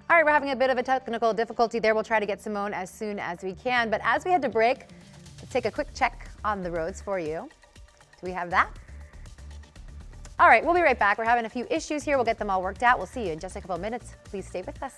All right, we're having a bit of a technical difficulty there. We'll try to get Simone as soon as we can. But as we head to break, let's take a quick check on the roads for you. Do we have that? All right, we'll be right back. We're having a few issues here. We'll get them all worked out. We'll see you in just a couple of minutes. Please stay with us.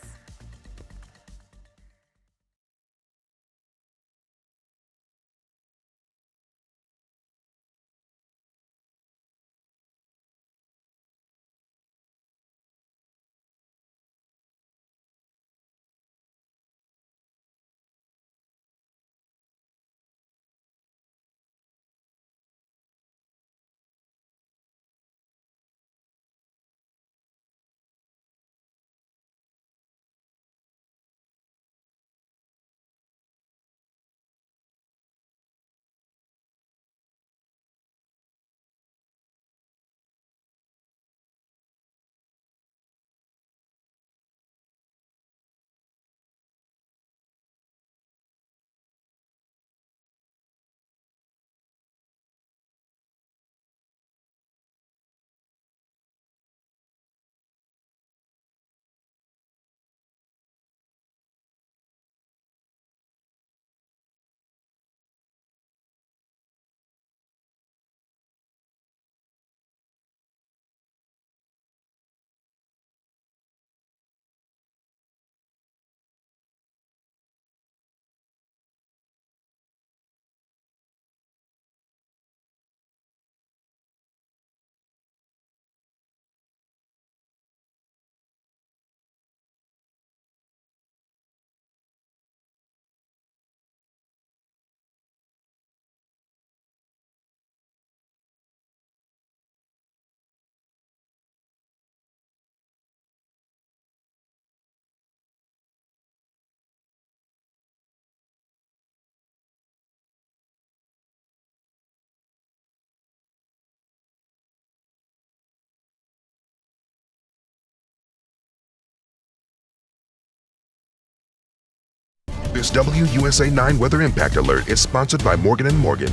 This WUSA9 Weather Impact Alert is sponsored by Morgan & Morgan.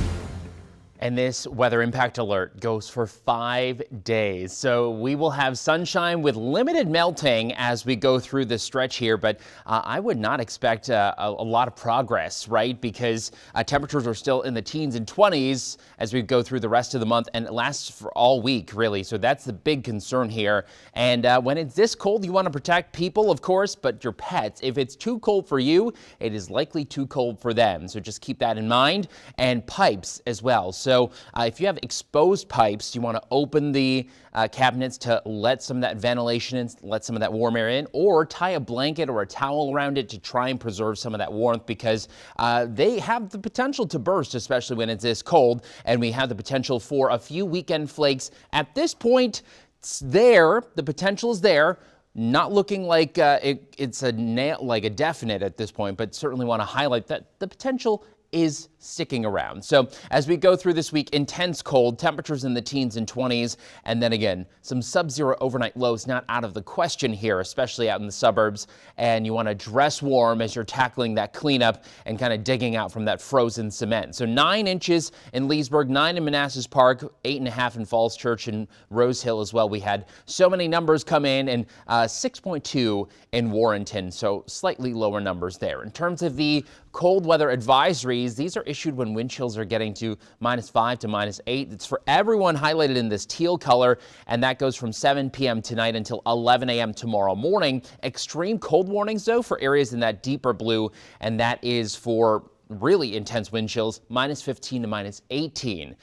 And this weather impact alert goes for 5 days. So we will have sunshine with limited melting as we go through this stretch here. But I would not expect a lot of progress, right? Because temperatures are still in the teens and 20s as we go through the rest of the month, and it lasts for all week, really. So that's the big concern here. And when it's this cold, you want to protect people, of course, but your pets. If it's too cold for you, it is likely too cold for them. So just keep that in mind. And pipes as well. So So if you have exposed pipes, you want to open the cabinets to let some of that ventilation in, let some of that warm air in, or tie a blanket or a towel around it to try and preserve some of that warmth, because they have the potential to burst, especially when it's this cold, and we have the potential for a few weekend flakes. At this point, it's there. The potential is there. Not looking like it's a definite at this point, but certainly want to highlight that the potential is sticking around. So as we go through this week, intense cold, temperatures in the teens and 20s, and then again, some sub-zero overnight lows not out of the question here, especially out in the suburbs. And you want to dress warm as you're tackling that cleanup and kind of digging out from that frozen cement. So 9 inches in Leesburg, 9 in Manassas Park, 8.5 in Falls Church and Rose Hill as well. We had so many numbers come in, and 6.2 in Warrenton, so slightly lower numbers there. In terms of the cold weather advisories, these are issued when wind chills are getting to -5 to -8. It's for everyone highlighted in this teal color, and that goes from 7 p.m. tonight until 11 a.m. tomorrow morning. Extreme cold warnings, though, for areas in that deeper blue, and that is for really intense wind chills, -15 to -18.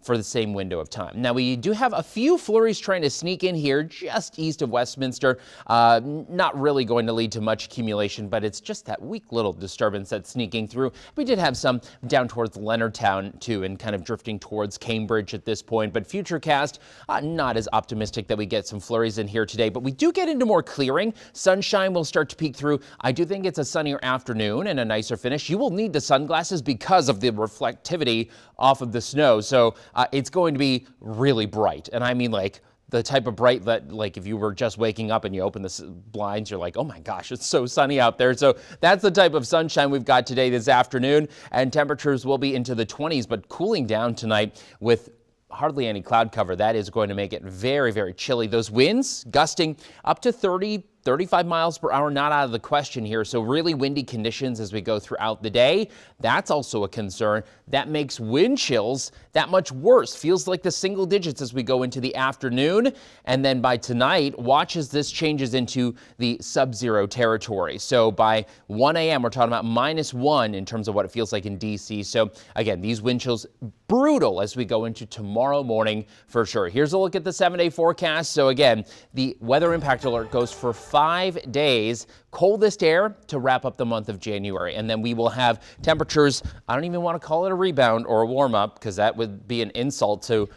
For the same window of time. Now, we do have a few flurries trying to sneak in here just east of Westminster. Not really going to lead to much accumulation, but it's just that weak little disturbance that's sneaking through. We did have some down towards Leonardtown, too, and kind of drifting towards Cambridge at this point. But Futurecast, not as optimistic that we get some flurries in here today. But we do get into more clearing. Sunshine will start to peek through. I do think it's a sunnier afternoon and a nicer finish. You will need the sunglasses because of the reflectivity off of the snow. So it's going to be really bright. And I mean, like, the type of bright that, like, if you were just waking up and you open the blinds, you're like, oh my gosh, it's so sunny out there. So that's the type of sunshine we've got today, this afternoon. And temperatures will be into the 20s, but cooling down tonight with hardly any cloud cover. That is going to make it very, very chilly. Those winds gusting up to 35 miles per hour, not out of the question here. So really windy conditions as we go throughout the day. That's also a concern. That makes wind chills that much worse. Feels like the single digits as we go into the afternoon. And then by tonight, watch as this changes into the sub-zero territory. So by 1 a.m., we're talking about -1 in terms of what it feels like in D.C. So again, these wind chills brutal as we go into tomorrow morning for sure. Here's a look at the 7-day forecast. So again, the weather impact alert goes for 5 days. Coldest air to wrap up the month of January. And then we will have temperatures, I don't even want to call it a rebound or a warm up, because that would be an insult to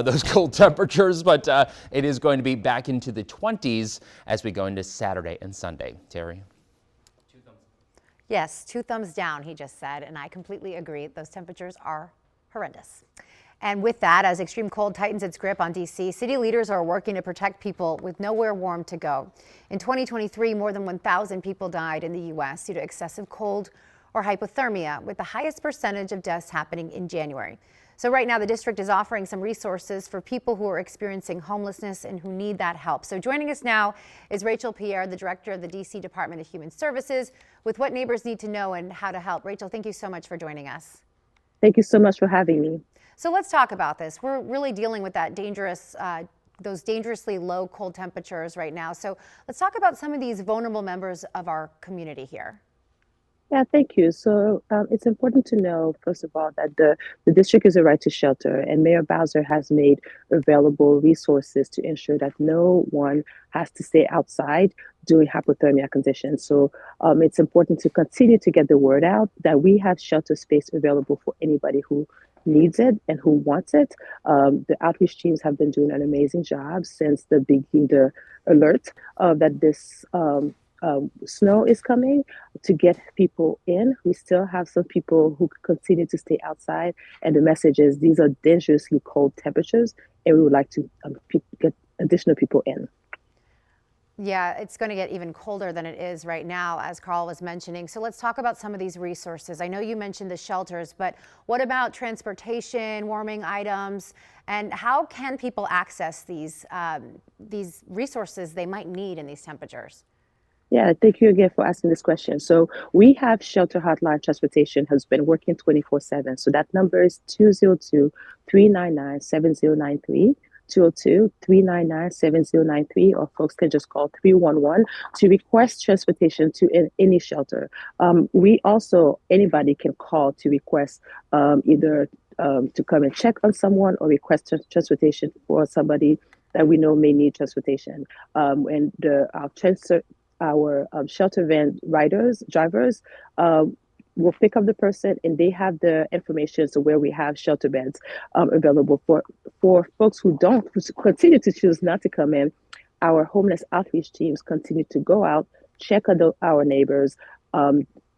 those cold temperatures, but it is going to be back into the 20s as we go into Saturday and Sunday. Terry? Yes, 2 thumbs down, he just said, and I completely agree. Those temperatures are horrendous. And with that, as extreme cold tightens its grip on D.C., city leaders are working to protect people with nowhere warm to go. In 2023, more than 1,000 people died in the U.S. due to excessive cold or hypothermia, with the highest percentage of deaths happening in January. So right now, the district is offering some resources for people who are experiencing homelessness and who need that help. So joining us now is Rachel Pierre, the director of the D.C. Department of Human Services, with what neighbors need to know and how to help. Rachel, thank you so much for joining us. Thank you so much for having me. So let's talk about this. We're really dealing with that those dangerously low cold temperatures right now. So let's talk about some of these vulnerable members of our community here. Yeah, thank you. So it's important to know, first of all, that the district is a right to shelter, and Mayor Bowser has made available resources to ensure that no one has to stay outside during hypothermia conditions. So it's important to continue to get the word out that we have shelter space available for anybody who needs it and who wants it. The outreach teams have been doing an amazing job since the alert that this snow is coming to get people in. We still have some people who continue to stay outside, and the message is these are dangerously cold temperatures, and we would like to get additional people in. Yeah, it's going to get even colder than it is right now, as Carl was mentioning. So let's talk about some of these resources. I know you mentioned the shelters, but what about transportation, warming items, and how can people access these resources they might need in these temperatures? Yeah, thank you again for asking this question. So we have Shelter Hotline Transportation has been working 24/7. So that number is 202-399-7093. 202-399-7093, or folks can just call 311 to request transportation to any shelter. Anybody can call to request either to come and check on someone or request transportation for somebody that we know may need transportation. And our shelter van drivers, will pick up the person, and they have the information so where we have shelter beds available for folks who continue to choose not to come in. Our homeless outreach teams continue to go out, check on our neighbors,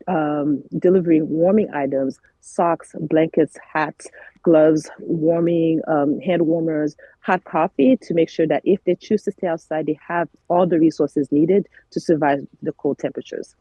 delivering warming items, socks, blankets, hats, gloves, warming hand warmers, hot coffee, to make sure that if they choose to stay outside, they have all the resources needed to survive the cold temperatures.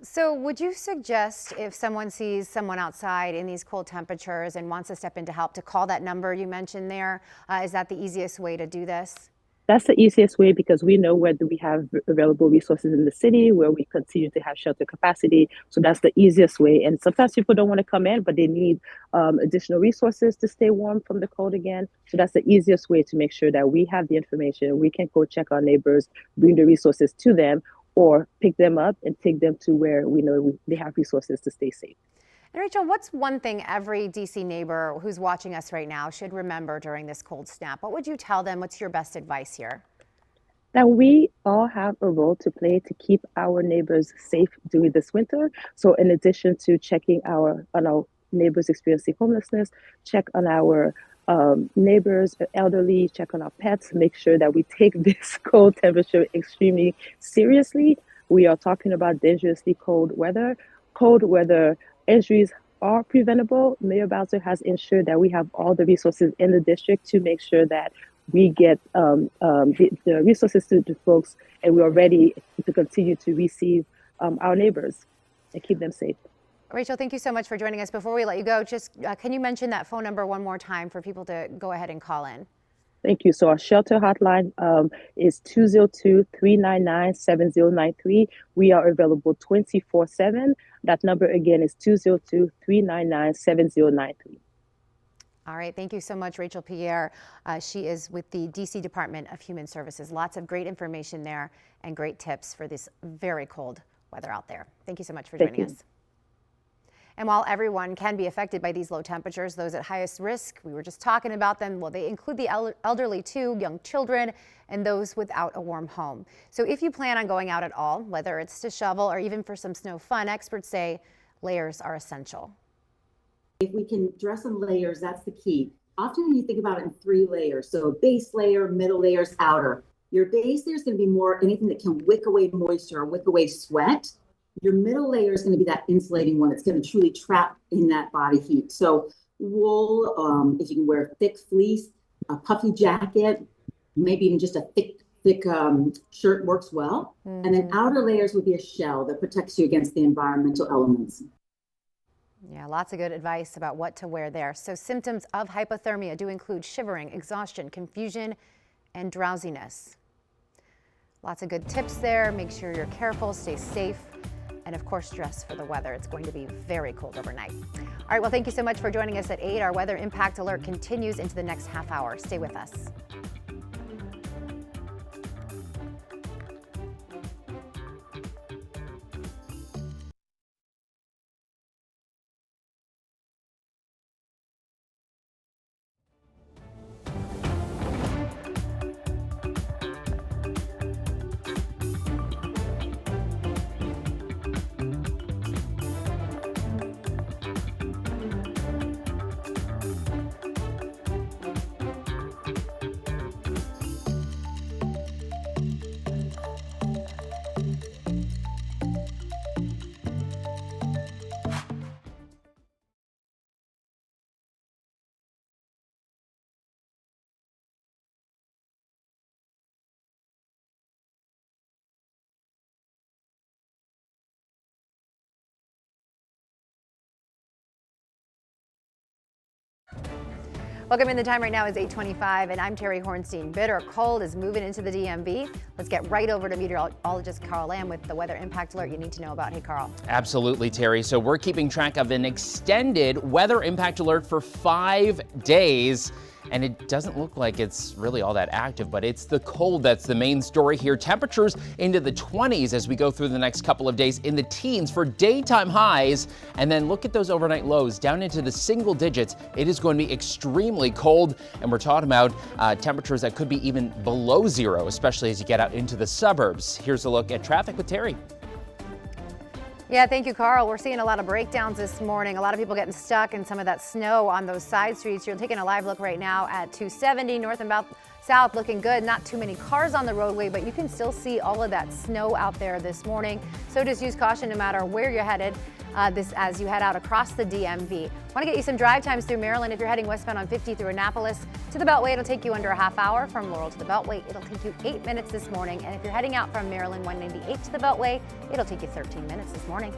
So would you suggest if someone sees someone outside in these cold temperatures and wants to step in to help, to call that number you mentioned there? Is that the easiest way to do this? That's the easiest way, because we know where we have available resources in the city, where we continue to have shelter capacity. So that's the easiest way. And sometimes people don't want to come in, but they need additional resources to stay warm from the cold again. So that's the easiest way to make sure that we have the information. We can go check our neighbors, bring the resources to them, or pick them up and take them to where we know they have resources to stay safe. And Rachel, what's one thing every DC neighbor who's watching us right now should remember during this cold snap? What would you tell them? What's your best advice here? That we all have a role to play to keep our neighbors safe during this winter. So in addition to checking on our neighbors experiencing homelessness, check on our neighbors, elderly, check on our pets, make sure that we take this cold temperature extremely seriously. We are talking about dangerously cold weather. Cold weather injuries are preventable. Mayor Bowser has ensured that we have all the resources in the district to make sure that we get the resources to the folks, and we are ready to continue to receive our neighbors and keep them safe. Rachel, thank you so much for joining us. Before we let you go, just can you mention that phone number one more time for people to go ahead and call in? Thank you. So our shelter hotline is 202-399-7093. We are available 24/7. That number again is 202-399-7093. All right. Thank you so much, Rachel Pierre. She is with the DC Department of Human Services. Lots of great information there and great tips for this very cold weather out there. Thank you so much for joining us. And while everyone can be affected by these low temperatures, those at highest risk, we were just talking about them, well, they include the elderly too, young children, and those without a warm home. So if you plan on going out at all, whether it's to shovel or even for some snow fun, experts say layers are essential. If we can dress in layers, that's the key. Often you think about it in 3 layers. So base layer, middle layers, outer. Your base layer is going to be more anything that can wick away moisture or wick away sweat. Your middle layer is going to be that insulating one. It's going to truly trap in that body heat. So wool, if you can wear thick fleece, a puffy jacket, maybe even just a thick shirt works well. And then outer layers would be a shell that protects you against the environmental elements. Yeah, lots of good advice about what to wear there. So symptoms of hypothermia do include shivering, exhaustion, confusion, and drowsiness. Lots of good tips there. Make sure you're careful, stay safe, and of course, dress for the weather. It's going to be very cold overnight. All right, well, thank you so much for joining us at 8. Our weather impact alert continues into the next half hour. Stay with us. Welcome in. The time right now is 8:25, and I'm Terry Hornstein. Bitter cold is moving into the DMV. Let's get right over to meteorologist Carl Lamb with the weather impact alert you need to know about. Hey, Carl. Absolutely, Terry. So we're keeping track of an extended weather impact alert for 5 days. and it doesn't look like it's really all that active, but it's the cold that's the main story here. Temperatures into the 20s as we go through the next couple of days, in the teens for daytime highs, and then look at those overnight lows down into the single digits. It is going to be extremely cold, and we're talking about temperatures that could be even below zero, especially as you get out into the suburbs. Here's a look at traffic with Terry. Yeah, thank you, Carl. We're seeing a lot of breakdowns this morning. A lot of people getting stuck in some of that snow on those side streets. You're taking a live look right now at 270 north and south, looking good. Not too many cars on the roadway, but you can still see all of that snow out there this morning. So just use caution no matter where you're headed as you head out across the DMV. Want to get you some drive times through Maryland. If you're heading westbound on 50 through Annapolis to the Beltway, it'll take you under a half hour. From Laurel to the Beltway, it'll take you 8 minutes this morning. And if you're heading out from Maryland 198 to the Beltway, it'll take you 13 minutes this morning.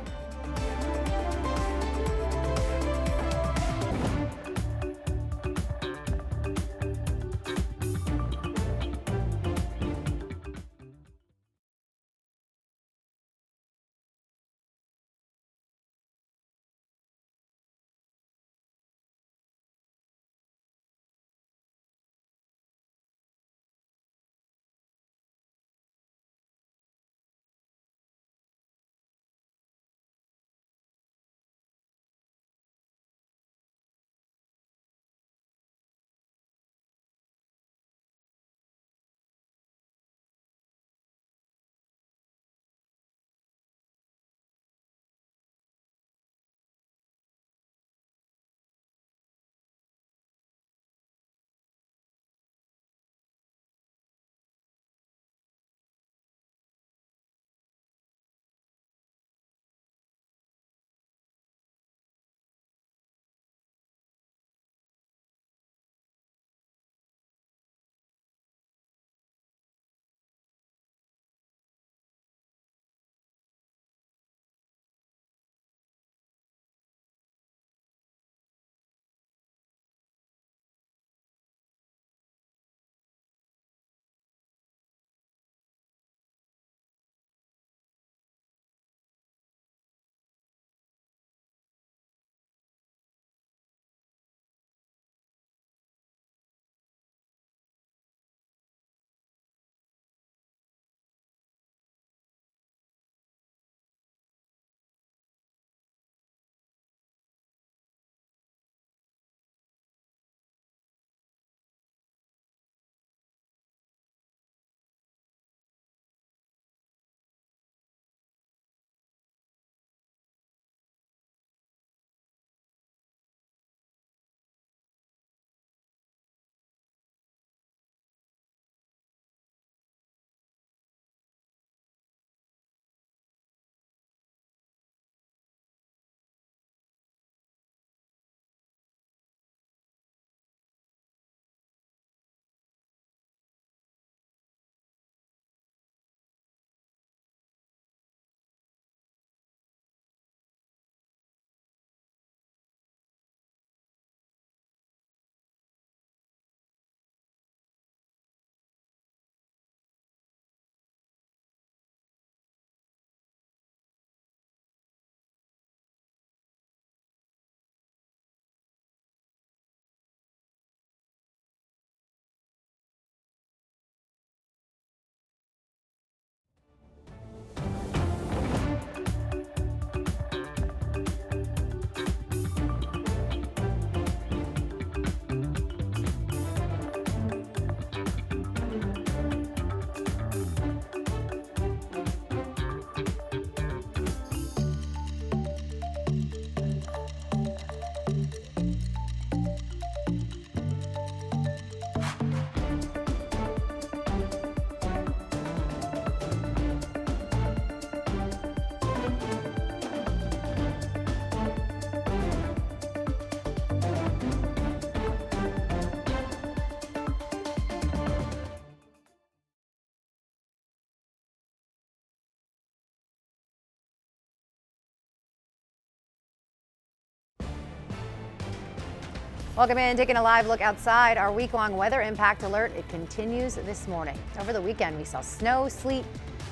Welcome in, taking a live look outside. Our week-long weather impact alert, it continues this morning. Over the weekend, we saw snow, sleet,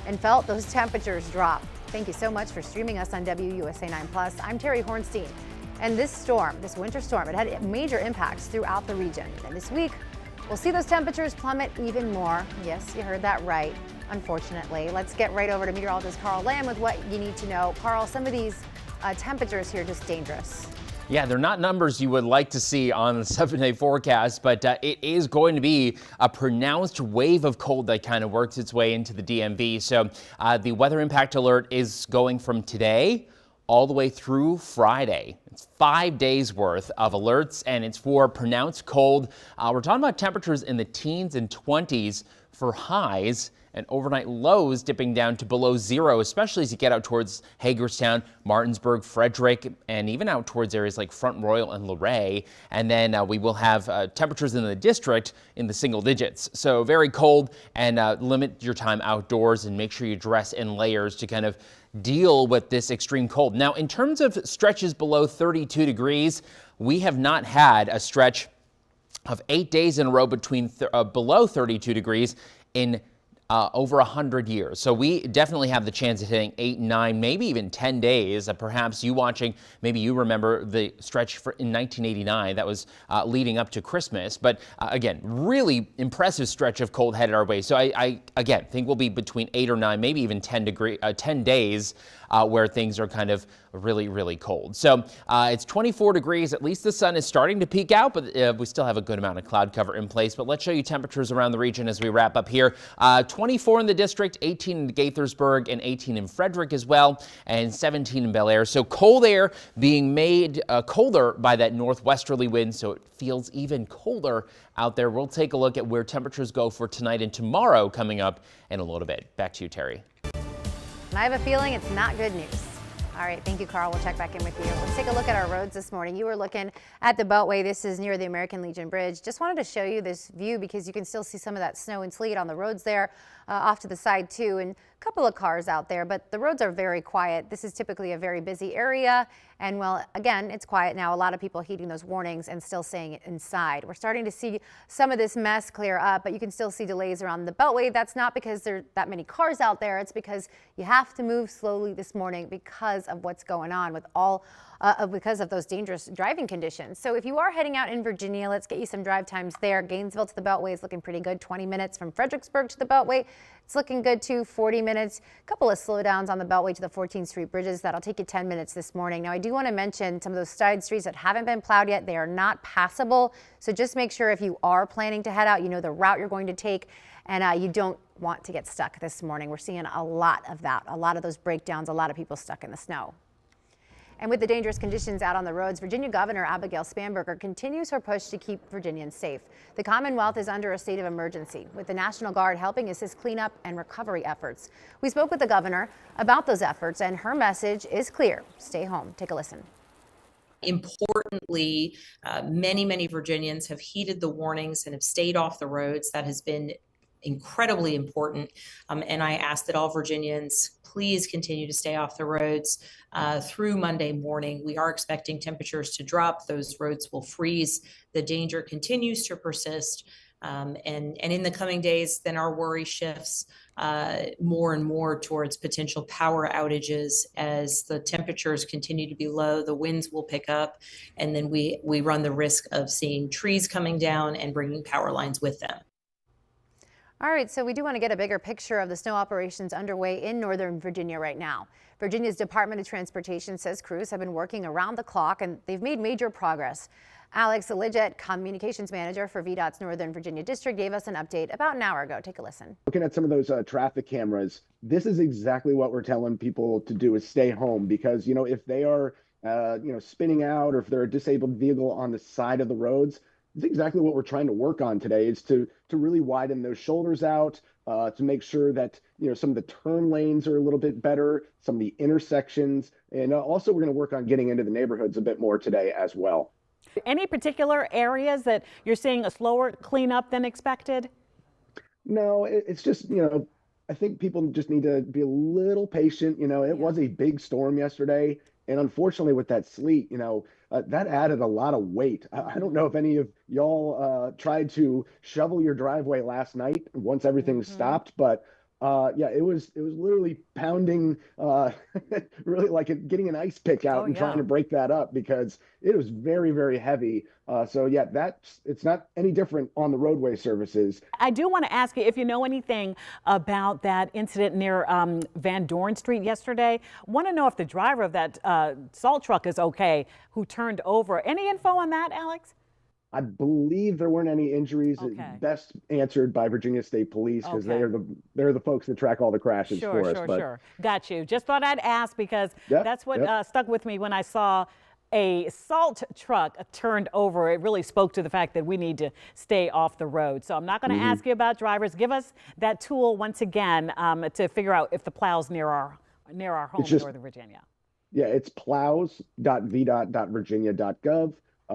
and felt those temperatures drop. Thank you so much for streaming us on WUSA 9 Plus. I'm Terry Hornstein. And this storm, this winter storm, it had major impacts throughout the region. And this week, we'll see those temperatures plummet even more. Yes, you heard that right, unfortunately. Let's get right over to meteorologist Carl Lamb with what you need to know. Carl, some of these temperatures here are just dangerous. Yeah, they're not numbers you would like to see on the 7-day forecast, but it is going to be a pronounced wave of cold that kind of works its way into the DMV. So the weather impact alert is going from today all the way through Friday. It's 5 days worth of alerts, and it's for pronounced cold. We're talking about temperatures in the teens and 20s for highs, and overnight lows dipping down to below zero, especially as you get out towards Hagerstown, Martinsburg, Frederick, and even out towards areas like Front Royal and Luray. And then we will have temperatures in the district in the single digits. So very cold, and limit your time outdoors and make sure you dress in layers to kind of deal with this extreme cold. Now, in terms of stretches below 32 degrees, we have not had a stretch of 8 days in a row between below 32 degrees in over 100 years. So we definitely have the chance of hitting 8, 9, maybe even 10 days. Perhaps you watching, maybe you remember the stretch in 1989 that was leading up to Christmas. But again, really impressive stretch of cold headed our way. So I again think we'll be between 8 or 9, maybe even 10 days where things are kind of really, really cold. So it's 24 degrees. At least the sun is starting to peek out, but we still have a good amount of cloud cover in place. But let's show you temperatures around the region as we wrap up here. 24 in the district, 18 in Gaithersburg, and 18 in Frederick as well, and 17 in Bel Air. So cold air being made colder by that northwesterly wind, so it feels even colder out there. We'll take a look at where temperatures go for tonight and tomorrow coming up in a little bit. Back to you, Terry. And I have a feeling it's not good news. All right, thank you, Carl. We'll check back in with you. Let's take a look at our roads this morning. You were looking at the Beltway. This is near the American Legion Bridge. Just wanted to show you this view because you can still see some of that snow and sleet on the roads there, off to the side too, and a couple of cars out there, but the roads are very quiet. This is typically a very busy area, and well, again, it's quiet now. A lot of people heeding those warnings and still staying inside. We're starting to see some of this mess clear up, but you can still see delays around the Beltway. That's not because there are that many cars out there. It's because you have to move slowly this morning because of what's going on with because of those dangerous driving conditions. So if you are heading out in Virginia, let's get you some drive times there. Gainesville to the Beltway is looking pretty good. 20 minutes from Fredericksburg to the Beltway. It's looking good too, 40 minutes. A couple of slowdowns on the Beltway to the 14th Street bridges. That'll take you 10 minutes this morning. Now, I do want to mention some of those side streets that haven't been plowed yet. They are not passable. So just make sure if you are planning to head out, you know the route you're going to take, and you don't want to get stuck this morning. We're seeing a lot of that, a lot of those breakdowns, a lot of people stuck in the snow. And with the dangerous conditions out on the roads, Virginia Governor Abigail Spanberger continues her push to keep Virginians safe. The Commonwealth is under a state of emergency, with the National Guard helping assist cleanup and recovery efforts. We spoke with the governor about those efforts, and her message is clear. Stay home. Take a listen. Importantly, many Virginians have heeded the warnings and have stayed off the roads. That has been incredibly important. And I ask that all Virginians please continue to stay off the roads through Monday morning. We are expecting temperatures to drop. Those roads will freeze. The danger continues to persist. And in the coming days, then our worry shifts more and more towards potential power outages as the temperatures continue to be low, the winds will pick up, and then we run the risk of seeing trees coming down and bringing power lines with them. All right, so we do want to get a bigger picture of the snow operations underway in Northern Virginia right now. Virginia's Department of Transportation says crews have been working around the clock and they've made major progress. Alex Lidgett, communications manager for VDOT's Northern Virginia district, gave us an update about an hour ago. Take a listen. Looking at some of those traffic cameras, this is exactly what we're telling people to do, is stay home, because, you know, if they are, spinning out, or if they're a disabled vehicle on the side of the roads, it's exactly what we're trying to work on today, is to really widen those shoulders out, to make sure that, you know, some of the turn lanes are a little bit better, some of the intersections, and also we're going to work on getting into the neighborhoods a bit more today as well. Any particular areas that you're seeing a slower cleanup than expected? No, it's just, you know, I think people just need to be a little patient. You know, it was a big storm yesterday, and unfortunately with that sleet, you know, that added a lot of weight. I don't know if any of y'all tried to shovel your driveway last night once everything stopped, but Yeah, it was literally pounding, really like getting an ice pick out and trying to break that up because it was very, very heavy. So yeah, it's not any different on the roadway services. I do want to ask you if you know anything about that incident near Van Dorn Street yesterday. Want to know if the driver of that salt truck is okay, who turned over. Any info on that, Alex? I believe there weren't any injuries. Best answered by Virginia State Police because they're the folks that track all the crashes for us. Sure. Got you. Just thought I'd ask because that's what stuck with me when I saw a salt truck turned over. It really spoke to the fact that we need to stay off the road. So I'm not going to ask you about drivers. Give us that tool once again to figure out if the plow's near our home in Northern Virginia. Yeah, it's plows.vdot.virginia.gov.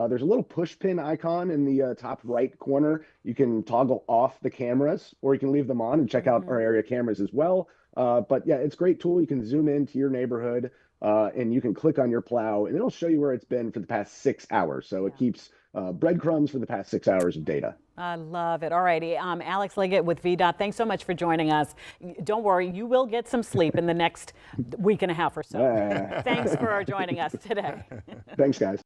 There's a little push pin icon in the top right corner. You can toggle off the cameras or you can leave them on and check out our area cameras as well. But yeah, it's a great tool. You can zoom into your neighborhood and you can click on your plow and it'll show you where it's been for the past 6 hours. So it keeps breadcrumbs for the past 6 hours of data. I love it. All righty. Alex Liggett with VDOT. Thanks so much for joining us. Don't worry, you will get some sleep in the next week and a half or so. Thanks for joining us today. Thanks, guys.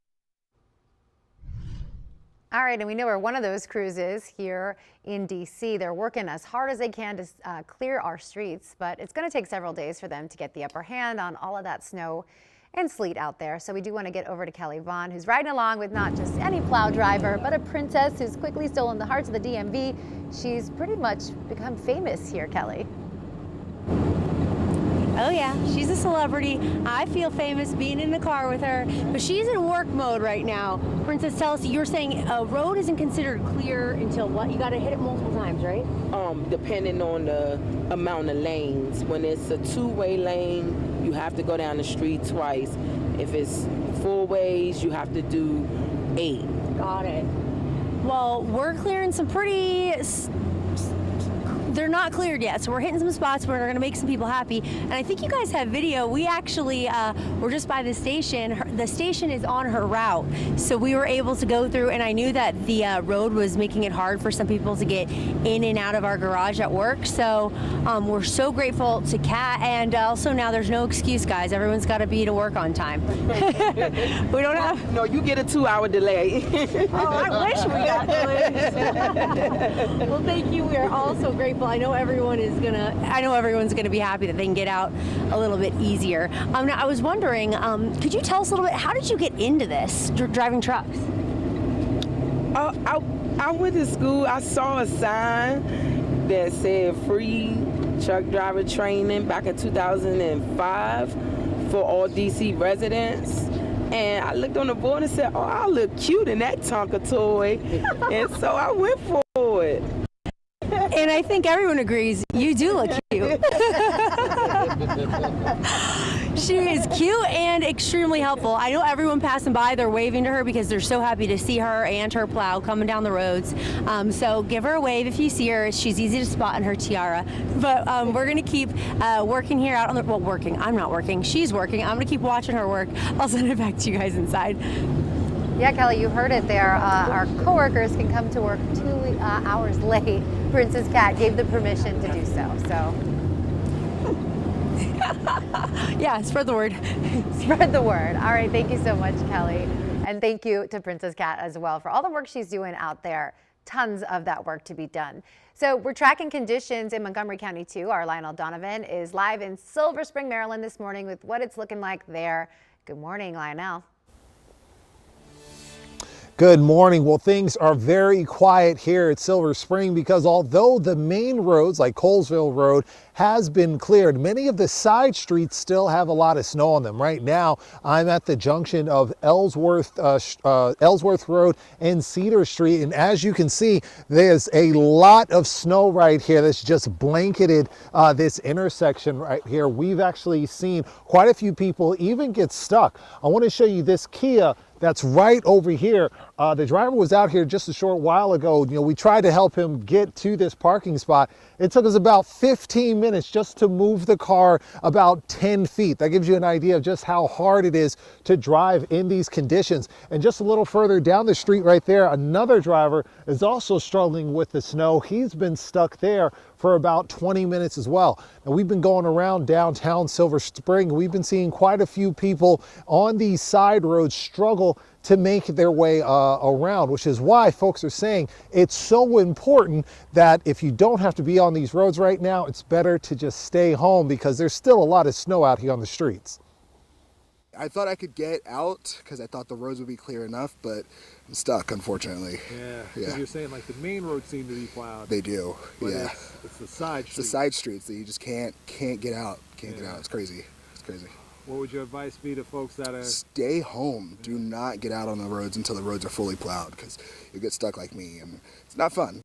All right, and we know where one of those crews is here in D.C. They're working as hard as they can to clear our streets, but it's going to take several days for them to get the upper hand on all of that snow and sleet out there. So we do want to get over to Kelly Vaughn, who's riding along with not just any plow driver, but a princess who's quickly stolen the hearts of the DMV. She's pretty much become famous here, Kelly. Oh yeah, she's a celebrity. I feel famous being in the car with her, but she's in work mode right now. Princess, tell us, you're saying a road isn't considered clear until what? You got to hit it multiple times, right? Depending on the amount of lanes. When it's a two-way lane, you have to go down the street twice. If it's 4 ways, you have to do 8. Got it. Well, we're clearing some pretty... They're not cleared yet, so we're hitting some spots where we're going to make some people happy. And I think you guys have video. We actually were just by the station. The station is on her route, so we were able to go through, and I knew that the road was making it hard for some people to get in and out of our garage at work. So we're so grateful to Kat, and also now there's no excuse, guys. Everyone's got to be to work on time. We don't have... No, you get a 2-hour delay. Oh, I wish we got delays. Well, thank you. We are all so grateful. I know everyone's gonna be happy that they can get out a little bit easier. Now, I was wondering, could you tell us a little bit, how did you get into this, driving trucks? I went to school. I saw a sign that said free truck driver training back in 2005 for all DC residents. And I looked on the board and said, oh, I look cute in that Tonka toy. And so I went for it. And I think everyone agrees, you do look cute. She is cute and extremely helpful. I know everyone passing by, they're waving to her because they're so happy to see her and her plow coming down the roads. So give her a wave if you see her. She's easy to spot in her tiara. But we're going to keep working here out on the, well, working. I'm not working. She's working. I'm going to keep watching her work. I'll send it back to you guys inside. Yeah, Kelly, you heard it there. Our coworkers can come to work 2 hours late. Princess Cat gave the permission to do so. Yeah, spread the word. Spread the word. All right, thank you so much, Kelly. And thank you to Princess Cat as well for all the work she's doing out there. Tons of that work to be done. So we're tracking conditions in Montgomery County too. Our Lionel Donovan is live in Silver Spring, Maryland this morning with what it's looking like there. Good morning, Lionel. Good morning. Well, things are very quiet here at Silver Spring because although the main roads like Colesville Road has been cleared, many of the side streets still have a lot of snow on them. Right now, I'm at the junction of Ellsworth Road and Cedar Street, and as you can see, there's a lot of snow right here that's just blanketed this intersection right here. We've actually seen quite a few people even get stuck. I want to show you this Kia that's right over here. The driver was out here just a short while ago. We tried to help him get to this parking spot. It took us about 15 minutes just to move the car about 10 feet. That gives you an idea of just how hard it is to drive in these conditions. And just a little further down the street right there, another driver is also struggling with the snow. He's been stuck there for about 20 minutes as well. And we've been going around downtown Silver Spring. We've been seeing quite a few people on these side roads struggle to make their way around, which is why folks are saying it's so important that if you don't have to be on these roads right now, it's better to just stay home because there's still a lot of snow out here on the streets. I thought I could get out because I thought the roads would be clear enough, but I'm stuck, unfortunately. Yeah. So you're saying like the main roads seem to be plowed. They do, but yeah. It's the side streets. It's the side streets that you just can't get out. Can't get out. It's crazy. It's crazy. What would your advice be to folks that are... Stay home. Do not get out on the roads until the roads are fully plowed because you'll get stuck like me and it's not fun.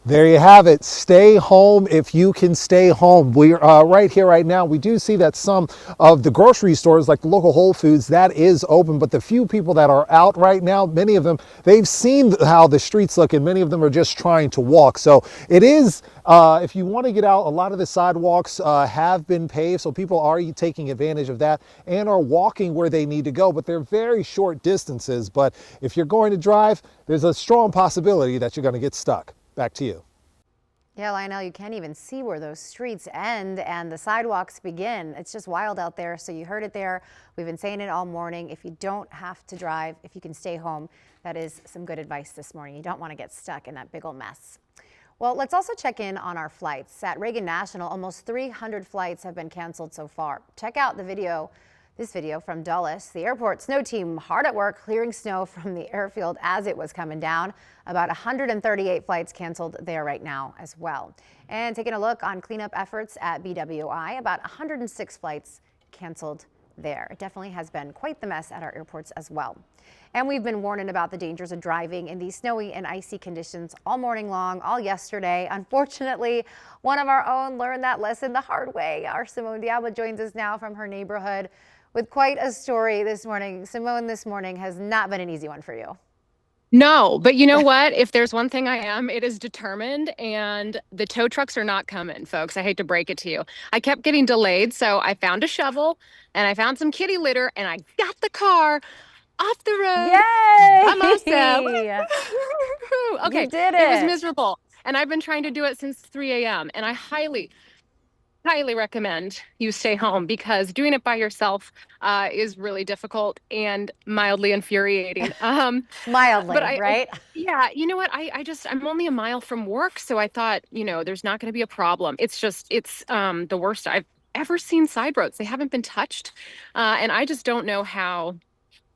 There you have it. Stay home if you can stay home. We're right here, right now. We do see that some of the grocery stores, like the local Whole Foods, that is open. But the few people that are out right now, many of them, they've seen how the streets look, and many of them are just trying to walk. So it is, if you want to get out, a lot of the sidewalks have been paved. So people are taking advantage of that and are walking where they need to go. But they're very short distances. But if you're going to drive, there's a strong possibility that you're going to get stuck. Back to you. Yeah, Lionel, you can't even see where those streets end and the sidewalks begin. It's just wild out there. So you heard it there. We've been saying it all morning. If you don't have to drive, if you can stay home, that is some good advice this morning. You don't want to get stuck in that big old mess. Well, let's also check in on our flights. At Reagan National, almost 300 flights have been canceled so far. Check out the video. This video from Dulles. The airport snow team hard at work clearing snow from the airfield as it was coming down. About 138 flights canceled there right now as well. And taking a look on cleanup efforts at BWI, about 106 flights canceled there. It definitely has been quite the mess at our airports as well. And we've been warning about the dangers of driving in these snowy and icy conditions all morning long, all yesterday. Unfortunately, one of our own learned that lesson the hard way. Our Simone Diablo joins us now from her neighborhood with quite a story this morning. Simone, this morning has not been an easy one for you. No, but you know what? If there's one thing I am, it is determined, and the tow trucks are not coming, folks. I hate to break it to you. I kept getting delayed, so I found a shovel and I found some kitty litter and I got the car off the road. Yay! I'm also. Okay, you did it was miserable, and I've been trying to do it since 3 a.m. and I highly recommend you stay home because doing it by yourself is really difficult and mildly infuriating. Mildly, but right? Yeah, you know what? I'm only a mile from work, so I thought, there's not going to be a problem. It's the worst I've ever seen side roads. They haven't been touched, and I just don't know how.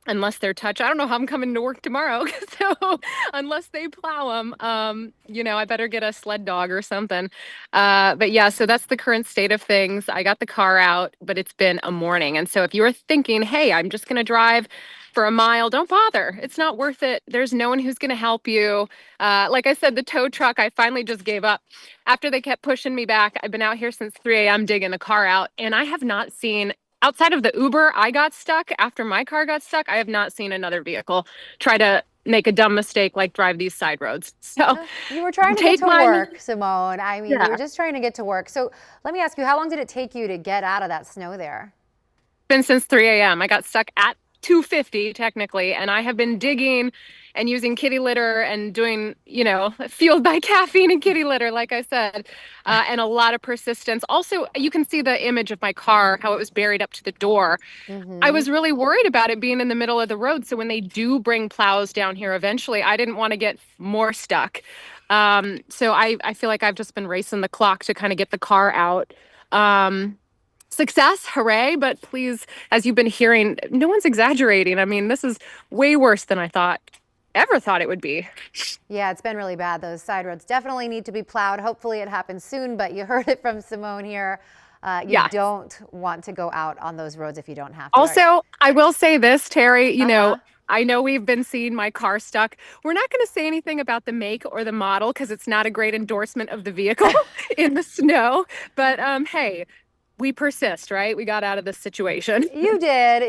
Unless they're touched, I don't know how I'm coming to work tomorrow. So unless they plow them, I better get a sled dog or something. But yeah, so that's the current state of things. I got the car out, but it's been a morning. And so if you were thinking, hey, I'm just going to drive for a mile, don't bother. It's not worth it. There's no one who's going to help you. Like I said, the tow truck, I finally just gave up. After they kept pushing me back, I've been out here since 3 a.m. digging the car out, and I have not seen, outside of the Uber I got stuck after my car got stuck, I have not seen another vehicle try to make a dumb mistake like drive these side roads. So you were trying to get to work, Simone. I mean, you were just trying to get to work. So let me ask you, how long did it take you to get out of that snow there? Been since 3 a.m. I got stuck at 2:50 technically, and I have been digging and using kitty litter and doing, fueled by caffeine and kitty litter, like I said, and a lot of persistence. Also, you can see the image of my car, how it was buried up to the door. I was really worried about it being in the middle of the road. So when they do bring plows down here eventually, I didn't want to get more stuck. So I feel like I've just been racing the clock to kind of get the car out. Success, hooray, but please, as you've been hearing, no one's exaggerating. I mean, this is way worse than I ever thought it would be. Yeah, it's been really bad. Those side roads definitely need to be plowed. Hopefully it happens soon, but you heard it from Simone here. You don't want to go out on those roads if you don't have to. Also, I will say this, Terry, I know we've been seeing my car stuck. We're not going to say anything about the make or the model because it's not a great endorsement of the vehicle in the snow. But hey, we persist, right? We got out of this situation. You did,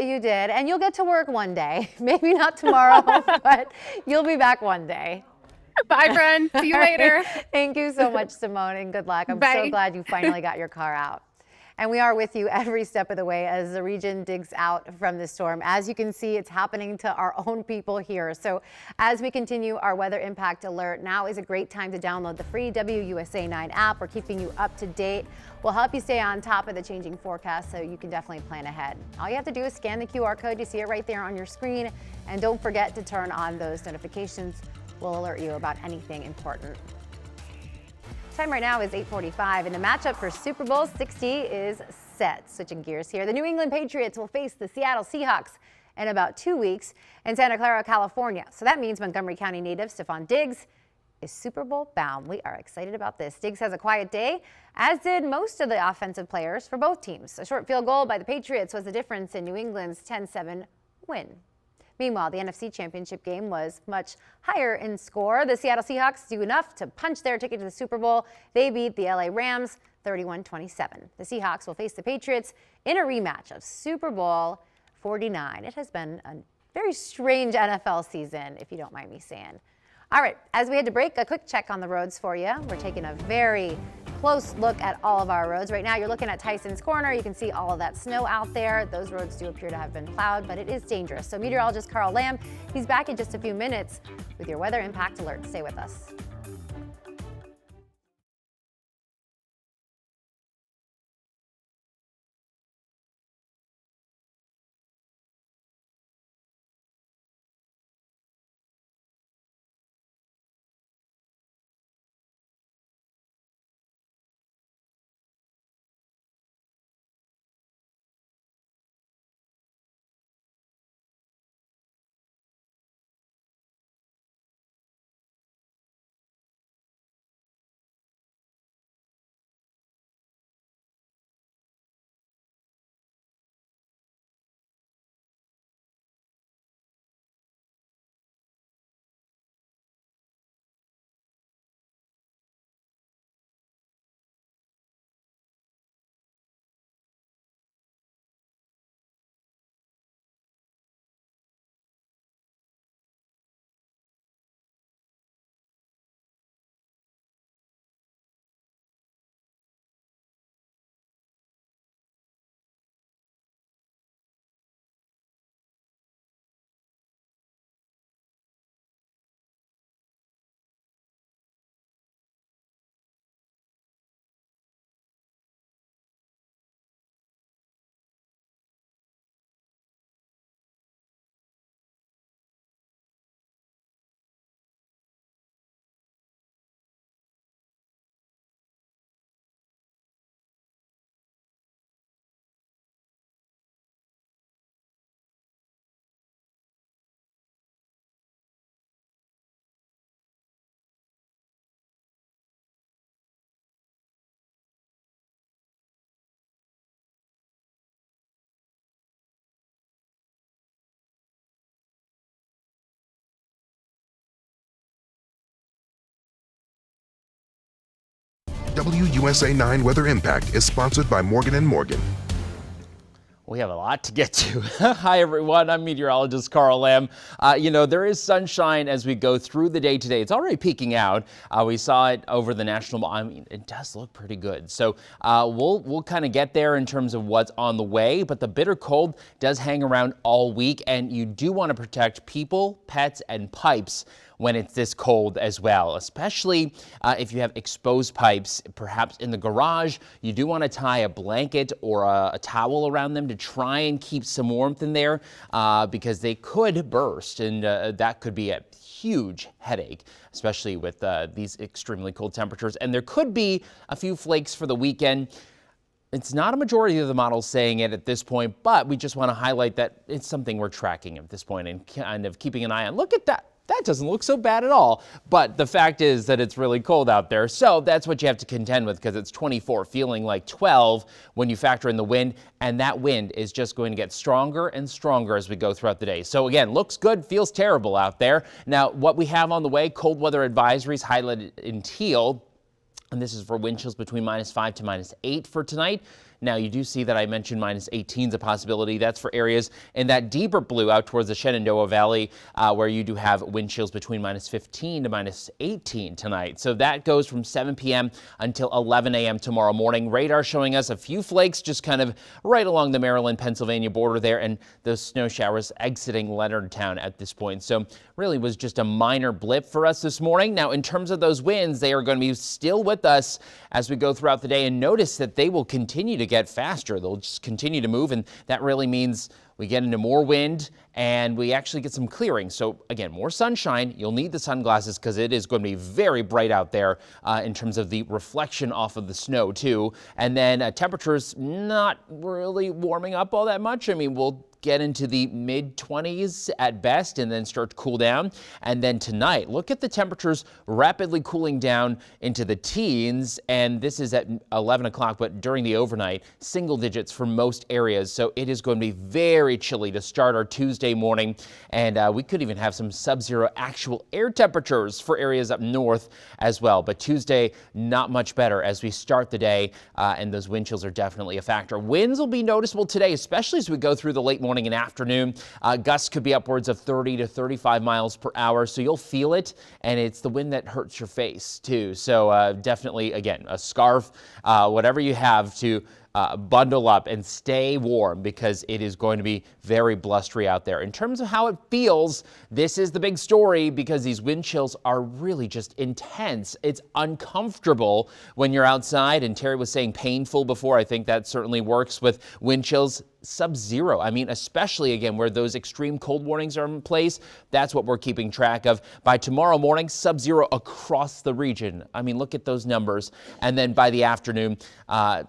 and you'll get to work one day. Maybe not tomorrow, but you'll be back one day. Bye, friend. See you later. Thank you so much, Simone, and good luck. I'm Bye. so glad you finally got your car out. And we are with you every step of the way as the region digs out from the storm. As you can see, it's happening to our own people here. So as we continue our weather impact alert, now is a great time to download the free WUSA9 app. We're keeping you up to date. We'll help you stay on top of the changing forecast so you can definitely plan ahead. All you have to do is scan the QR code. You see it right there on your screen. And don't forget to turn on those notifications. We'll alert you about anything important. Time right now is 8:45, and the matchup for Super Bowl 60 is set. Switching gears here, the New England Patriots will face the Seattle Seahawks in about 2 weeks in Santa Clara, California. So that means Montgomery County native Stephon Diggs is Super Bowl bound. We are excited about this. Diggs has a quiet day, as did most of the offensive players for both teams. A short field goal by the Patriots was the difference in New England's 10-7 win. Meanwhile, the NFC Championship game was much higher in score. The Seattle Seahawks do enough to punch their ticket to the Super Bowl. They beat the LA Rams 31-27. The Seahawks will face the Patriots in a rematch of Super Bowl 49. It has been a very strange NFL season, if you don't mind me saying. All right, as we had to break, a quick check on the roads for you. We're taking a very close look at all of our roads. Right now, you're looking at Tyson's Corner. You can see all of that snow out there. Those roads do appear to have been plowed, but it is dangerous. So meteorologist Carl Lamb, he's back in just a few minutes with your weather impact alert. Stay with us. WUSA9 Weather Impact is sponsored by Morgan & Morgan. We have a lot to get to. Hi, everyone. I'm meteorologist Carl Lamb. There is sunshine as we go through the day today. It's already peeking out. We saw it over the national. I mean, it does look pretty good. So we'll kind of get there in terms of what's on the way. But the bitter cold does hang around all week, and you do want to protect people, pets, and pipes when it's this cold as well, especially if you have exposed pipes, perhaps in the garage. You do want to tie a blanket or a towel around them to try and keep some warmth in there because they could burst, and that could be a huge headache, especially with these extremely cold temperatures. And there could be a few flakes for the weekend. It's not a majority of the models saying it at this point, but we just want to highlight that it's something we're tracking at this point and kind of keeping an eye on. Look at that. That doesn't look so bad at all. But the fact is that it's really cold out there. So that's what you have to contend with, because it's 24, feeling like 12 when you factor in the wind. And that wind is just going to get stronger and stronger as we go throughout the day. So again, looks good, feels terrible out there. Now, what we have on the way, cold weather advisories highlighted in teal. And this is for wind chills between -5 to -8 for tonight. Now, you do see that I mentioned minus 18 is a possibility. That's for areas in that deeper blue out towards the Shenandoah Valley, where you do have wind chills between minus 15 to minus 18 tonight. So that goes from 7 p.m. until 11 a.m. tomorrow morning. Radar showing us a few flakes just kind of right along the Maryland-Pennsylvania border there, and those snow showers exiting Leonardtown at this point. So really was just a minor blip for us this morning. Now, in terms of those winds, they are going to be still with us as we go throughout the day, and notice that they will continue to get faster. They'll just continue to move, and that really means we get into more wind and we actually get some clearing. So again, more sunshine. You'll need the sunglasses because it is going to be very bright out there in terms of the reflection off of the snow too. And then temperatures not really warming up all that much. I mean, we'll get into the mid-20s at best and then start to cool down. And then tonight, look at the temperatures rapidly cooling down into the teens. And this is at 11 o'clock, but during the overnight, single digits for most areas. So it is going to be very chilly to start our Tuesday morning. And we could even have some sub-zero actual air temperatures for areas up north as well. But Tuesday, not much better as we start the day. And those wind chills are definitely a factor. Winds will be noticeable today, especially as we go through the late morning and afternoon. Gusts could be upwards of 30 to 35 miles per hour, so you'll feel it, and it's the wind that hurts your face too. So definitely, again, a scarf, whatever you have to bundle up and stay warm because it is going to be very blustery out there. In terms of how it feels, this is the big story because these wind chills are really just intense. It's uncomfortable when you're outside, and Terry was saying painful before. I think that certainly works with wind chills. Sub-zero. I mean, especially again where those extreme cold warnings are in place. That's what we're keeping track of. By tomorrow morning, sub-zero across the region. I mean, look at those numbers. And then by the afternoon, a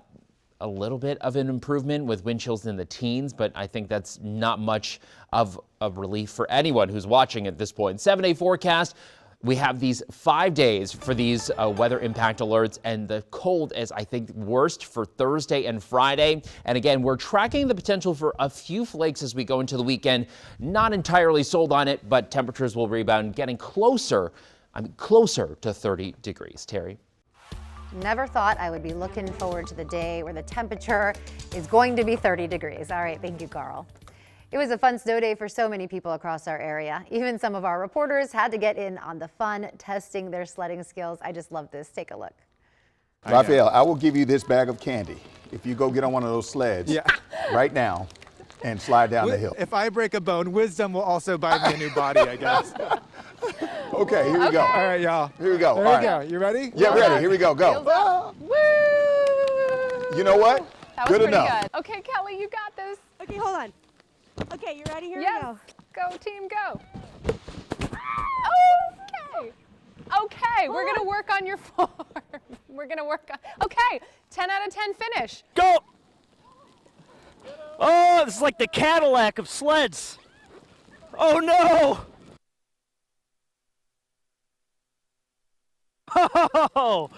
little bit of an improvement with wind chills in the teens, but I think that's not much of a relief for anyone who's watching at this point. 7-day forecast. We have these 5 days for these weather impact alerts, and the cold is, I think, worst for Thursday and Friday. And again, we're tracking the potential for a few flakes as we go into the weekend. Not entirely sold on it, but temperatures will rebound, getting closer to 30 degrees. Terry? Never thought I would be looking forward to the day where the temperature is going to be 30 degrees. All right, thank you, Carl. It was a fun snow day for so many people across our area. Even some of our reporters had to get in on the fun, testing their sledding skills. I just love this. Take a look. Raphael, I will give you this bag of candy if you go get on one of those sleds right now and slide down the hill. If I break a bone, Wisdom will also buy me a new body, I guess. Okay, here we go. All right, y'all. Here we go. There we go. You ready? Yeah, ready. Here we go. Go. Woo! You know what? That was Good pretty enough. good. Okay, Kelly, you got this. Okay, hold on. Okay, you ready? Here we Yes. go. Go, team, go. Okay. Okay, we're going to work on your form. We're going to work on. Okay, 10 out of 10 finish. Go! Oh, this is like the Cadillac of sleds. Oh no! Oh!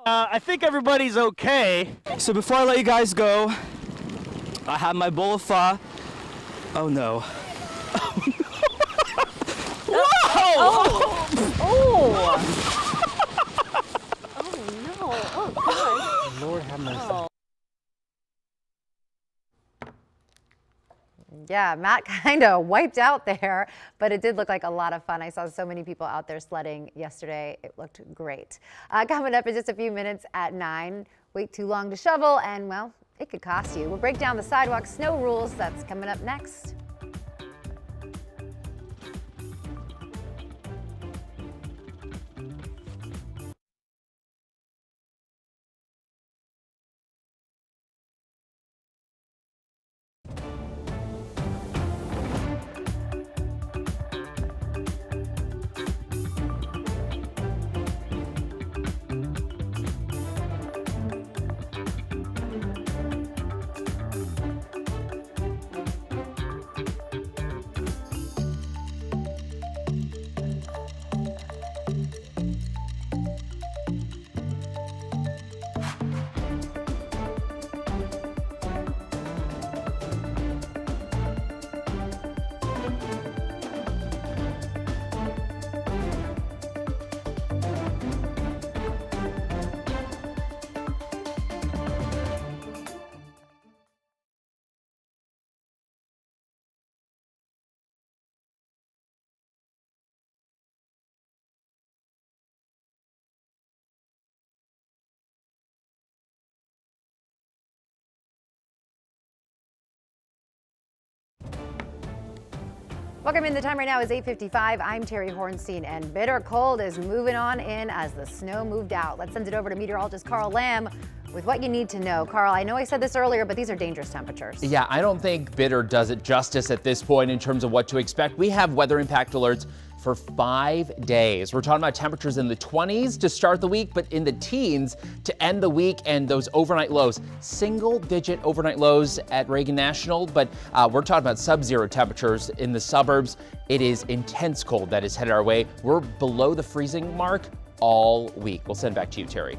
I think everybody's okay. So before I let you guys go, I have my bowl of pho. Oh no. Whoa! Oh! Oh! Oh no! Oh God! Lord have mercy. Oh. Yeah, Matt kind of wiped out there, but it did look like a lot of fun. I saw so many people out there sledding yesterday. It looked great. Coming up in just a few minutes at 9, wait too long to shovel, and well, it could cost you. We'll break down the sidewalk snow rules. That's coming up next. Welcome in. The time right now is 8:55. I'm Terry Hornstein, and bitter cold is moving on in as the snow moved out. Let's send it over to meteorologist Carl Lamb with what you need to know. Carl, I know I said this earlier, but these are dangerous temperatures. Yeah, I don't think bitter does it justice at this point in terms of what to expect. We have weather impact alerts for 5 days. We're talking about temperatures in the 20s to start the week, but in the teens to end the week, and those overnight lows. Single-digit overnight lows at Reagan National, but we're talking about sub-zero temperatures in the suburbs. It is intense cold that is headed our way. We're below the freezing mark all week. We'll send it back to you, Terry.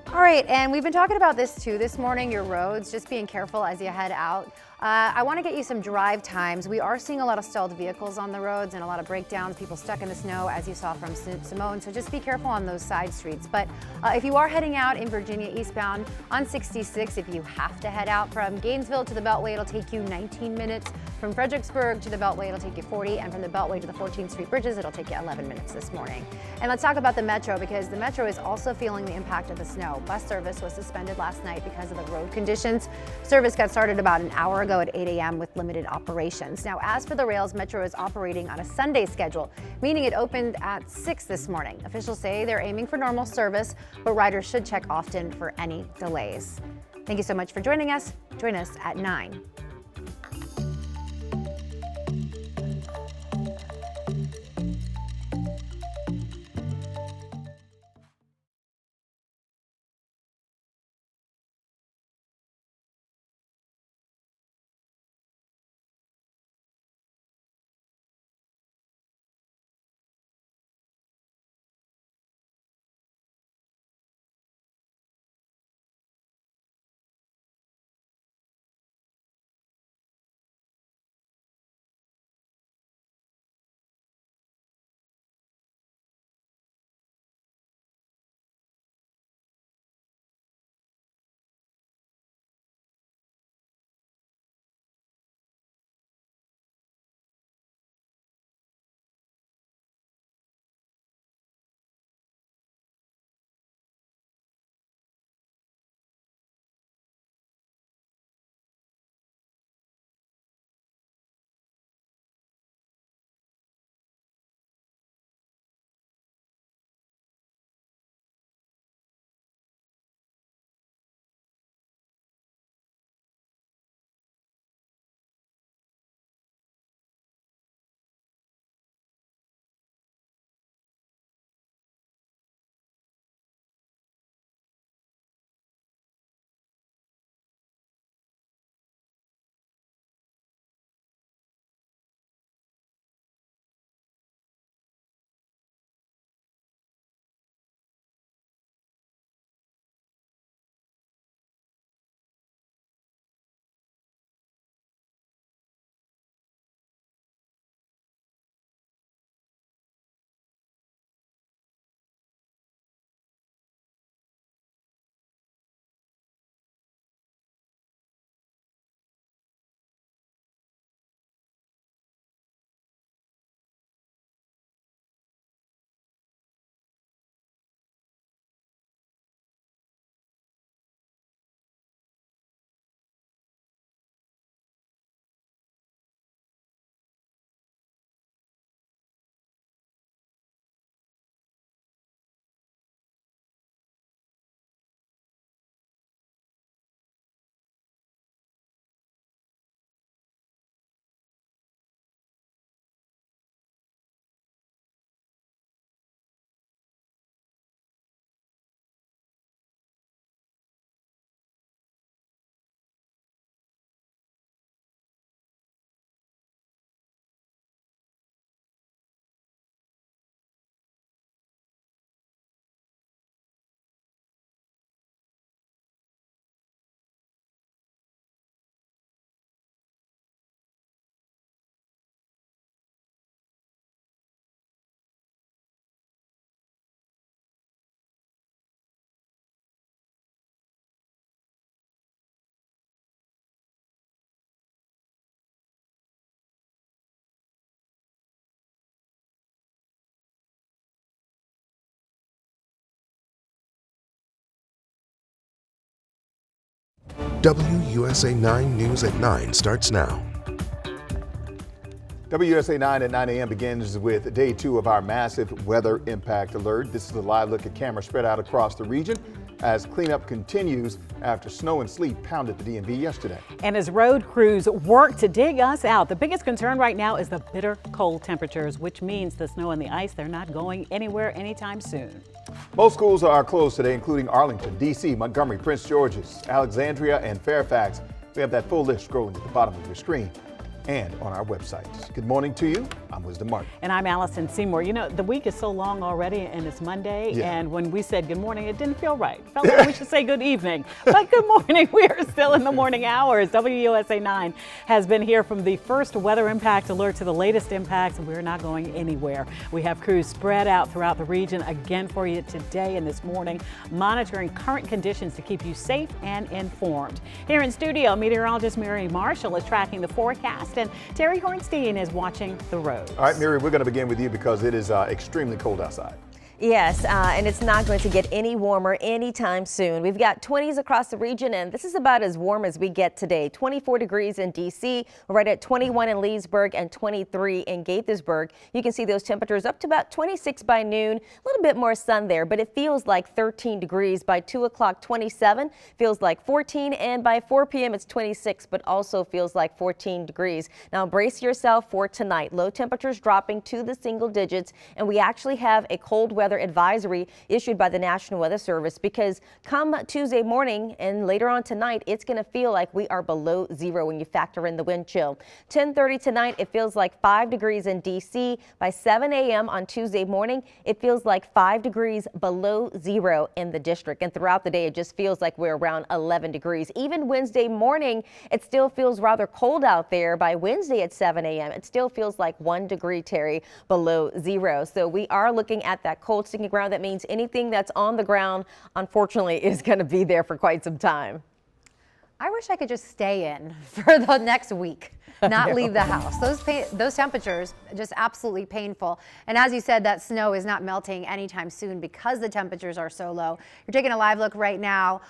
All right, and we've been talking about this too this morning, your roads, just being careful as you head out. I want to get you some drive times. We are seeing a lot of stalled vehicles on the roads and a lot of breakdowns, people stuck in the snow, as you saw from Simone, so just be careful on those side streets. But if you are heading out in Virginia eastbound on 66, if you have to head out from Gainesville to the Beltway, it'll take you 19 minutes. From Fredericksburg to the Beltway, it'll take you 40, and from the Beltway to the 14th Street bridges, it'll take you 11 minutes this morning. And let's talk about the Metro, because the Metro is also feeling the impact of the snow. Bus service was suspended last night because of the road conditions. Service got started about an hour ago at 8 a.m. with limited operations. Now, as for the rails, Metro is operating on a Sunday schedule, meaning it opened at 6 this morning. Officials say they're aiming for normal service, but riders should check often for any delays. Thank you so much for joining us. Join us at 9. WUSA 9 News at 9 starts now. WUSA 9 at 9 a.m. begins with day 2 of our massive weather impact alert. This is a live look at cameras spread out across the region as cleanup continues after snow and sleet pounded the DMV yesterday. And as road crews work to dig us out, the biggest concern right now is the bitter cold temperatures, which means the snow and the ice, they're not going anywhere anytime soon. Most schools are closed today, including Arlington, D.C., Montgomery, Prince George's, Alexandria, and Fairfax. We have that full list scrolling at the bottom of your screen and on our website. Good morning to you. I'm Wisdom Martin. And I'm Allison Seymour. You know, the week is so long already and it's Monday. Yeah. And when we said good morning, it didn't feel right. It felt like we should say good evening. But good morning. We are still in the morning hours. WUSA 9 has been here from the first weather impact alert to the latest impacts, and we're not going anywhere. We have crews spread out throughout the region again for you today and this morning, monitoring current conditions to keep you safe and informed. Here in studio, meteorologist Mary Marshall is tracking the forecast, and Terry Hornstein is watching the road. All right, Mary, we're going to begin with you because it is extremely cold outside. Yes, and it's not going to get any warmer anytime soon. We've got 20s across the region, and this is about as warm as we get today. 24 degrees in D.C., we're right at 21 in Leesburg and 23 in Gaithersburg. You can see those temperatures up to about 26 by noon. A little bit more sun there, but it feels like 13 degrees. By 2 o'clock, 27, feels like 14, and by 4 p.m. it's 26, but also feels like 14 degrees. Now brace yourself for tonight. Low temperatures dropping to the single digits, and we actually have a cold weather advisory issued by the National Weather Service, because come Tuesday morning and later on tonight, it's going to feel like we are below zero when you factor in the wind chill. 10:30 tonight, it feels like 5 degrees in D.C. By 7 a.m. on Tuesday morning, it feels like 5 degrees below zero in the district. And throughout the day, it just feels like we're around 11 degrees. Even Wednesday morning, it still feels rather cold out there. By Wednesday at 7 a.m., it still feels like 1 degree, Terry, below zero. So we are looking at that cold sticking ground. That means anything that's on the ground, unfortunately, is going to be there for quite some time. I wish I could just stay in for the next week, not leave the house. Those temperatures, just absolutely painful. And as you said, that snow is not melting anytime soon because the temperatures are so low. You're taking a live look right now.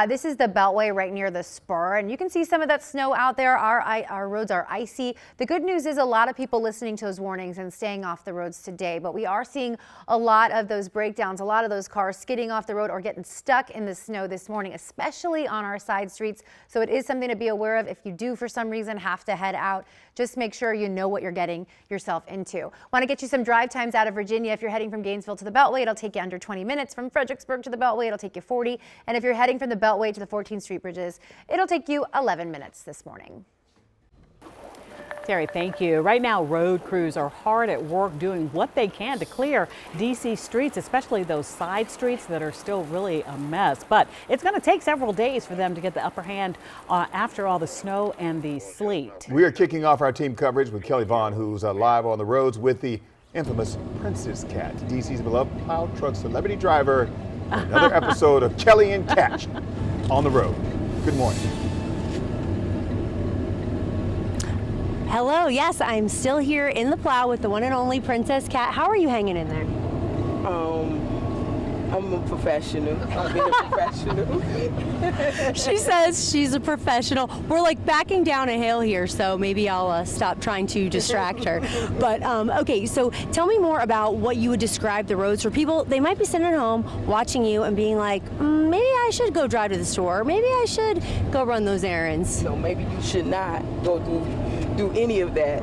This is the Beltway right near the spur, and you can see some of that snow out there. Our roads are icy. The good news is a lot of people listening to those warnings and staying off the roads today, but we are seeing a lot of those breakdowns, a lot of those cars skidding off the road or getting stuck in the snow this morning, especially on our side streets. So it is something to be aware of. If you do, for some reason, have to head out, just make sure you know what you're getting yourself into. Want to get you some drive times out of Virginia. If you're heading from Gainesville to the Beltway, it'll take you under 20 minutes. From Fredericksburg to the Beltway, it'll take you 40. And if you're heading from the Beltway to the 14th Street bridges, it'll take you 11 minutes this morning. Terry, thank you. Right now, road crews are hard at work doing what they can to clear D.C. streets, especially those side streets that are still really a mess. But it's going to take several days for them to get the upper hand after all the snow and the sleet. We are kicking off our team coverage with Kelly Vaughn, who's live on the roads with the infamous Princess Cat, D.C.'s beloved plow truck celebrity driver. Another episode of Kelly and Catch on the road. Good morning. Hello, yes, I'm still here in the Plow with the one and only Princess Cat. How are you hanging in there? I'm a professional. I've been a professional. She says she's a professional. We're like backing down a hill here, so maybe I'll stop trying to distract her. But okay, so tell me more about what you would describe the roads for people. They might be sitting at home watching you and being like, maybe I should go drive to the store. Maybe I should go run those errands. No, maybe you should not go do any of that.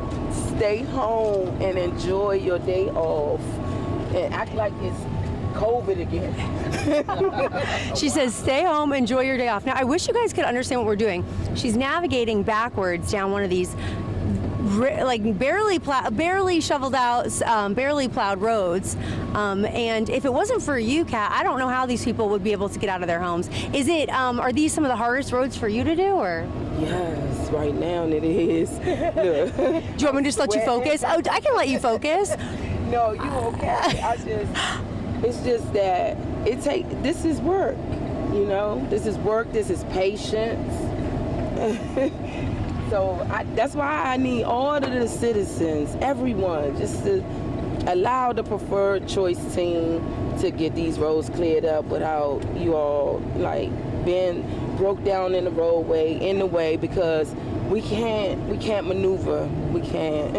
Stay home and enjoy your day off and act like it's COVID again. She says, stay home, enjoy your day off. Now, I wish you guys could understand what we're doing. She's navigating backwards down one of these like barely shoveled out, barely plowed roads. And if it wasn't for you, Kat, I don't know how these people would be able to get out of their homes. Is it, are these some of the hardest roads for you to do, or? Yes, right now it is. Look. Do you want me to just let you focus? Oh, I can let you focus. No, you okay. It's just that this is work, you know? This is work, this is patience. So that's why I need all of the citizens, everyone, just to allow the preferred choice team to get these roads cleared up without you all like being broke down in the roadway, in the way, because We can't maneuver. We can't.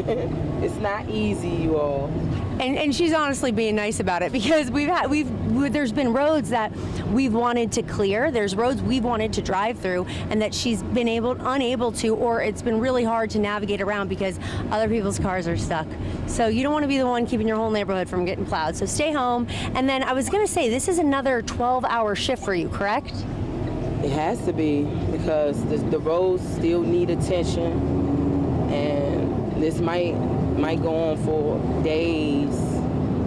It's not easy, you all. And she's honestly being nice about it, because there's been roads that we've wanted to clear, there's roads we've wanted to drive through, and that she's been unable to, or it's been really hard to navigate around because other people's cars are stuck. So you don't want to be the one keeping your whole neighborhood from getting plowed. So stay home. And then I was going to say, this is another 12-hour shift for you, correct? It has to be, because the roads still need attention, and this might go on for days.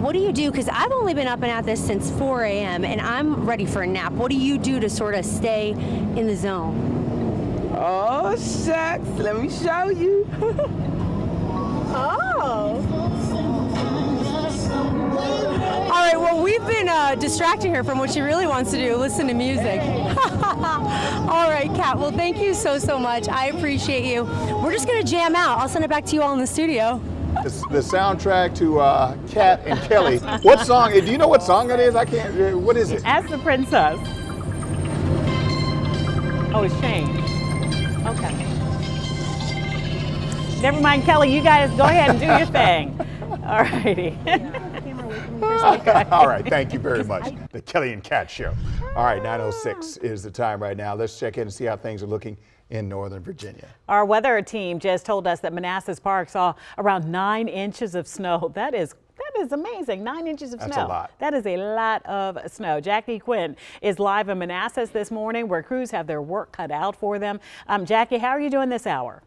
What do you do? Because I've only been up and at this since 4 a.m. and I'm ready for a nap. What do you do to sort of stay in the zone? Oh, shucks. Let me show you. All right, well, we've been distracting her from what she really wants to do, listen to music. All right, Kat, well, thank you so much. I appreciate you. We're just going to jam out. I'll send it back to you all in the studio. The soundtrack to Kat and Kelly. What song? Do you know what song it is? I can't. What is it? Ask the princess. Oh, it's changed. Okay. Never mind, Kelly. You guys go ahead and do your thing. All righty. All right, thank you very much. The Kelly and Kat Show. All right, 9:06 is the time right now. Let's check in and see how things are looking in Northern Virginia. Our weather team just told us that Manassas Park saw around 9 inches of snow. That is amazing. 9 inches of snow. That's a lot. That is a lot of snow. Jackie Quinn is live in Manassas this morning, where crews have their work cut out for them. Jackie, how are you doing this hour?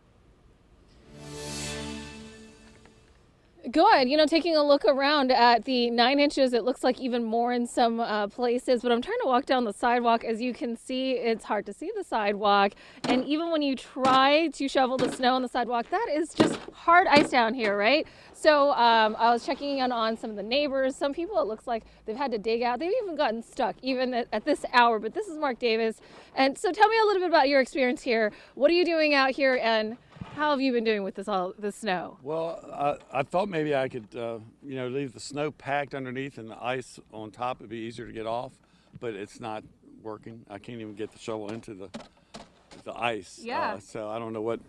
Good. You know, taking a look around at the 9 inches, it looks like even more in some places, but I'm trying to walk down the sidewalk. As you can see, it's hard to see the sidewalk. And even when you try to shovel the snow on the sidewalk, that is just hard ice down here, right? So I was checking in on some of the neighbors. Some people, it looks like they've had to dig out. They've even gotten stuck even at this hour, but this is Mark Davis. And so tell me a little bit about your experience here. What are you doing out here, and how have you been doing with this snow? Well, I thought maybe I could, leave the snow packed underneath and the ice on top. It'd be easier to get off, but it's not working. I can't even get the shovel into the ice. Yeah. So I don't know what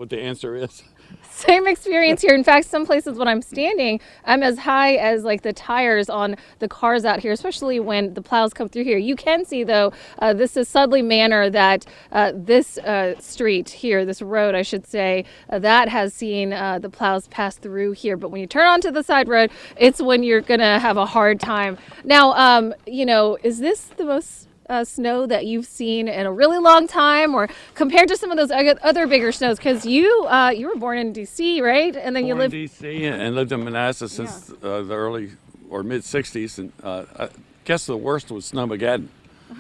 the answer is. Same experience here. In fact, some places when I'm standing, I'm as high as like the tires on the cars out here, especially when the plows come through here. You can see, though, this is Sudley Manor, that this street here, this road, I should say, that has seen the plows pass through here. But when you turn onto the side road, it's when you're going to have a hard time. Now, is this the most snow that you've seen in a really long time, or compared to some of those other bigger snows? Because you were born in D.C., right? And then you lived in D.C. and lived in Manassas since the early or mid 60s, and I guess the worst was Snowmageddon.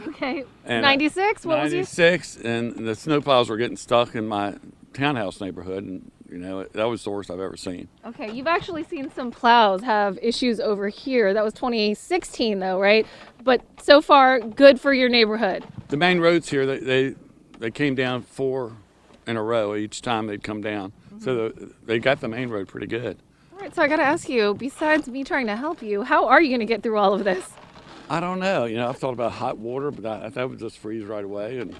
Okay. And 96. What was you? 96, and the snowplows were getting stuck in my townhouse neighborhood, and that was the worst I've ever seen. Okay, you've actually seen some plows have issues over here. That was 2016, though, right? But so far, good for your neighborhood. The main roads here, they came down 4 in a row each time they'd come down. Mm-hmm. So they got the main road pretty good. All right, so I got to ask you, besides me trying to help you, how are you going to get through all of this? I don't know. I've thought about hot water, but that would just freeze right away. And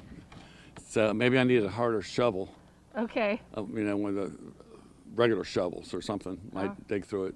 so maybe I need a harder shovel. Okay. One of the regular shovels or something might dig through it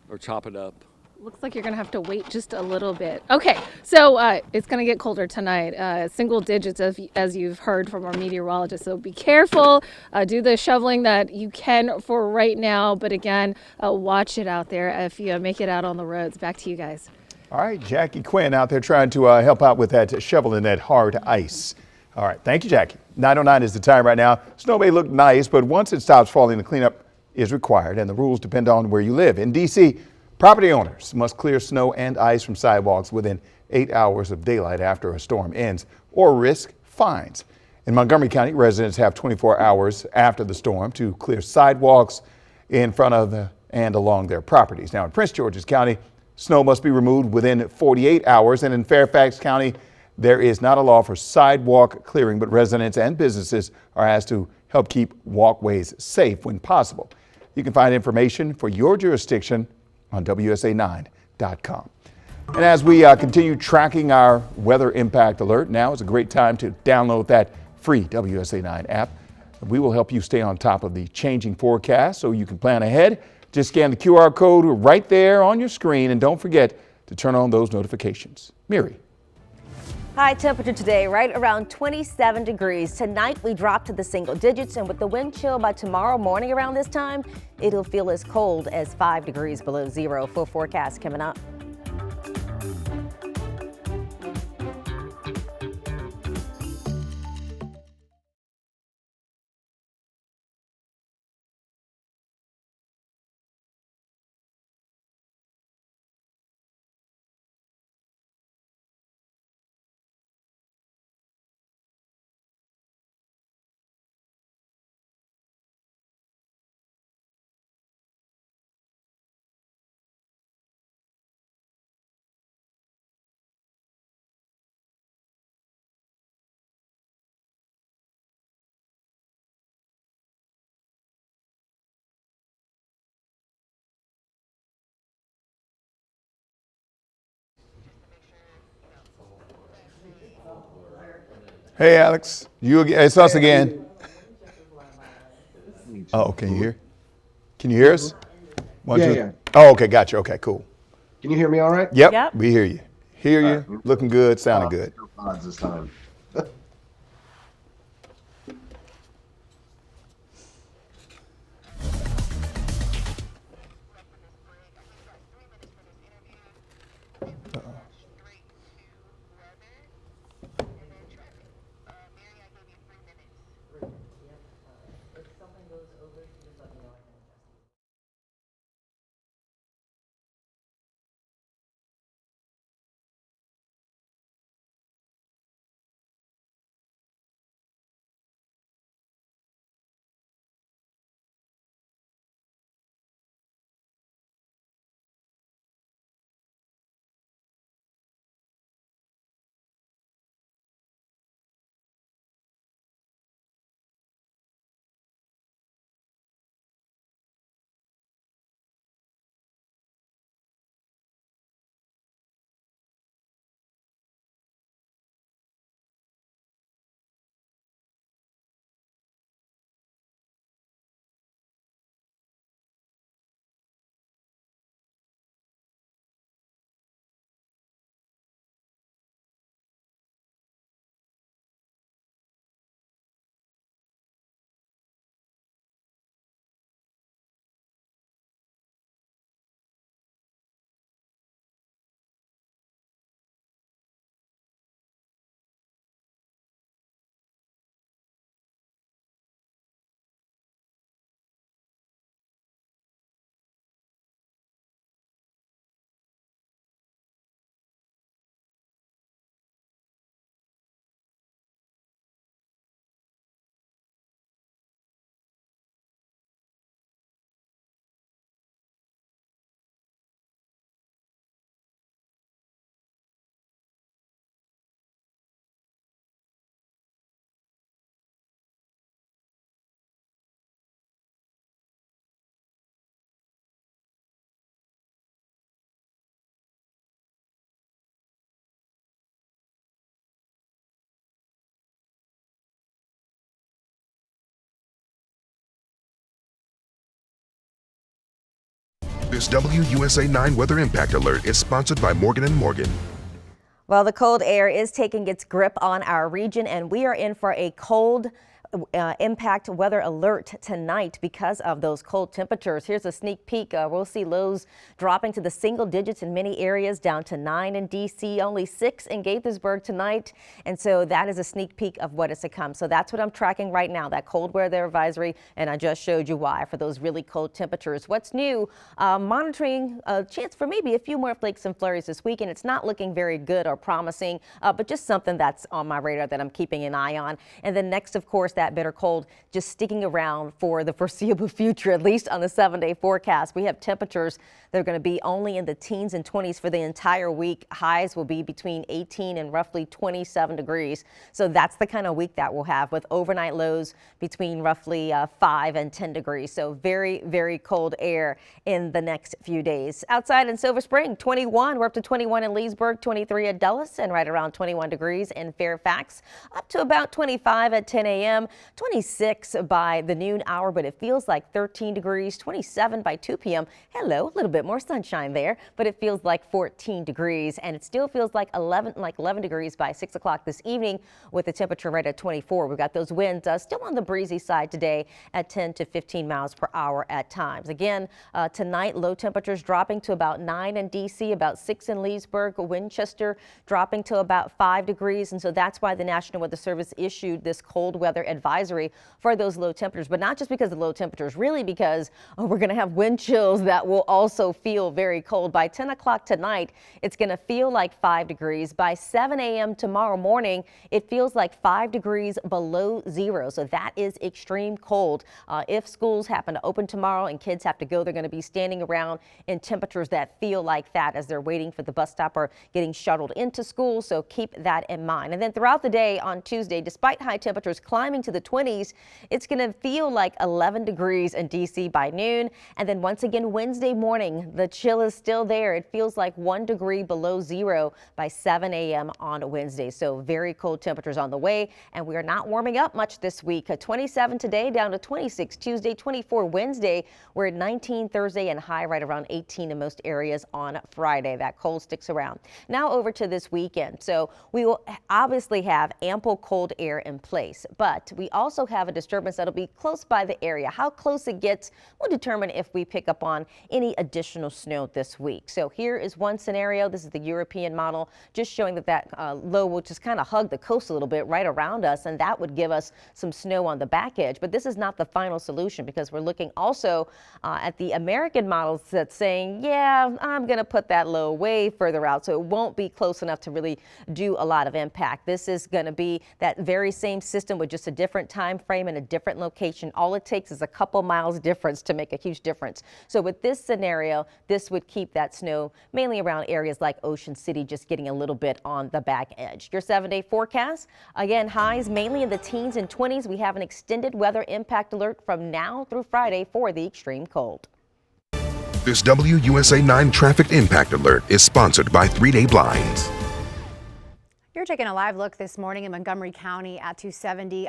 or chop it up. Looks like you're going to have to wait just a little bit. Okay, so it's going to get colder tonight, single digits as you've heard from our meteorologist. So be careful, do the shoveling that you can for right now. But again, watch it out there if you make it out on the roads. Back to you guys. All right, Jackie Quinn out there trying to help out with that shoveling that hard ice. All right, thank you, Jackie. 9:09 is the time right now. Snow may look nice, but once it stops falling, the cleanup is required, and the rules depend on where you live. In D.C., property owners must clear snow and ice from sidewalks within 8 hours of daylight after a storm ends, or risk fines. In Montgomery County, residents have 24 hours after the storm to clear sidewalks in front of and along their properties. Now, in Prince George's County, snow must be removed within 48 hours, and in Fairfax County, there is not a law for sidewalk clearing, but residents and businesses are asked to help keep walkways safe when possible. You can find information for your jurisdiction on WUSA9.com. And as we continue tracking our weather impact alert, now is a great time to download that free WUSA9 app. We will help you stay on top of the changing forecast so you can plan ahead. Just scan the QR code right there on your screen, and don't forget to turn on those notifications. Miri. High temperature today, right around 27 degrees. Tonight we drop to the single digits, and with the wind chill by tomorrow morning around this time, it'll feel as cold as 5 degrees below zero. Full forecast coming up. Hey, Alex. You again? It's us again. Oh, can you hear? Can you hear us? One, two. Yeah. Oh, okay. Gotcha. Okay, cool. Can you hear me all right? Yep. We hear you. Hear you. Looking good. Sounding good. Odds this time. This WUSA9 Weather Impact Alert is sponsored by Morgan & Morgan. Well, the cold air is taking its grip on our region, and we are in for a cold impact weather alert tonight because of those cold temperatures. Here's a sneak peek. We'll see lows dropping to the single digits in many areas, down to 9 in D.C., only 6 in Gaithersburg tonight. And so that is a sneak peek of what is to come. So that's what I'm tracking right now, that cold weather advisory, and I just showed you why for those really cold temperatures. What's new? Monitoring a chance for maybe a few more flakes and flurries this weekend. It's not looking very good or promising, but just something that's on my radar that I'm keeping an eye on. And then next, of course, that bitter cold just sticking around for the foreseeable future, at least on the 7-day forecast. We have temperatures that are going to be only in the teens and 20s for the entire week. Highs will be between 18 and roughly 27 degrees. So that's the kind of week that we'll have, with overnight lows between roughly 5 and 10 degrees. So very, very cold air in the next few days. Outside in Silver Spring, 21. We're up to 21 in Leesburg, 23 at Dulles, and right around 21 degrees in Fairfax. Up to about 25 at 10 a.m., 26 by the noon hour, but it feels like 13 degrees, 27 by 2 p.m. Hello, a little bit more sunshine there, but it feels like 14 degrees, and it still feels like 11 degrees by 6 o'clock this evening, with the temperature right at 24. We've got those winds still on the breezy side today at 10 to 15 miles per hour at times. Again, tonight, low temperatures dropping to about 9 in D.C., about 6 in Leesburg, Winchester dropping to about 5 degrees, and so that's why the National Weather Service issued this cold weather advisory for those low temperatures, but not just because of low temperatures, really because we're going to have wind chills that will also feel very cold. By 10 o'clock tonight, it's going to feel like 5 degrees. By 7 a.m. tomorrow morning, it feels like 5 degrees below zero. So that is extreme cold. If schools happen to open tomorrow and kids have to go, they're going to be standing around in temperatures that feel like that as they're waiting for the bus stop or getting shuttled into school. So keep that in mind. And then throughout the day on Tuesday, despite high temperatures climbing to the 20s, it's going to feel like 11 degrees in D.C. by noon. And then once again, Wednesday morning, the chill is still there. It feels like 1 degree below zero by 7 a.m. on Wednesday. So very cold temperatures on the way, and we are not warming up much this week. 27 today, down to 26 Tuesday, 24 Wednesday. We're at 19 Thursday, and high right around 18 in most areas on Friday. That cold sticks around. Now over to this weekend. So we will obviously have ample cold air in place, but we also have a disturbance that'll be close by the area. How close it gets will determine if we pick up on any additional snow this week. So here is one scenario. This is the European model, just showing that low will just kind of hug the coast a little bit right around us, and that would give us some snow on the back edge. But this is not the final solution, because we're looking also at the American models that's saying, yeah, I'm going to put that low way further out, so it won't be close enough to really do a lot of impact. This is going to be that very same system with just a different time frame and a different location. All it takes is a couple miles difference to make a huge difference. So with this scenario, this would keep that snow mainly around areas like Ocean City, just getting a little bit on the back edge. Your 7-day forecast, again, highs mainly in the teens and 20s. We have an extended weather impact alert from now through Friday for the extreme cold. This WUSA9 traffic impact alert is sponsored by 3-Day Blinds. You're taking a live look this morning in Montgomery County at 270.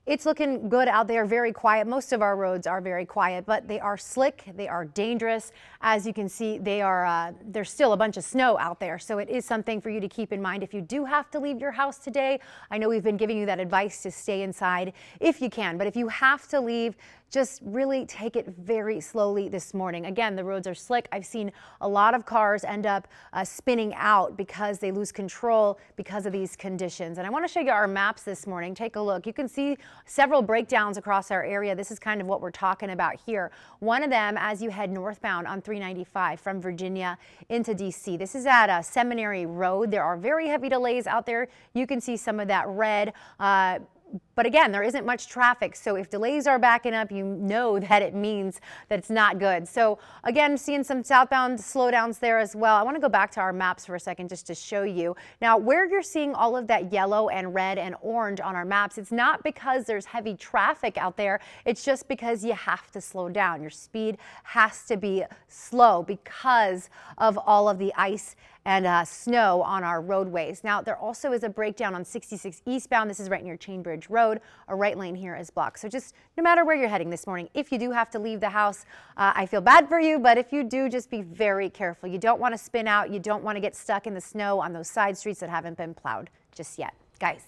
It's looking good out there, very quiet. Most of our roads are very quiet, but they are slick, they are dangerous. As you can see, there's still a bunch of snow out there, so it is something for you to keep in mind if you do have to leave your house today. I know we've been giving you that advice to stay inside if you can, but if you have to leave, just really take it very slowly this morning. Again, the roads are slick. I've seen a lot of cars end up spinning out because they lose control because of these conditions. And I want to show you our maps this morning. Take a look. You can see several breakdowns across our area. This is kind of what we're talking about here. One of them as you head northbound on 395 from Virginia into D.C. This is at Seminary Road. There are very heavy delays out there. You can see some of that red. But again, there isn't much traffic, so if delays are backing up, you know that it means that it's not good. So again, seeing some southbound slowdowns there as well. I want to go back to our maps for a second just to show you. Now, where you're seeing all of that yellow and red and orange on our maps, it's not because there's heavy traffic out there. It's just because you have to slow down. Your speed has to be slow because of all of the ice and snow on our roadways. Now, there also is a breakdown on 66 eastbound. This is right near Chainbridge Road. A right lane here is blocked. So just no matter where you're heading this morning, if you do have to leave the house, I feel bad for you, but if you do, just be very careful. You don't want to spin out. You don't want to get stuck in the snow on those side streets that haven't been plowed just yet. Guys.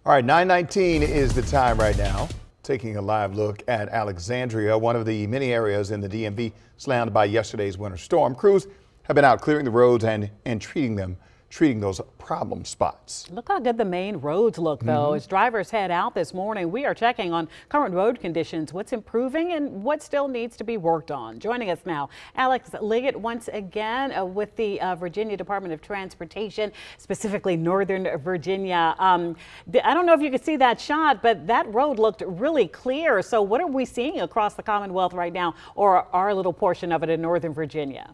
All right, 9:19 is the time right now. Taking a live look at Alexandria, one of the many areas in the DMV slammed by yesterday's winter storm. Crews have been out clearing the roads and treating them. treating those problem spots. Look how good the main roads look, though. As drivers head out this morning, we are checking on current road conditions, what's improving and what still needs to be worked on. Joining us now, Alex Liggett once again with the Virginia Department of Transportation, specifically Northern Virginia. I don't know if you could see that shot, but that road looked really clear. So what are we seeing across the Commonwealth right now, or our little portion of it in Northern Virginia?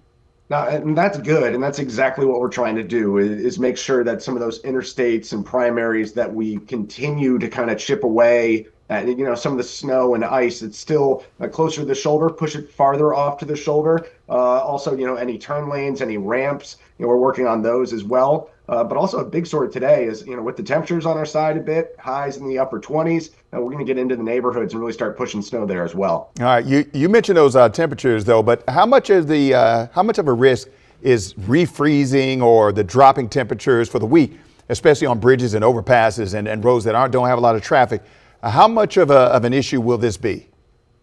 No, and that's good, and that's exactly what we're trying to do is make sure that some of those interstates and primaries that we continue to kind of chip away at, some of the snow and ice that's still closer to the shoulder, push it farther off to the shoulder. Also, any turn lanes, any ramps, we're working on those as well. But also a big story today is, with the temperatures on our side a bit, highs in the upper 20s, we're going to get into the neighborhoods and really start pushing snow there as well. All right, you mentioned those temperatures though, but how much of a risk is refreezing or the dropping temperatures for the week, especially on bridges and overpasses and roads that don't have a lot of traffic? How much of an issue will this be?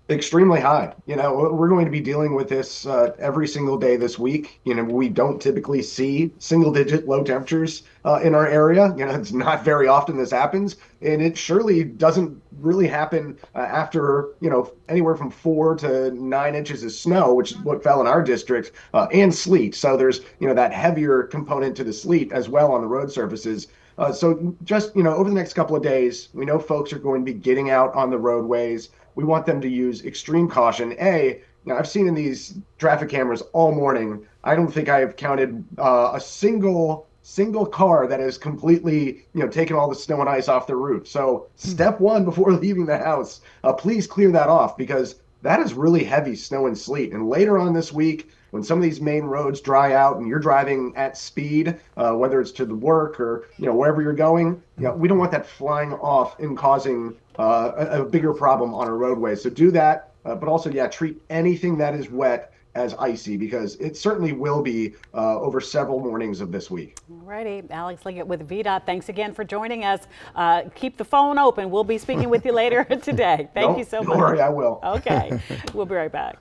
Extremely high. We're going to be dealing with this every single day this week. We don't typically see single-digit low temperatures in our area. It's not very often this happens, and it surely doesn't really happen after anywhere from 4 to 9 inches of snow, which is what fell in our district, and sleet. So there's that heavier component to the sleet as well on the road surfaces. So just over the next couple of days, we know folks are going to be getting out on the roadways. We want them to use extreme caution. I've seen in these traffic cameras all morning, I don't think I have counted a single car that has completely, taken all the snow and ice off the roof. So step one before leaving the house, please clear that off, because that is really heavy snow and sleet. And later on this week, when some of these main roads dry out and you're driving at speed, whether it's to the work or wherever you're going, we don't want that flying off and causing a bigger problem on our roadways. So do that, but also treat anything that is wet as icy, because it certainly will be over several mornings of this week. All righty, Alex Liggett with VDOT. Thanks again for joining us. Keep the phone open. We'll be speaking with you later today. Thank you so much. Don't worry, I will. Okay, we'll be right back.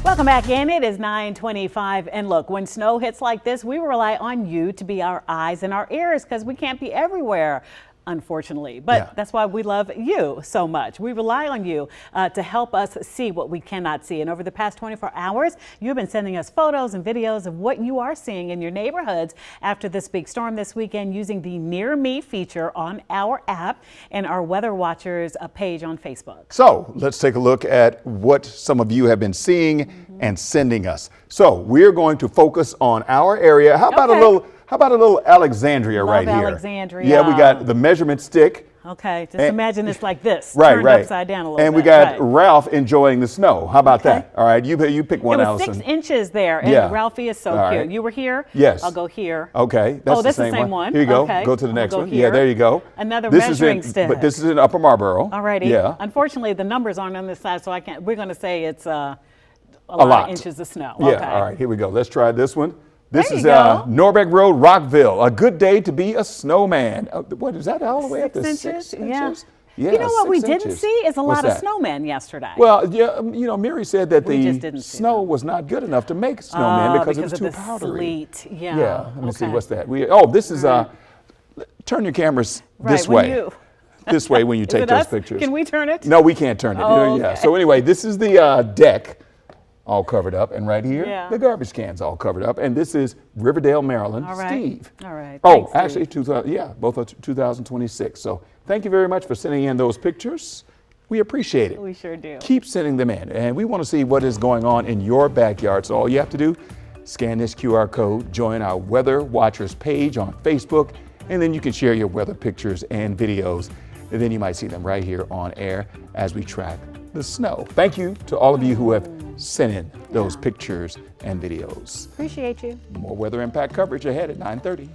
Welcome back in. It is 9:25. And look, when snow hits like this, we rely on you to be our eyes and our ears because we can't be everywhere, unfortunately. But that's why we love you so much. We rely on you to help us see what we cannot see. And over the past 24 hours, you've been sending us photos and videos of what you are seeing in your neighborhoods after this big storm this weekend using the Near Me feature on our app and our Weather Watchers page on Facebook. So let's take a look at what some of you have been seeing and sending us. So we're going to focus on our area. How about a little Alexandria right here? Alexandria. Yeah, we got the measurement stick. Okay, just imagine it's like this, right, turned upside down a little bit. And we got Ralph enjoying the snow. How about that? All right, you pick one, Allison. It was 6 inches there, and Ralphie is so cute. Right. You were here? Yes. I'll go here. Okay, that's the same one. Here you go. Okay. Go to the next one. Here. Yeah, there you go. Another measuring stick. But this is in Upper Marlboro. All righty. Yeah. Unfortunately, the numbers aren't on this side, so we're going to say it's a lot of inches of snow. Yeah. Okay. All right. Here we go. Let's try this one. This there is you go. Norbeck Road, Rockville. A good day to be a snowman. What is that? All the way up to 6 6 inches? inches? Yeah. You know what we didn't inches. see is a lot What's of snowmen yesterday. Well, yeah, Mary said that We just the didn't see snow was not good enough to make snowmen because it was of too the powdery. Sleet. Yeah. Yeah. Let me see. Okay. What's that? This is turn your cameras this way. This way when you take those pictures. Can we turn it? No, we can't turn it. Oh, Yeah. okay. So anyway, this is the deck all covered up, and right here the garbage cans all covered up, and this is Riverdale, Maryland. All right. Steve. All right. Oh, Thanks, actually, both are 2026. So thank you very much for sending in those pictures. We appreciate it. We sure do. Keep sending them in, and we want to see what is going on in your backyard. So all you have to do, scan this QR code, join our Weather Watchers page on Facebook, and then you can share your weather pictures and videos. And then you might see them right here on air as we track the snow. Thank you to all of you who have sent in those pictures and videos. Appreciate you. More weather impact coverage ahead at 9:30.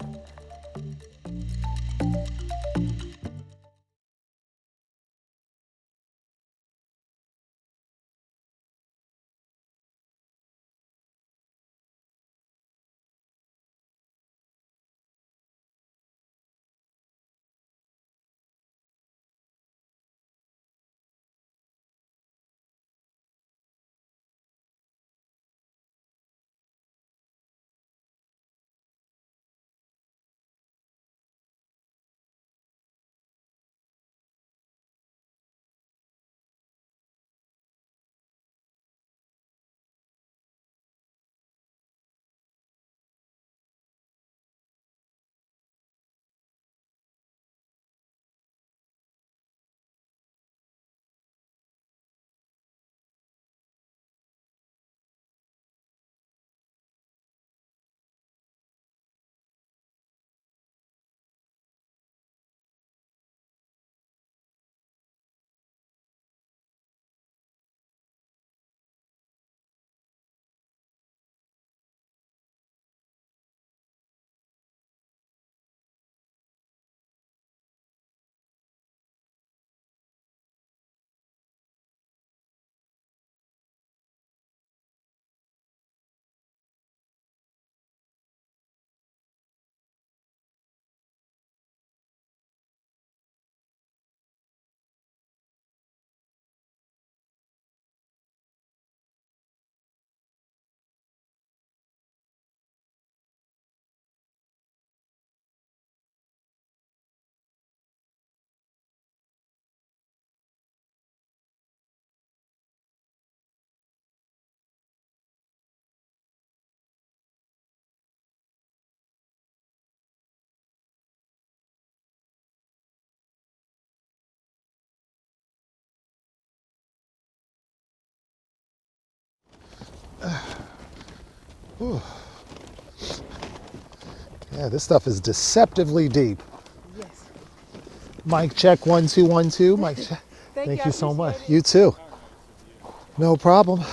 Yeah, this stuff is deceptively deep. Yes. Mic check 1 2 1 2. Mic check. Thank you so much. You too. No problem.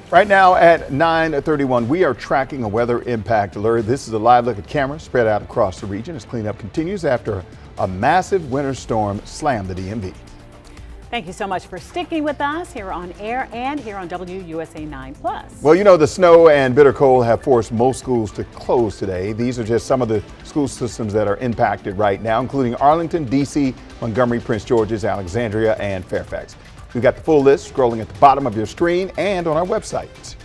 Right now at 9:31, we are tracking a weather impact alert. This is a live look at cameras spread out across the region as cleanup continues after a massive winter storm slammed the DMV. Thank you so much for sticking with us here on air and here on WUSA 9+. Well, you know, the snow and bitter cold have forced most schools to close today. These are just some of the school systems that are impacted right now, including Arlington, D.C., Montgomery, Prince George's, Alexandria, and Fairfax. We've got the full list scrolling at the bottom of your screen and on our website.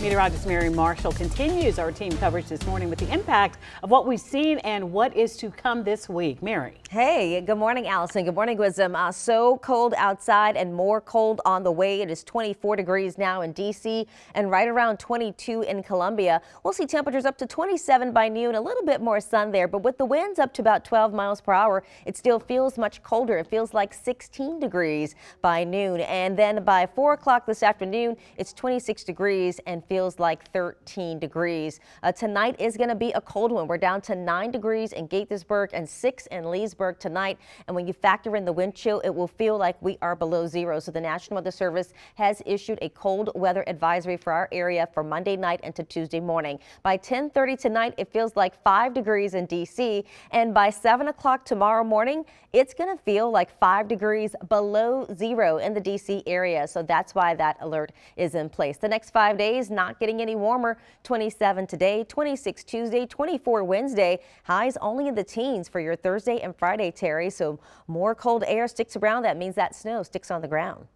Meteorologist Mary Marshall continues our team coverage this morning with the impact of what we've seen and what is to come this week. Mary. Hey, good morning, Allison. Good morning, Wisdom. So cold outside and more cold on the way. It is 24 degrees now in D.C. and right around 22 in Columbia. We'll see temperatures up to 27 by noon, a little bit more sun there, but with the winds up to about 12 miles per hour, it still feels much colder. It feels like 16 degrees by noon. And then by 4 o'clock this afternoon, it's 26 degrees and feels like 13 degrees. Tonight is going to be a cold one. We're down to 9 degrees in Gaithersburg and 6 in Leesburg tonight. And when you factor in the wind chill, it will feel like we are below zero. So the National Weather Service has issued a cold weather advisory for our area for Monday night into Tuesday morning. By 10:30 tonight, it feels like 5 degrees in D.C. And by 7 o'clock tomorrow morning, it's going to feel like 5 degrees below zero in the D.C. area. So that's why that alert is in place. The next 5 days, not getting any warmer. 27 today, 26 Tuesday, 24 Wednesday. Highs only in the teens for your Thursday and Friday, Terry. So more cold air sticks around. That means that snow sticks on the ground.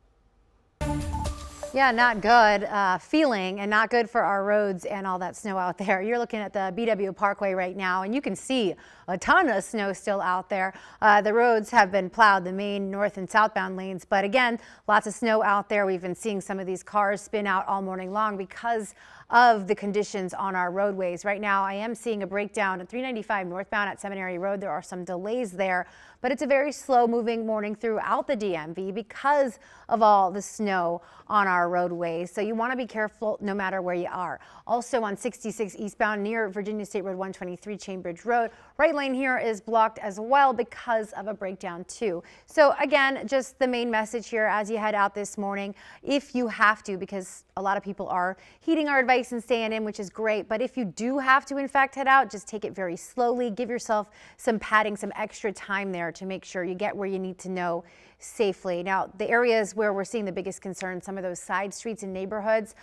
Yeah, not good feeling and not good for our roads and all that snow out there. You're looking at the BW Parkway right now, and you can see a ton of snow still out there. The roads have been plowed, the main north and southbound lanes, but again, lots of snow out there. We've been seeing some of these cars spin out all morning long because of the conditions on our roadways. Right now, I am seeing a breakdown at 395 northbound at Seminary Road. There are some delays there, but it's a very slow moving morning throughout the DMV because of all the snow on our roadways. So you want to be careful no matter where you are. Also on 66 eastbound near Virginia State Road 123 Chainbridge Road, right lane here is blocked as well because of a breakdown too. So again, just the main message here as you head out this morning, if you have to, because a lot of people are heeding our advice and staying in, which is great. But if you do have to, in fact, head out, just take it very slowly. Give yourself some padding, some extra time there to make sure you get where you need to know safely. Now, the areas where we're seeing the biggest concern, some of those side streets and neighborhoods.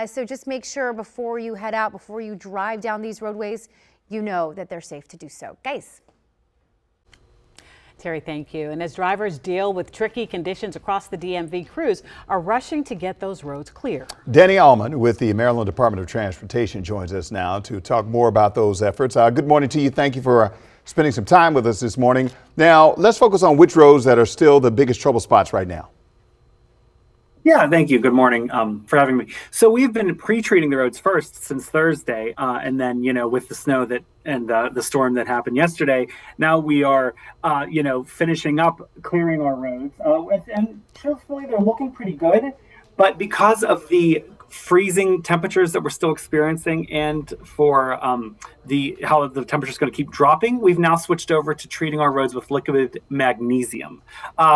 So just make sure before you head out, before you drive down these roadways, you know that they're safe to do so. Guys. Terry, thank you. And as drivers deal with tricky conditions across the DMV, crews are rushing to get those roads clear. Danny Allman with the Maryland Department of Transportation joins us now to talk more about those efforts. Good morning to you. Thank you for spending some time with us this morning. Now, let's focus on which roads that are still the biggest trouble spots right now. Yeah, thank you. Good morning for having me. So we've been pre-treating the roads first since Thursday, and then, with the snow and the storm that happened yesterday, now we are, finishing up clearing our roads. And truthfully, they're looking pretty good. But because of the freezing temperatures that we're still experiencing and for how the temperature is going to keep dropping, we've now switched over to treating our roads with liquid magnesium,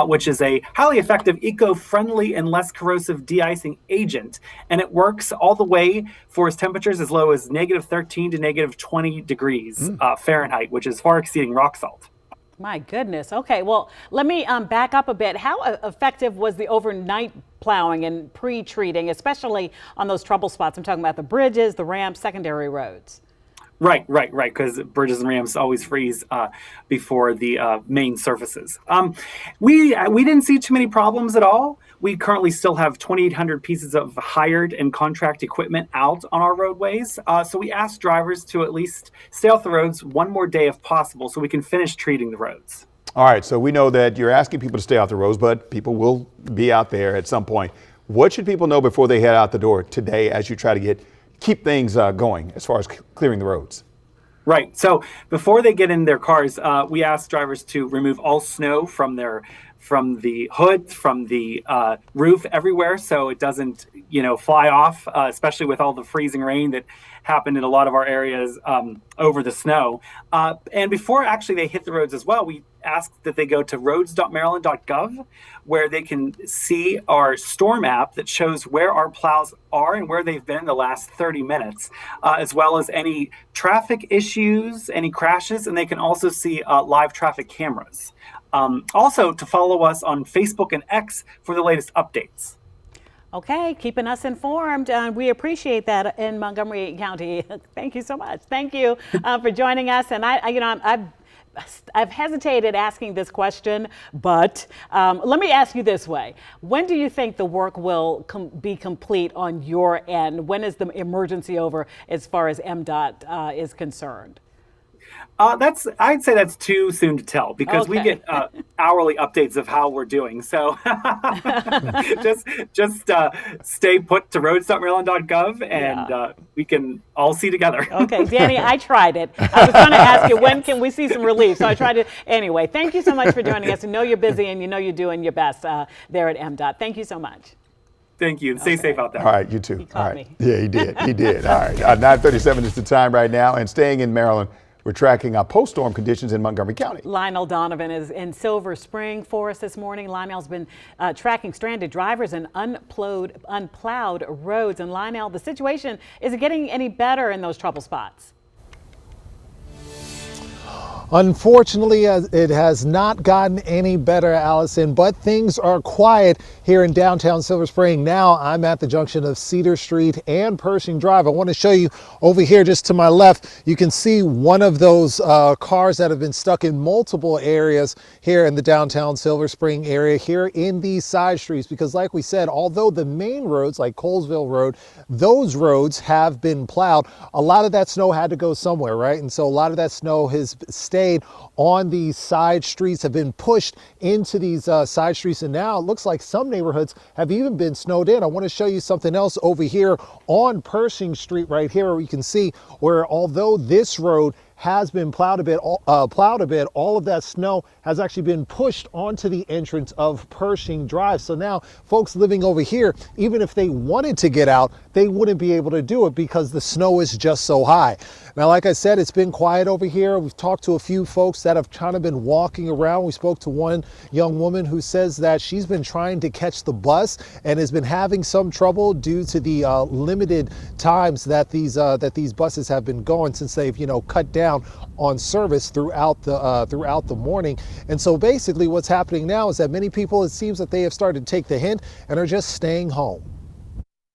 which is a highly effective, eco-friendly, and less corrosive de-icing agent. And it works all the way for temperatures as low as -13 to -20 degrees Fahrenheit, which is far exceeding rock salt. My goodness. Okay, well, let me back up a bit. How effective was the overnight plowing and pre-treating, especially on those trouble spots? I'm talking about the bridges, the ramps, secondary roads. Right, because bridges and ramps always freeze before the main surfaces. We didn't see too many problems at all. We currently still have 2,800 pieces of hired and contract equipment out on our roadways. So we asked drivers to at least stay off the roads one more day if possible so we can finish treating the roads. All right, so we know that you're asking people to stay off the roads, but people will be out there at some point. What should people know before they head out the door today as you try to keep things going as far as clearing the roads? Right. So before they get in their cars, we ask drivers to remove all snow from the hood, from the roof, everywhere, so it doesn't, fly off, especially with all the freezing rain that happened in a lot of our areas over the snow. And before actually they hit the roads as well, we ask that they go to roads.maryland.gov, where they can see our storm app that shows where our plows are and where they've been in the last 30 minutes, as well as any traffic issues, any crashes, and they can also see live traffic cameras. Also, to follow us on Facebook and X for the latest updates. Okay, keeping us informed. We appreciate that in Montgomery County. Thank you so much. Thank you for joining us. And I've hesitated asking this question, but let me ask you this way. When do you think the work will be complete on your end? When is the emergency over as far as MDOT is concerned? I'd say that's too soon to tell, because we get hourly updates of how we're doing. So just stay put to roads.maryland.gov and we can all see together. Okay, Danny, I tried it. I was going to ask you, when can we see some relief? So I tried it. Anyway, thank you so much for joining us. I know you're busy and you know you're doing your best there at MDOT. Thank you so much. Thank you. Stay safe out there. All right, you too. He caught me. Yeah, he did. He did. All right. 9:37 is the time right now. And staying in Maryland, we're tracking our post-storm conditions in Montgomery County. Lionel Donovan is in Silver Spring for us this morning. Lionel's been tracking stranded drivers and unplowed roads. And Lionel, the situation, is it getting any better in those trouble spots? Unfortunately, it has not gotten any better, Allison, but things are quiet here in downtown Silver Spring. Now I'm at the junction of Cedar Street and Pershing Drive. I want to show you over here just to my left. You can see one of those cars that have been stuck in multiple areas here in the downtown Silver Spring area here in these side streets, because like we said, although the main roads like Colesville Road, those roads have been plowed, a lot of that snow had to go somewhere, right? And so a lot of that snow has stayed on these side streets, have been pushed into these side streets, and now it looks like some neighborhoods have even been snowed in. I want to show you something else over here on Pershing Street right here, where you can see where, although this road has been plowed a bit, all of that snow has actually been pushed onto the entrance of Pershing Drive. So now folks living over here, even if they wanted to get out, they wouldn't be able to do it because the snow is just so high. Now, like I said, it's been quiet over here. We've talked to a few folks that have kind of been walking around. We spoke to one young woman who says that she's been trying to catch the bus and has been having some trouble due to the limited times that these buses have been going, since they've, cut down on service throughout the morning. And so basically what's happening now is that many people, it seems that they have started to take the hint and are just staying home.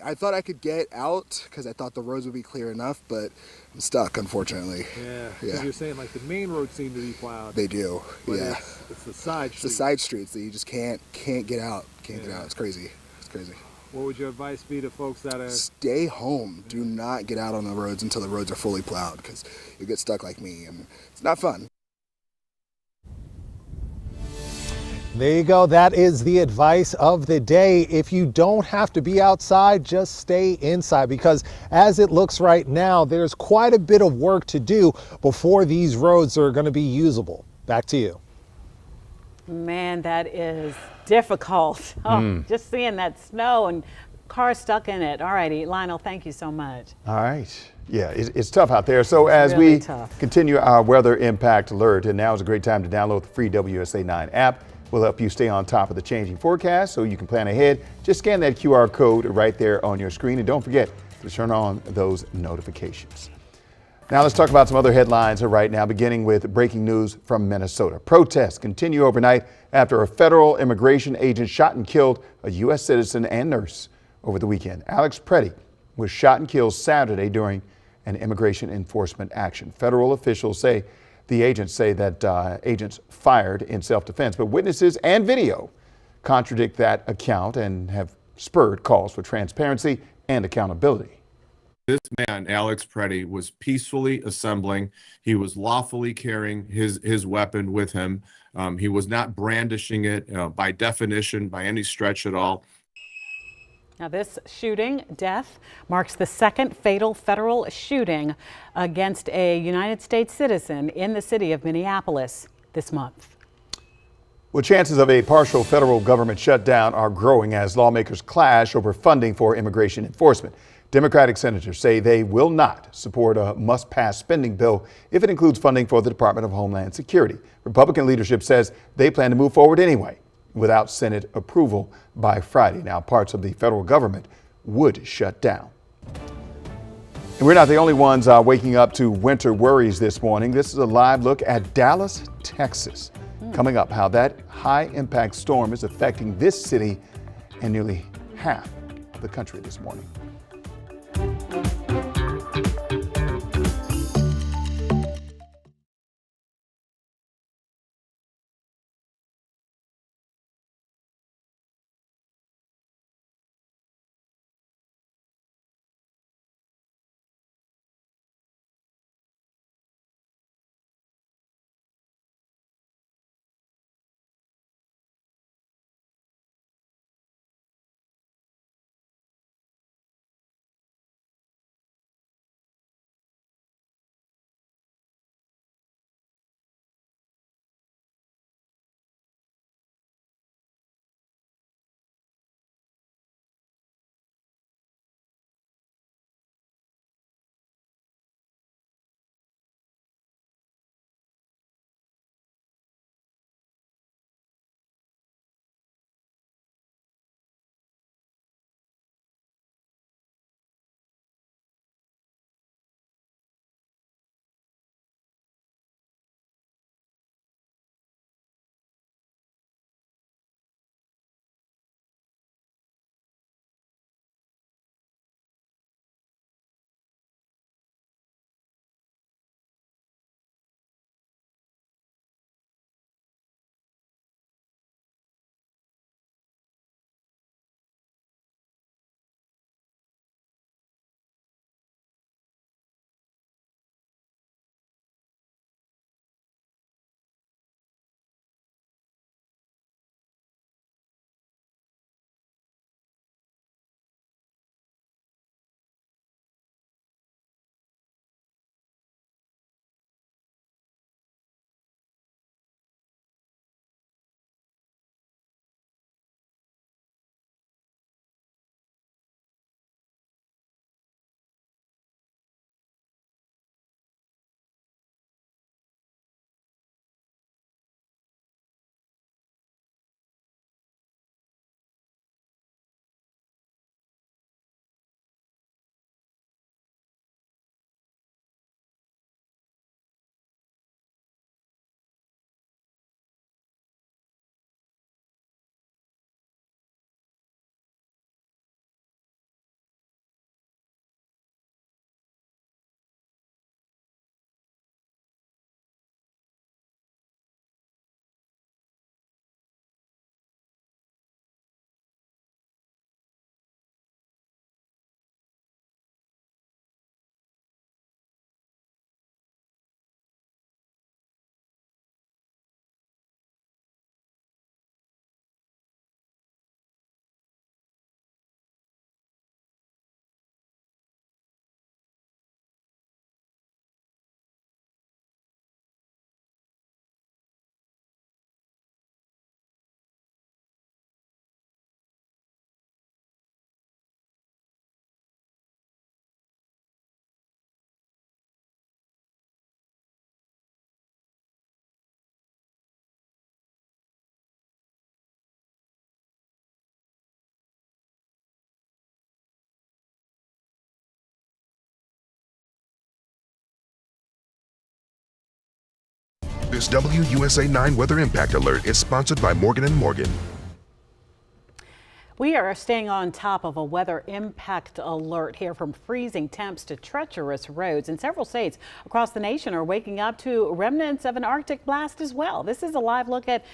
I thought I could get out because I thought the roads would be clear enough, but I'm stuck, unfortunately. Yeah. You're saying like the main roads seem to be plowed. They do, but yeah. It's the side streets. It's the side streets that you just can't get out. Can't get out. It's crazy. It's crazy. What would your advice be to folks that are... Stay home. Do not get out on the roads until the roads are fully plowed, because you get stuck like me, and it's not fun. There you go. That is the advice of the day. If you don't have to be outside, just stay inside, because as it looks right now, there's quite a bit of work to do before these roads are going to be usable. Back to you. Man, that is difficult. Just seeing that snow and cars stuck in it. All righty, Lionel, thank you so much. All right. Yeah, it's tough out there. So as we continue our weather impact alert, and now is a great time to download the free WUSA9 app. We'll help you stay on top of the changing forecast so you can plan ahead. Just scan that QR code right there on your screen, and don't forget to turn on those notifications. Now let's talk about some other headlines right now, beginning with breaking news from Minnesota. Protests continue overnight after a federal immigration agent shot and killed a U.S. citizen and nurse over the weekend. Alex Preddy was shot and killed Saturday during an immigration enforcement action. Federal officials say agents fired in self-defense, but witnesses and video contradict that account and have spurred calls for transparency and accountability. This man, Alex Preddy, was peacefully assembling. He was lawfully carrying his weapon with him. He was not brandishing it by definition, by any stretch at all. Now, this shooting death marks the second fatal federal shooting against a United States citizen in the city of Minneapolis this month. Well, chances of a partial federal government shutdown are growing as lawmakers clash over funding for immigration enforcement. Democratic senators say they will not support a must-pass spending bill if it includes funding for the Department of Homeland Security. Republican leadership says they plan to move forward anyway without Senate approval by Friday. Now, parts of the federal government would shut down. And we're not the only ones waking up to winter worries this morning. This is a live look at Dallas, Texas. Coming up, how that high-impact storm is affecting this city and nearly half the country this morning. This WUSA9 Weather Impact Alert is sponsored by Morgan & Morgan. We are staying on top of a weather impact alert here, from freezing temps to treacherous roads. And several states across the nation are waking up to remnants of an Arctic blast as well. This is a live look at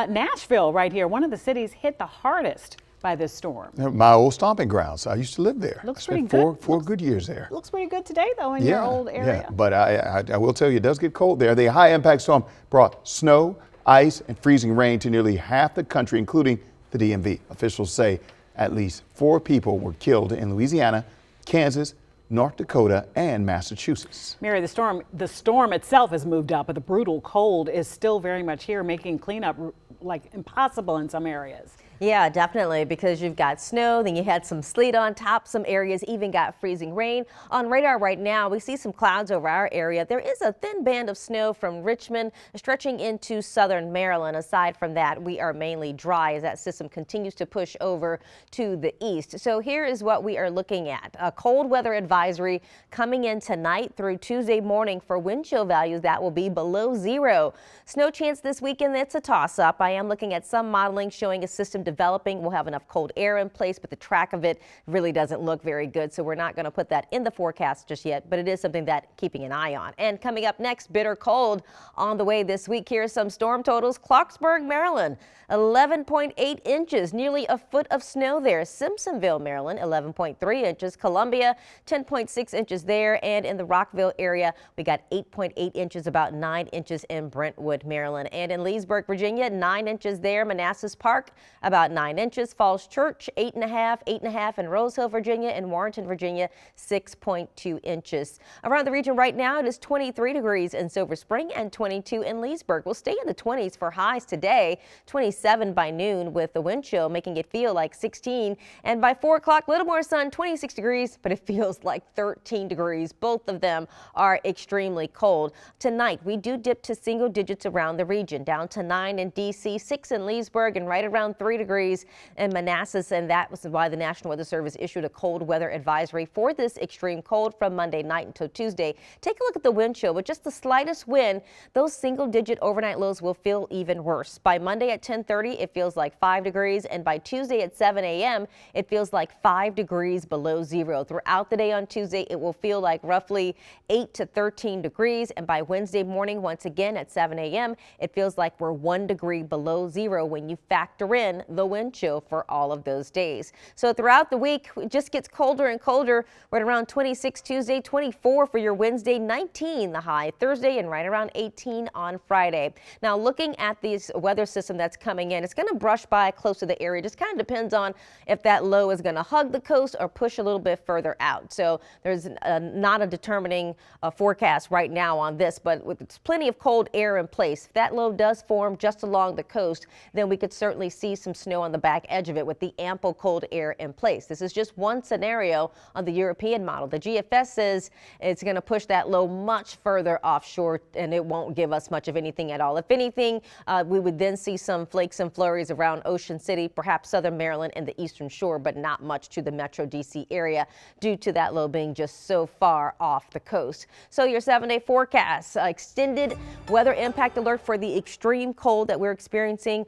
Nashville right here, one of the cities hit the hardest by this storm. My old stomping grounds. I used to live there. Looks Spent pretty good. four good years there. Looks pretty good today, though, in your old area. Yeah, but I will tell you, it does get cold there. The high impact storm brought snow, ice, and freezing rain to nearly half the country, including the DMV. Officials say at least 4 people were killed in Louisiana, Kansas, North Dakota, and Massachusetts. Mary, the storm itself has moved up, but the brutal cold is still very much here, making cleanup like impossible in some areas. Yeah, definitely, because you've got snow, then you had some sleet on top. Some areas even got freezing rain. On radar right now, we see some clouds over our area. There is a thin band of snow from Richmond stretching into southern Maryland. Aside from that, we are mainly dry as that system continues to push over to the east. So here is what we are looking at. A cold weather advisory coming in tonight through Tuesday morning for wind chill values that will be below zero. Snow chance this weekend, it's a toss-up. I am looking at some modeling showing a system developing. We'll have enough cold air in place, but the track of it really doesn't look very good, so we're not going to put that in the forecast just yet, but it is something that keeping an eye on. And coming up next, bitter cold on the way this week. Here's some storm totals. Clarksburg, Maryland, 11.8 inches, nearly a foot of snow there. Simpsonville, Maryland, 11.3 inches. Columbia, 10.6 inches there. And in the Rockville area, we got 8.8 inches, about 9 inches in Brentwood, Maryland. And in Leesburg, Virginia, 9 inches there. Manassas Park, about 9 inches. Falls Church, 8.5 in Rose Hill, Virginia. And Warrenton, Virginia, 6.2 inches. Around the region right now, it is 23 degrees in Silver Spring and 22 in Leesburg. We'll stay in the 20s for highs today, 27 by noon with the wind chill making it feel like 16. And by 4 o'clock, little more sun, 26 degrees, but it feels like 13 degrees. Both of them are extremely cold. Tonight, we do dip to single digits around the region, down to 9 in D.C., 6 in Leesburg, and right around 3 degrees in Manassas. And that was why the National Weather Service issued a cold weather advisory for this extreme cold from Monday night until Tuesday. Take a look at the wind chill. With just the slightest wind, those single-digit overnight lows will feel even worse. By Monday at 10:30, it feels like 5 degrees, and by Tuesday at 7 a.m., it feels like 5 degrees below zero. Throughout the day on Tuesday, it will feel like roughly 8 to 13 degrees, and by Wednesday morning, once again at 7 a.m., it feels like we're 1 degree below zero when you factor in the wind chill for all of those days. So throughout the week, it just gets colder and colder. We're at around 26 Tuesday, 24 for your Wednesday, 19 the high Thursday, and right around 18 on Friday. Now, looking at this weather system that's coming in, it's going to brush by close to the area. Just kind of depends on if that low is going to hug the coast or push a little bit further out. So there's not a determining forecast right now on this, but with plenty of cold air in place, if that low does form just along the coast, then we could certainly see some snow on the back edge of it with the ample cold air in place. This is just one scenario on the European model. The GFS says it's going to push that low much further offshore, and it won't give us much of anything at all. If anything, we would then see some flakes and flurries around Ocean City, perhaps southern Maryland and the eastern shore, but not much to the metro D.C. area due to that low being just so far off the coast. So your 7-day forecast, extended weather impact alert for the extreme cold that we're experiencing.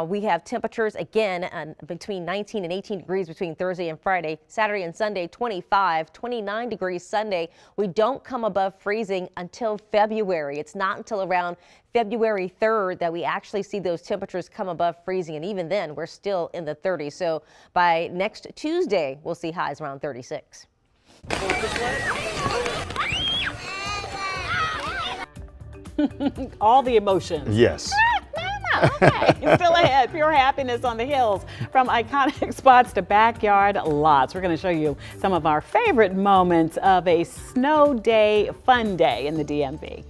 We have temperatures again between 19 and 18 degrees between Thursday and Friday. Saturday and Sunday, 25, 29 degrees Sunday. We don't come above freezing until February. It's not until around February 3rd that we actually see those temperatures come above freezing. And even then, we're still in the 30s. So by next Tuesday, we'll see highs around 36. All the emotions. Yes. Okay, still ahead, pure happiness on the hills. From iconic spots to backyard lots. We're going to show you some of our favorite moments of a snow day, fun day in the DMV.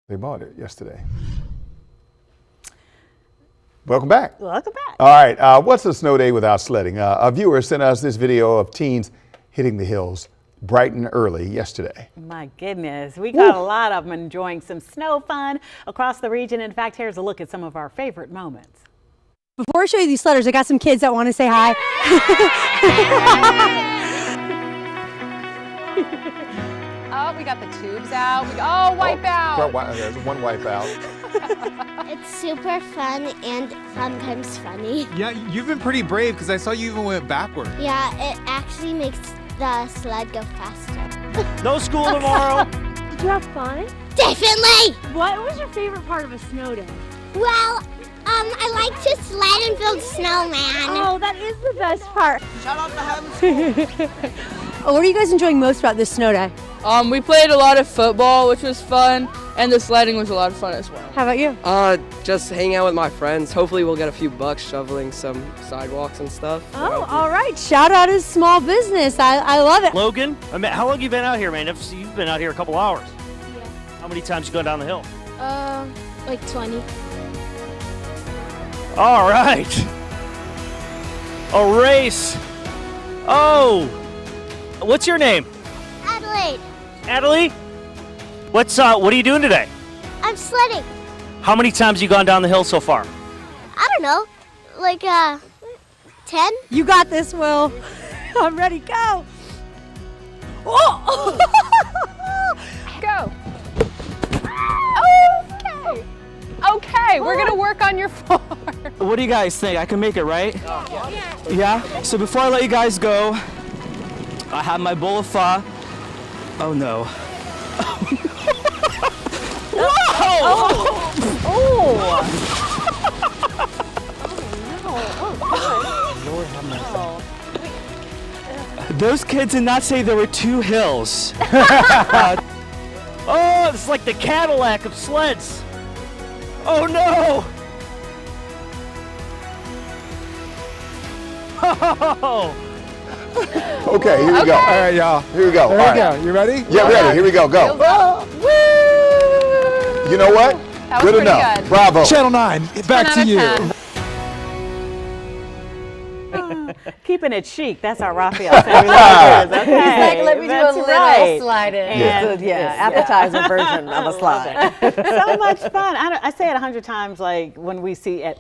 They bought it yesterday. Welcome back. Welcome back. All right, what's a snow day without sledding? A viewer sent us this video of teens hitting the hills bright and early yesterday. My goodness, we got a lot of them enjoying some snow fun across the region. In fact, here's a look at some of our favorite moments. Before I show you these sledders, I got some kids that want to say hi. Oh, we got the tubes out. Wipe out. There's one wipe out. It's super fun and sometimes funny. Yeah, you've been pretty brave because I saw you even went backward. Yeah, it actually makes the sled go faster. No school tomorrow. Did you have fun? Definitely! What was your favorite part of a snow day? Well, I like to sled and build snowman. Oh, that is the best part. Shout out to having school. What are you guys enjoying most about this snow day? We played a lot of football, which was fun, and the sledding was a lot of fun as well. How about you? Just hanging out with my friends. Hopefully we'll get a few bucks shoveling some sidewalks and stuff. Oh, all right. Shout out his small business. I love it. Logan, how long you been out here, man? You've been out here a couple hours. Yeah. How many times you gone down the hill? Like 20. All right. A race. Oh, what's your name? Adelaide. Adelaide? What are you doing today? I'm sledding. How many times you gone down the hill so far? I don't know, like 10? You got this, Will. I'm ready. Go. Oh! Go. Okay. Okay, we're gonna work on your floor. What do you guys think? I can make it, right? Yeah? So before I let you guys go, I have my bowl of pho. Oh no. Those kids did not say there were two hills. Oh, it's like the Cadillac of sleds. Oh no! Oh. Okay, here we go. All right, y'all. Here we go. There All we right. go. You ready? Yeah, ready. Here we go. Go. You know what? That was Good pretty enough. good. Bravo. Channel 9, back to you. Keeping it chic. That's our Raphael. Okay. He's like, let me do a That's little right. slide in. And Appetizer version of a slide. So much fun. I say it 100 times, like when we see it.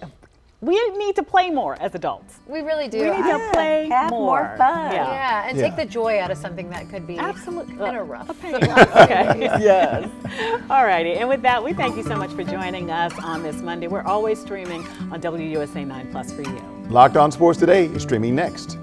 We need to play more as adults. We really do. We need to play Have more fun. Yeah, and Yeah. take the joy out of something that could be Absolutely. kind of rough. Okay. Yes. All righty. And with that, we thank you so much for joining us on this Monday. We're always streaming on WUSA 9 Plus for you. Locked On Sports Today is streaming next.